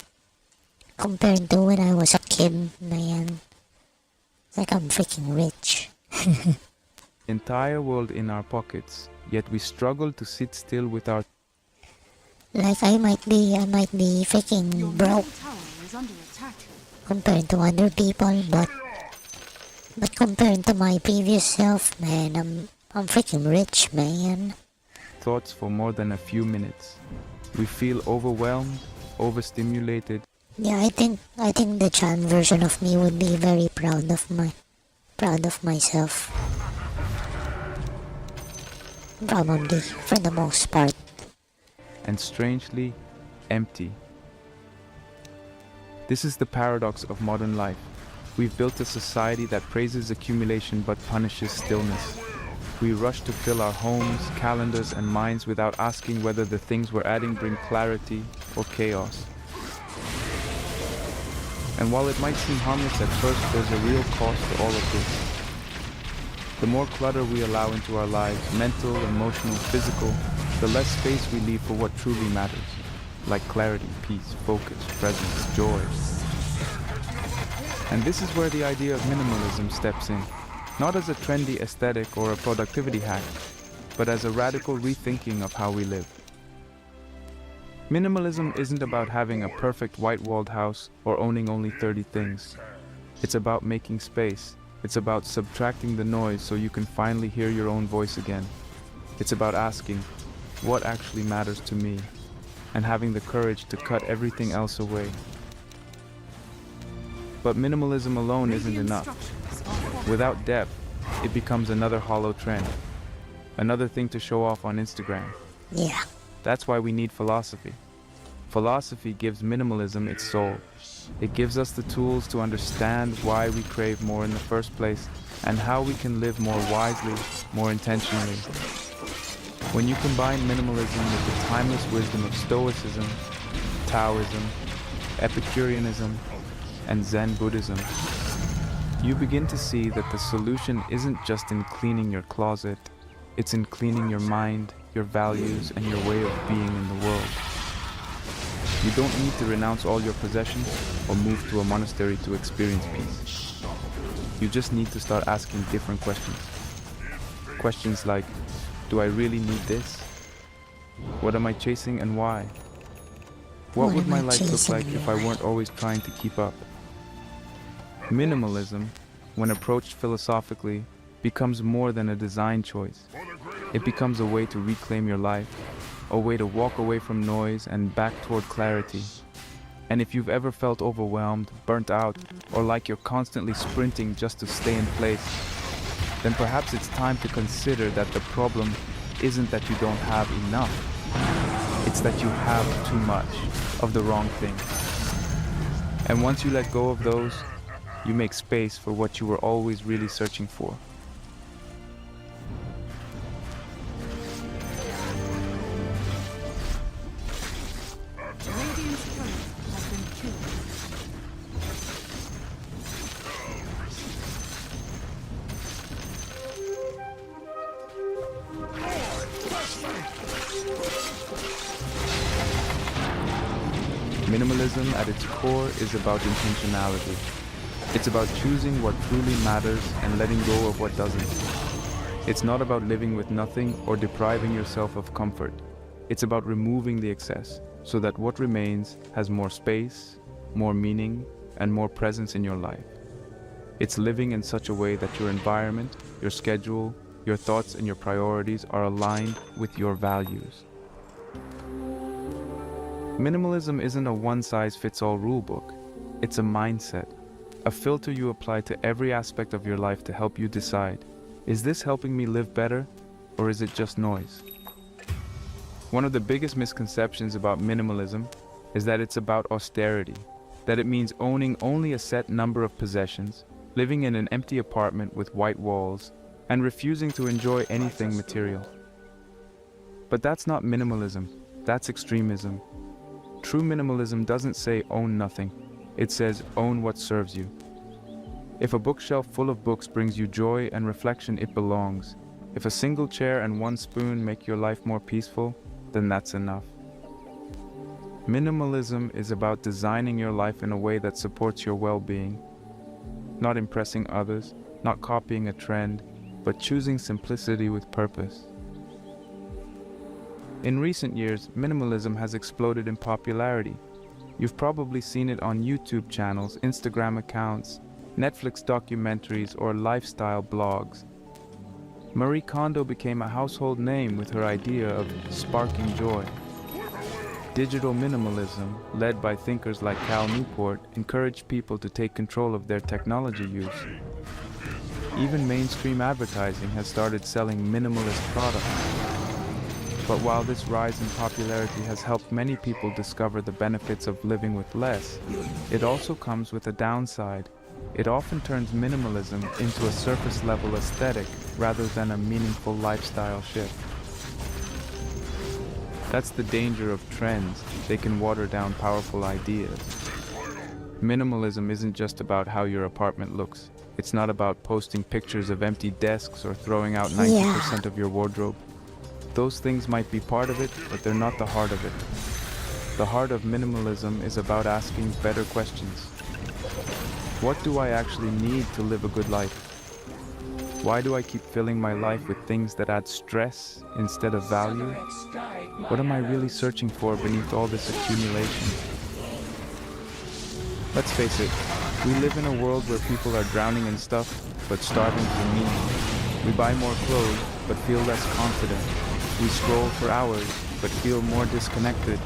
compared to when I was a kid, man. It's like I'm freaking rich. entire world in our pockets, yet we struggle to sit still with our... Like I might be freaking broke Tower is under attack. compared to other people, but compared to my previous self, man, I'm freaking rich, man. thoughts for more than a few minutes. We feel overwhelmed, overstimulated. Yeah, I think the Chan version of me would be very proud of myself. Probably, for the most part. And strangely, empty. This is the paradox of modern life. We've built a society that praises accumulation but punishes stillness. We rush to fill our homes, calendars, and minds without asking whether the things we're adding bring clarity or chaos. And while it might seem harmless at first, there's a real cost to all of this. The more clutter we allow into our lives, mental, emotional, physical, the less space we leave for what truly matters, like clarity, peace, focus, presence, joy. And this is where the idea of minimalism steps in, not as a trendy aesthetic or a productivity hack, but as a radical rethinking of how we live. Minimalism isn't about having a perfect white-walled house or owning only 30 things. It's about making space. It's about subtracting the noise so you can finally hear your own voice again. It's about asking, what actually matters to me? and having the courage to cut everything else away. But minimalism alone isn't enough. Without depth, it becomes another hollow trend, another thing to show off on Instagram. Yeah. That's why we need philosophy. Philosophy gives minimalism its soul. It gives us the tools to understand why we crave more in the first place and how we can live more wisely, more intentionally. When you combine minimalism with the timeless wisdom of Stoicism, Taoism, Epicureanism, and Zen Buddhism, you begin to see that the solution isn't just in cleaning your closet, it's in cleaning your mind, your values, and your way of being in the world. You don't need to renounce all your possessions or move to a monastery to experience peace. You just need to start asking different questions. Questions like, do I really need this? What am I chasing and why? What would my life look like if I weren't always trying to keep up? Minimalism, when approached philosophically, becomes more than a design choice. It becomes a way to reclaim your life, a way to walk away from noise and back toward clarity. And if you've ever felt overwhelmed, burnt out, or like you're constantly sprinting just to stay in place, then perhaps it's time to consider that the problem isn't that you don't have enough. It's that you have too much of the wrong thing. And once you let go of those, you make space for what you were always really searching for. Radiant's turret has been killed. Minimalism at its core is about intentionality. It's about choosing what truly matters and letting go of what doesn't. It's not about living with nothing or depriving yourself of comfort. It's about removing the excess so that what remains has more space, more meaning, and more presence in your life. It's living in such a way that your environment, your schedule, your thoughts, and your priorities are aligned with your values. Minimalism isn't a one-size-fits-all rulebook. It's a mindset, a filter you apply to every aspect of your life to help you decide, is this helping me live better, or is it just noise? One of the biggest misconceptions about minimalism is that it's about austerity, that it means owning only a set number of possessions, living in an empty apartment with white walls, and refusing to enjoy anything material. But that's not minimalism, that's extremism. True minimalism doesn't say own nothing, it says own what serves you. If a bookshelf full of books brings you joy and reflection, it belongs. If a single chair and one spoon make your life more peaceful, then that's enough. Minimalism is about designing your life in a way that supports your well-being, not impressing others, not copying a trend, but choosing simplicity with purpose. In recent years, minimalism has exploded in popularity. You've probably seen it on YouTube channels, Instagram accounts, Netflix documentaries, or lifestyle blogs. Marie Kondo became a household name with her idea of sparking joy. Digital minimalism, led by thinkers like Cal Newport, encouraged people to take control of their technology use. Even mainstream advertising has started selling minimalist products. But while this rise in popularity has helped many people discover the benefits of living with less, it also comes with a downside. It often turns minimalism into a surface-level aesthetic rather than a meaningful lifestyle shift. That's the danger of trends. They can water down powerful ideas. Minimalism isn't just about how your apartment looks. It's not about posting pictures of empty desks or throwing out 90% of your wardrobe. Those things might be part of it, but they're not the heart of it. The heart of minimalism is about asking better questions. What do I actually need to live a good life? Why do I keep filling my life with things that add stress instead of value? What am I really searching for beneath all this accumulation? Let's face it, we live in a world where people are drowning in stuff, but starving for meaning. We buy more clothes, but feel less confident. We scroll for hours, but feel more disconnected.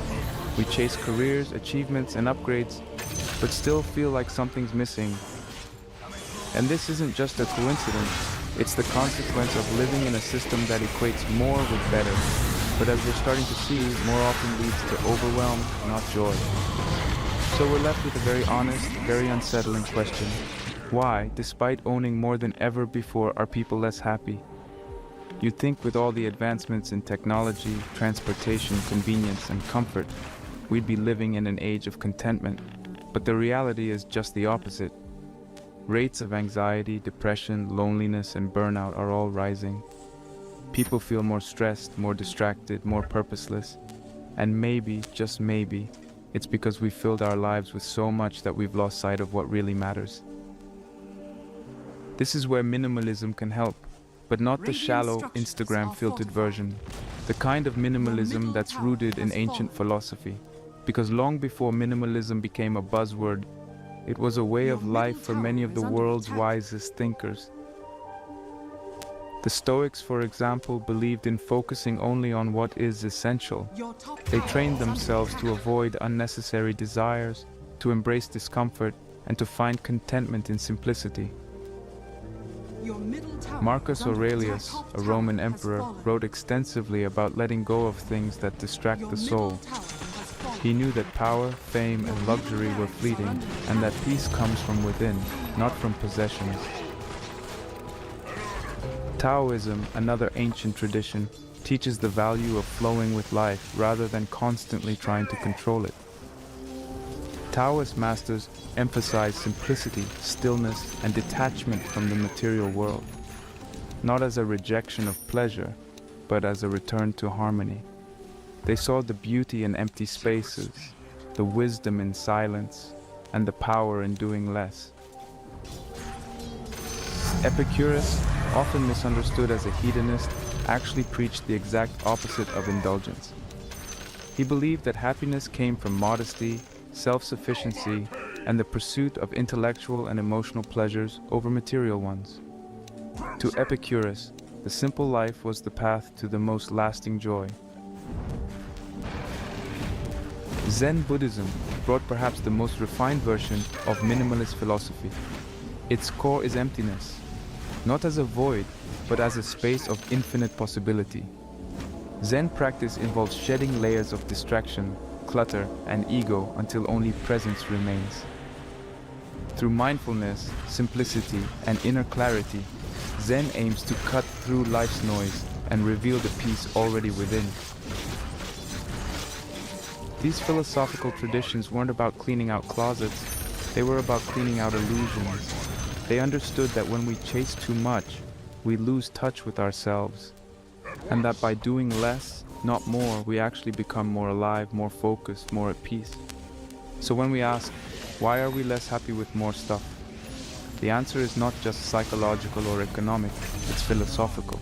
We chase careers, achievements, and upgrades, but still feel like something's missing. And this isn't just a coincidence, it's the consequence of living in a system that equates more with better, but as we're starting to see, more often leads to overwhelm, not joy. So we're left with a very honest, very unsettling question. Why, despite owning more than ever before, are people less happy? You'd think with all the advancements in technology, transportation, convenience, and comfort, we'd be living in an age of contentment, but the reality is just the opposite. Rates of anxiety, depression, loneliness, and burnout are all rising. People feel more stressed, more distracted, more purposeless, and maybe, just maybe, it's because we've filled our lives with so much that we've lost sight of what really matters. This is where minimalism can help, but not the shallow, Instagram-filtered version, the kind of minimalism that's rooted in ancient philosophy. Because long before minimalism became a buzzword, it was a way of life for many of the world's wisest thinkers. The Stoics, for example, believed in focusing only on what is essential. They trained themselves to avoid unnecessary desires, to embrace discomfort, and to find contentment in simplicity. Marcus Aurelius, a Roman emperor, wrote extensively about letting go of things that distract the soul. He knew that power, fame, and luxury were fleeting, and that peace comes from within, not from possessions. Taoism, another ancient tradition, teaches the value of flowing with life rather than constantly trying to control it. Taoist masters emphasize simplicity, stillness, and detachment from the material world, not as a rejection of pleasure, but as a return to harmony. They saw the beauty in empty spaces, the wisdom in silence, and the power in doing less. Epicurus, often misunderstood as a hedonist, actually preached the exact opposite of indulgence. He believed that happiness came from modesty, self-sufficiency, and the pursuit of intellectual and emotional pleasures over material ones. To Epicurus, the simple life was the path to the most lasting joy. Zen Buddhism brought perhaps the most refined version of minimalist philosophy. Its core is emptiness, not as a void, but as a space of infinite possibility. Zen practice involves shedding layers of distraction, clutter, and ego until only presence remains. Through mindfulness, simplicity, and inner clarity, Zen aims to cut through life's noise and reveal the peace already within. These philosophical traditions weren't about cleaning out closets, they were about cleaning out illusions. They understood that when we chase too much, we lose touch with ourselves, and that by doing less, not more, we actually become more alive, more focused, more at peace. So when we ask, why are we less happy with more stuff? The answer is not just psychological or economic, it's philosophical.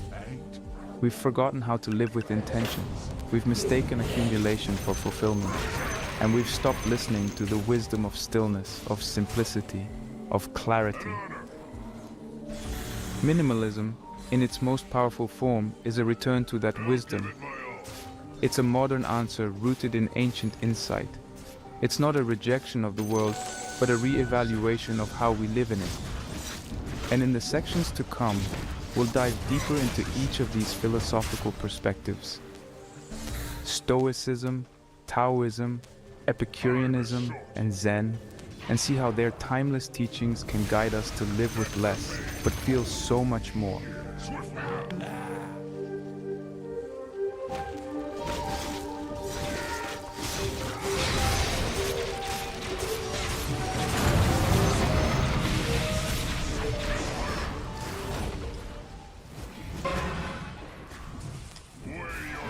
We've forgotten how to live with intention. We've mistaken accumulation for fulfillment. And we've stopped listening to the wisdom of stillness, of simplicity, of clarity. Minimalism, in its most powerful form, is a return to that wisdom. It's a modern answer rooted in ancient insight. It's not a rejection of the world, but a re-evaluation of how we live in it. And in the sections to come, we'll dive deeper into each of these philosophical perspectives. Stoicism, Taoism, Epicureanism, and Zen, and see how their timeless teachings can guide us to live with less, but feel so much more.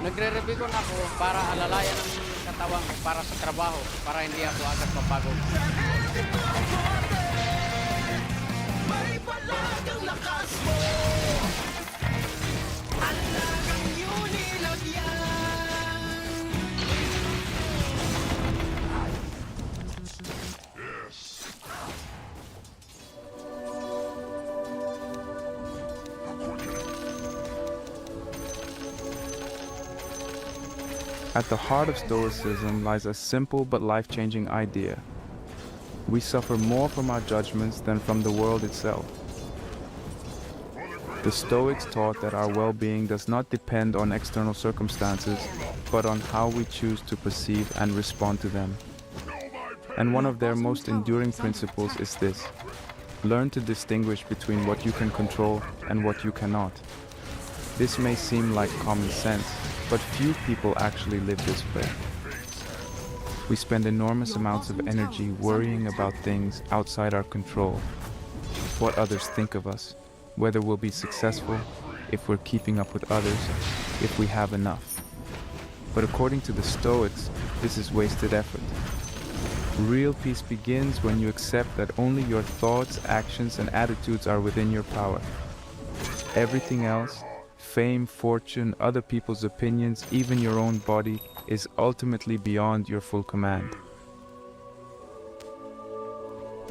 Nagre-review na ako para alalayan ang katawan ko para sa trabaho, para hindi ako agad mapagod. May palagang lakas mo. Alagang nilagyan. At the heart of Stoicism lies a simple but life-changing idea. We suffer more from our judgments than from the world itself. The Stoics taught that our well-being does not depend on external circumstances, but on how we choose to perceive and respond to them. And one of their most enduring principles is this: learn to distinguish between what you can control and what you cannot. This may seem like common sense, but few people actually live this way. We spend enormous amounts of energy worrying about things outside our control. What others think of us, whether we'll be successful, if we're keeping up with others, if we have enough. But according to the Stoics, this is wasted effort. Real peace begins when you accept that only your thoughts, actions, and attitudes are within your power. Everything else, fame, fortune, other people's opinions, even your own body, is ultimately beyond your full command.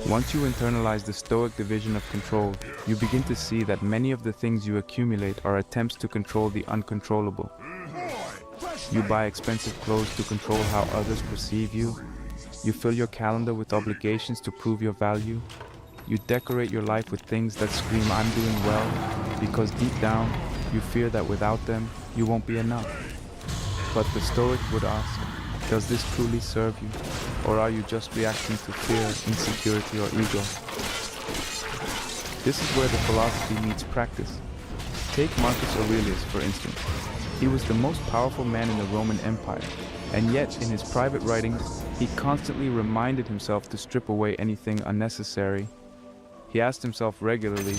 Once you internalize the Stoic division of control, you begin to see that many of the things you accumulate are attempts to control the uncontrollable. You buy expensive clothes to control how others perceive you. You fill your calendar with obligations to prove your value. You decorate your life with things that scream "I'm doing well," because deep down, you fear that without them, you won't be enough. But the Stoic would ask, does this truly serve you? Or are you just reacting to fear, insecurity, or ego? This is where the philosophy meets practice. Take Marcus Aurelius, for instance. He was the most powerful man in the Roman Empire, and yet in his private writings, he constantly reminded himself to strip away anything unnecessary. He asked himself regularly,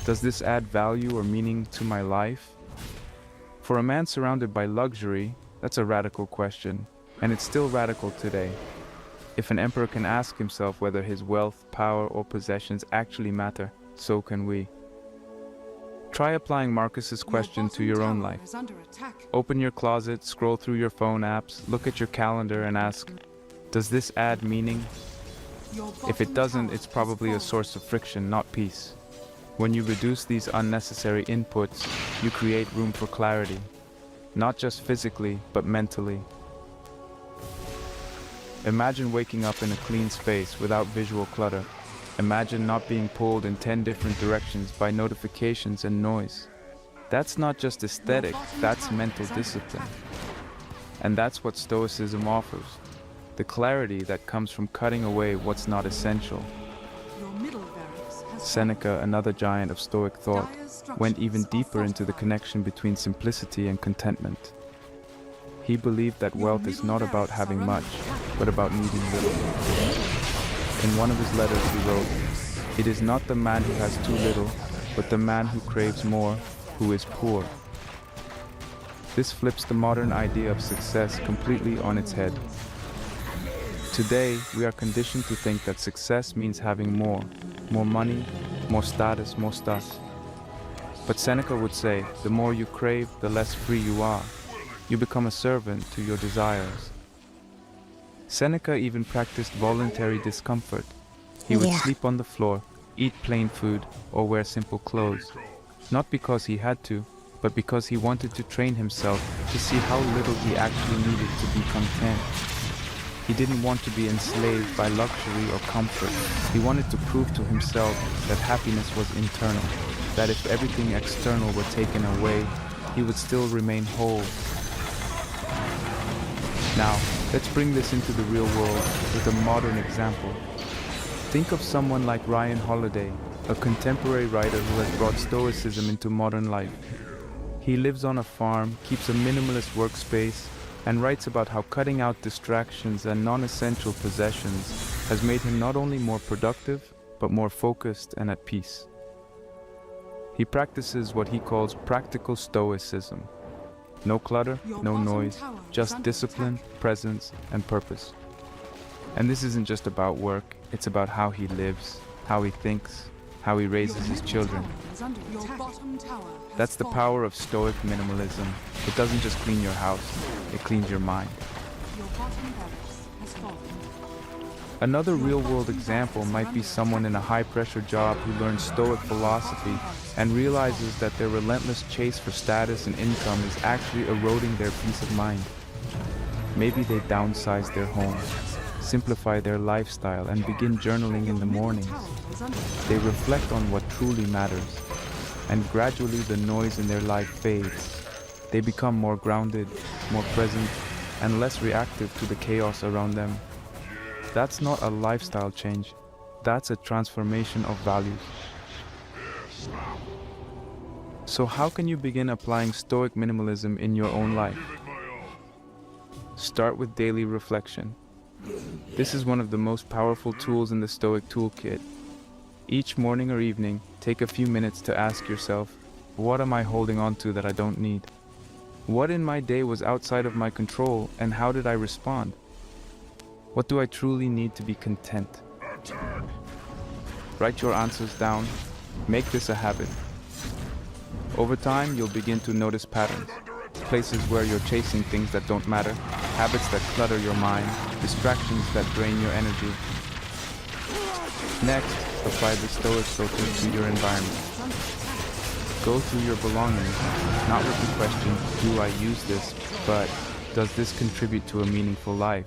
does this add value or meaning to my life? For a man surrounded by luxury, that's a radical question, and it's still radical today. If an emperor can ask himself whether his wealth, power, or possessions actually matter, so can we. Try applying Marcus's question to your own life. Open your closet, scroll through your phone apps, look at your calendar and ask, does this add meaning? If it doesn't, it's probably a source of friction, not peace. When you reduce these unnecessary inputs, you create room for clarity, not just physically, but mentally. Imagine waking up in a clean space without visual clutter. Imagine not being pulled in 10 different directions by notifications and noise. That's not just aesthetic, that's mental discipline. And that's what Stoicism offers. The clarity that comes from cutting away what's not essential. Seneca, another giant of Stoic thought, went even deeper into the connection between simplicity and contentment. He believed that wealth is not about having much, but about needing little. In one of his letters he wrote, "It is not the man who has too little, but the man who craves more, who is poor." This flips the modern idea of success completely on its head. Today, we are conditioned to think that success means having more money, more status, more stuff. But Seneca would say, the more you crave, the less free you are. You become a servant to your desires. Seneca even practiced voluntary discomfort. He would sleep on the floor, eat plain food, or wear simple clothes. Not because he had to, but because he wanted to train himself to see how little he actually needed to be content. He didn't want to be enslaved by luxury or comfort. He wanted to prove to himself that happiness was internal, that if everything external were taken away, he would still remain whole. Now, let's bring this into the real world with a modern example. Think of someone like Ryan Holiday, a contemporary writer who has brought Stoicism into modern life. He lives on a farm, keeps a minimalist workspace, and writes about how cutting out distractions and non-essential possessions has made him not only more productive, but more focused and at peace. He practices what he calls practical stoicism. No clutter, no noise, just discipline, presence, and purpose. And this isn't just about work, it's about how he lives, how he thinks, how he raises his children. That's the power of Stoic minimalism. It doesn't just clean your house, it cleans your mind. Another real-world example might be someone in a high-pressure job who learns Stoic philosophy and realizes that their relentless chase for status and income is actually eroding their peace of mind. Maybe they downsize their home, simplify their lifestyle, and begin journaling in the mornings. They reflect on what truly matters, and gradually the noise in their life fades. They become more grounded, more present, and less reactive to the chaos around them. That's not a lifestyle change, that's a transformation of values. So how can you begin applying Stoic minimalism in your own life? Start with daily reflection. This is one of the most powerful tools in the Stoic toolkit. Each morning or evening, take a few minutes to ask yourself, what am I holding on to that I don't need? What in my day was outside of my control, and how did I respond? What do I truly need to be content? Write your answers down. Make this a habit. Over time, you'll begin to notice patterns. Places where you're chasing things that don't matter, habits that clutter your mind, distractions that drain your energy. Next, apply the Stoic filter to your environment. Go through your belongings, not with the question, do I use this, but does this contribute to a meaningful life?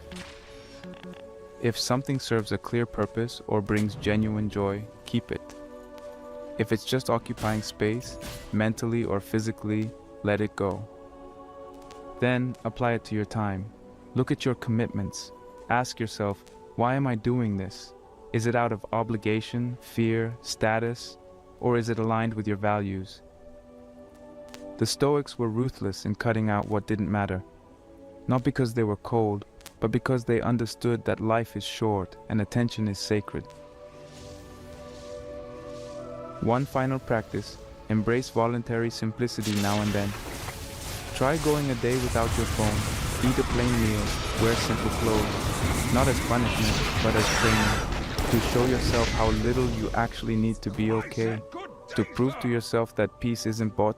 If something serves a clear purpose or brings genuine joy, keep it. If it's just occupying space, mentally or physically, let it go. Then apply it to your time. Look at your commitments. Ask yourself, why am I doing this? Is it out of obligation, fear, status, or is it aligned with your values? The Stoics were ruthless in cutting out what didn't matter, not because they were cold, but because they understood that life is short and attention is sacred. One final practice, embrace voluntary simplicity now and then. Try going a day without your phone, eat a plain meal, wear simple clothes, not as punishment, but as training, to show yourself how little you actually need to be okay, to prove to yourself that peace isn't bought,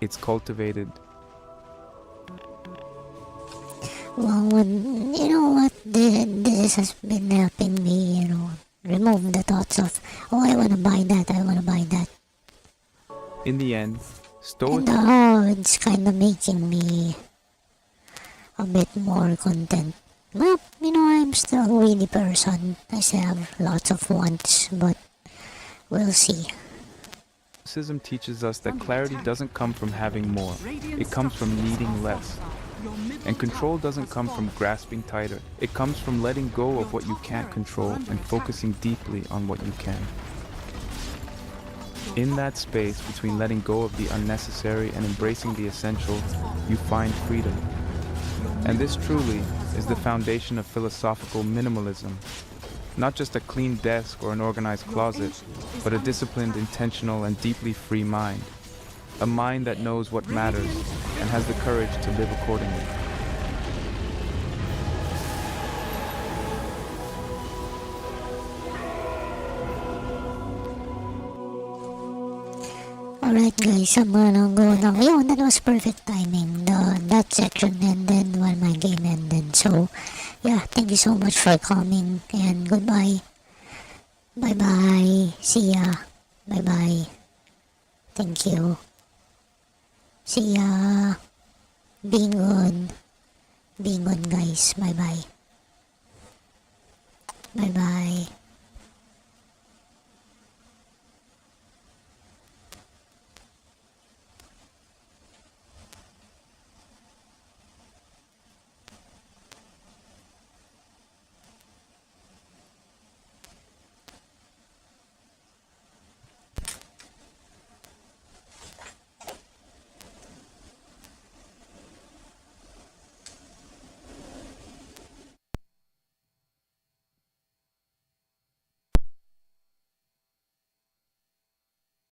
it's cultivated. Well, you know what, this has been helping me, remove the thoughts of, oh, I want to buy that. In the end, And Stoics... it's kind of making me a bit more content. Well, I'm still a greedy person. I still have lots of wants, but we'll see. Stoicism teaches us that clarity doesn't come from having more, it comes from needing less. And control doesn't come from grasping tighter, it comes from letting go of what you can't control and focusing deeply on what you can. In that space between letting go of the unnecessary and embracing the essential, you find freedom. And this truly is the foundation of philosophical minimalism. Not just a clean desk or an organized closet, but a disciplined, intentional, and deeply free mind. A mind that knows what matters and has the courage to live accordingly. Alright guys, I'm gonna go now. Yo, that was perfect timing. That section ended while my game ended. So, yeah, thank you so much for coming and goodbye. Bye bye. See ya. Bye bye. Thank you. See ya. Being good. Being good guys. Bye bye. Bye bye.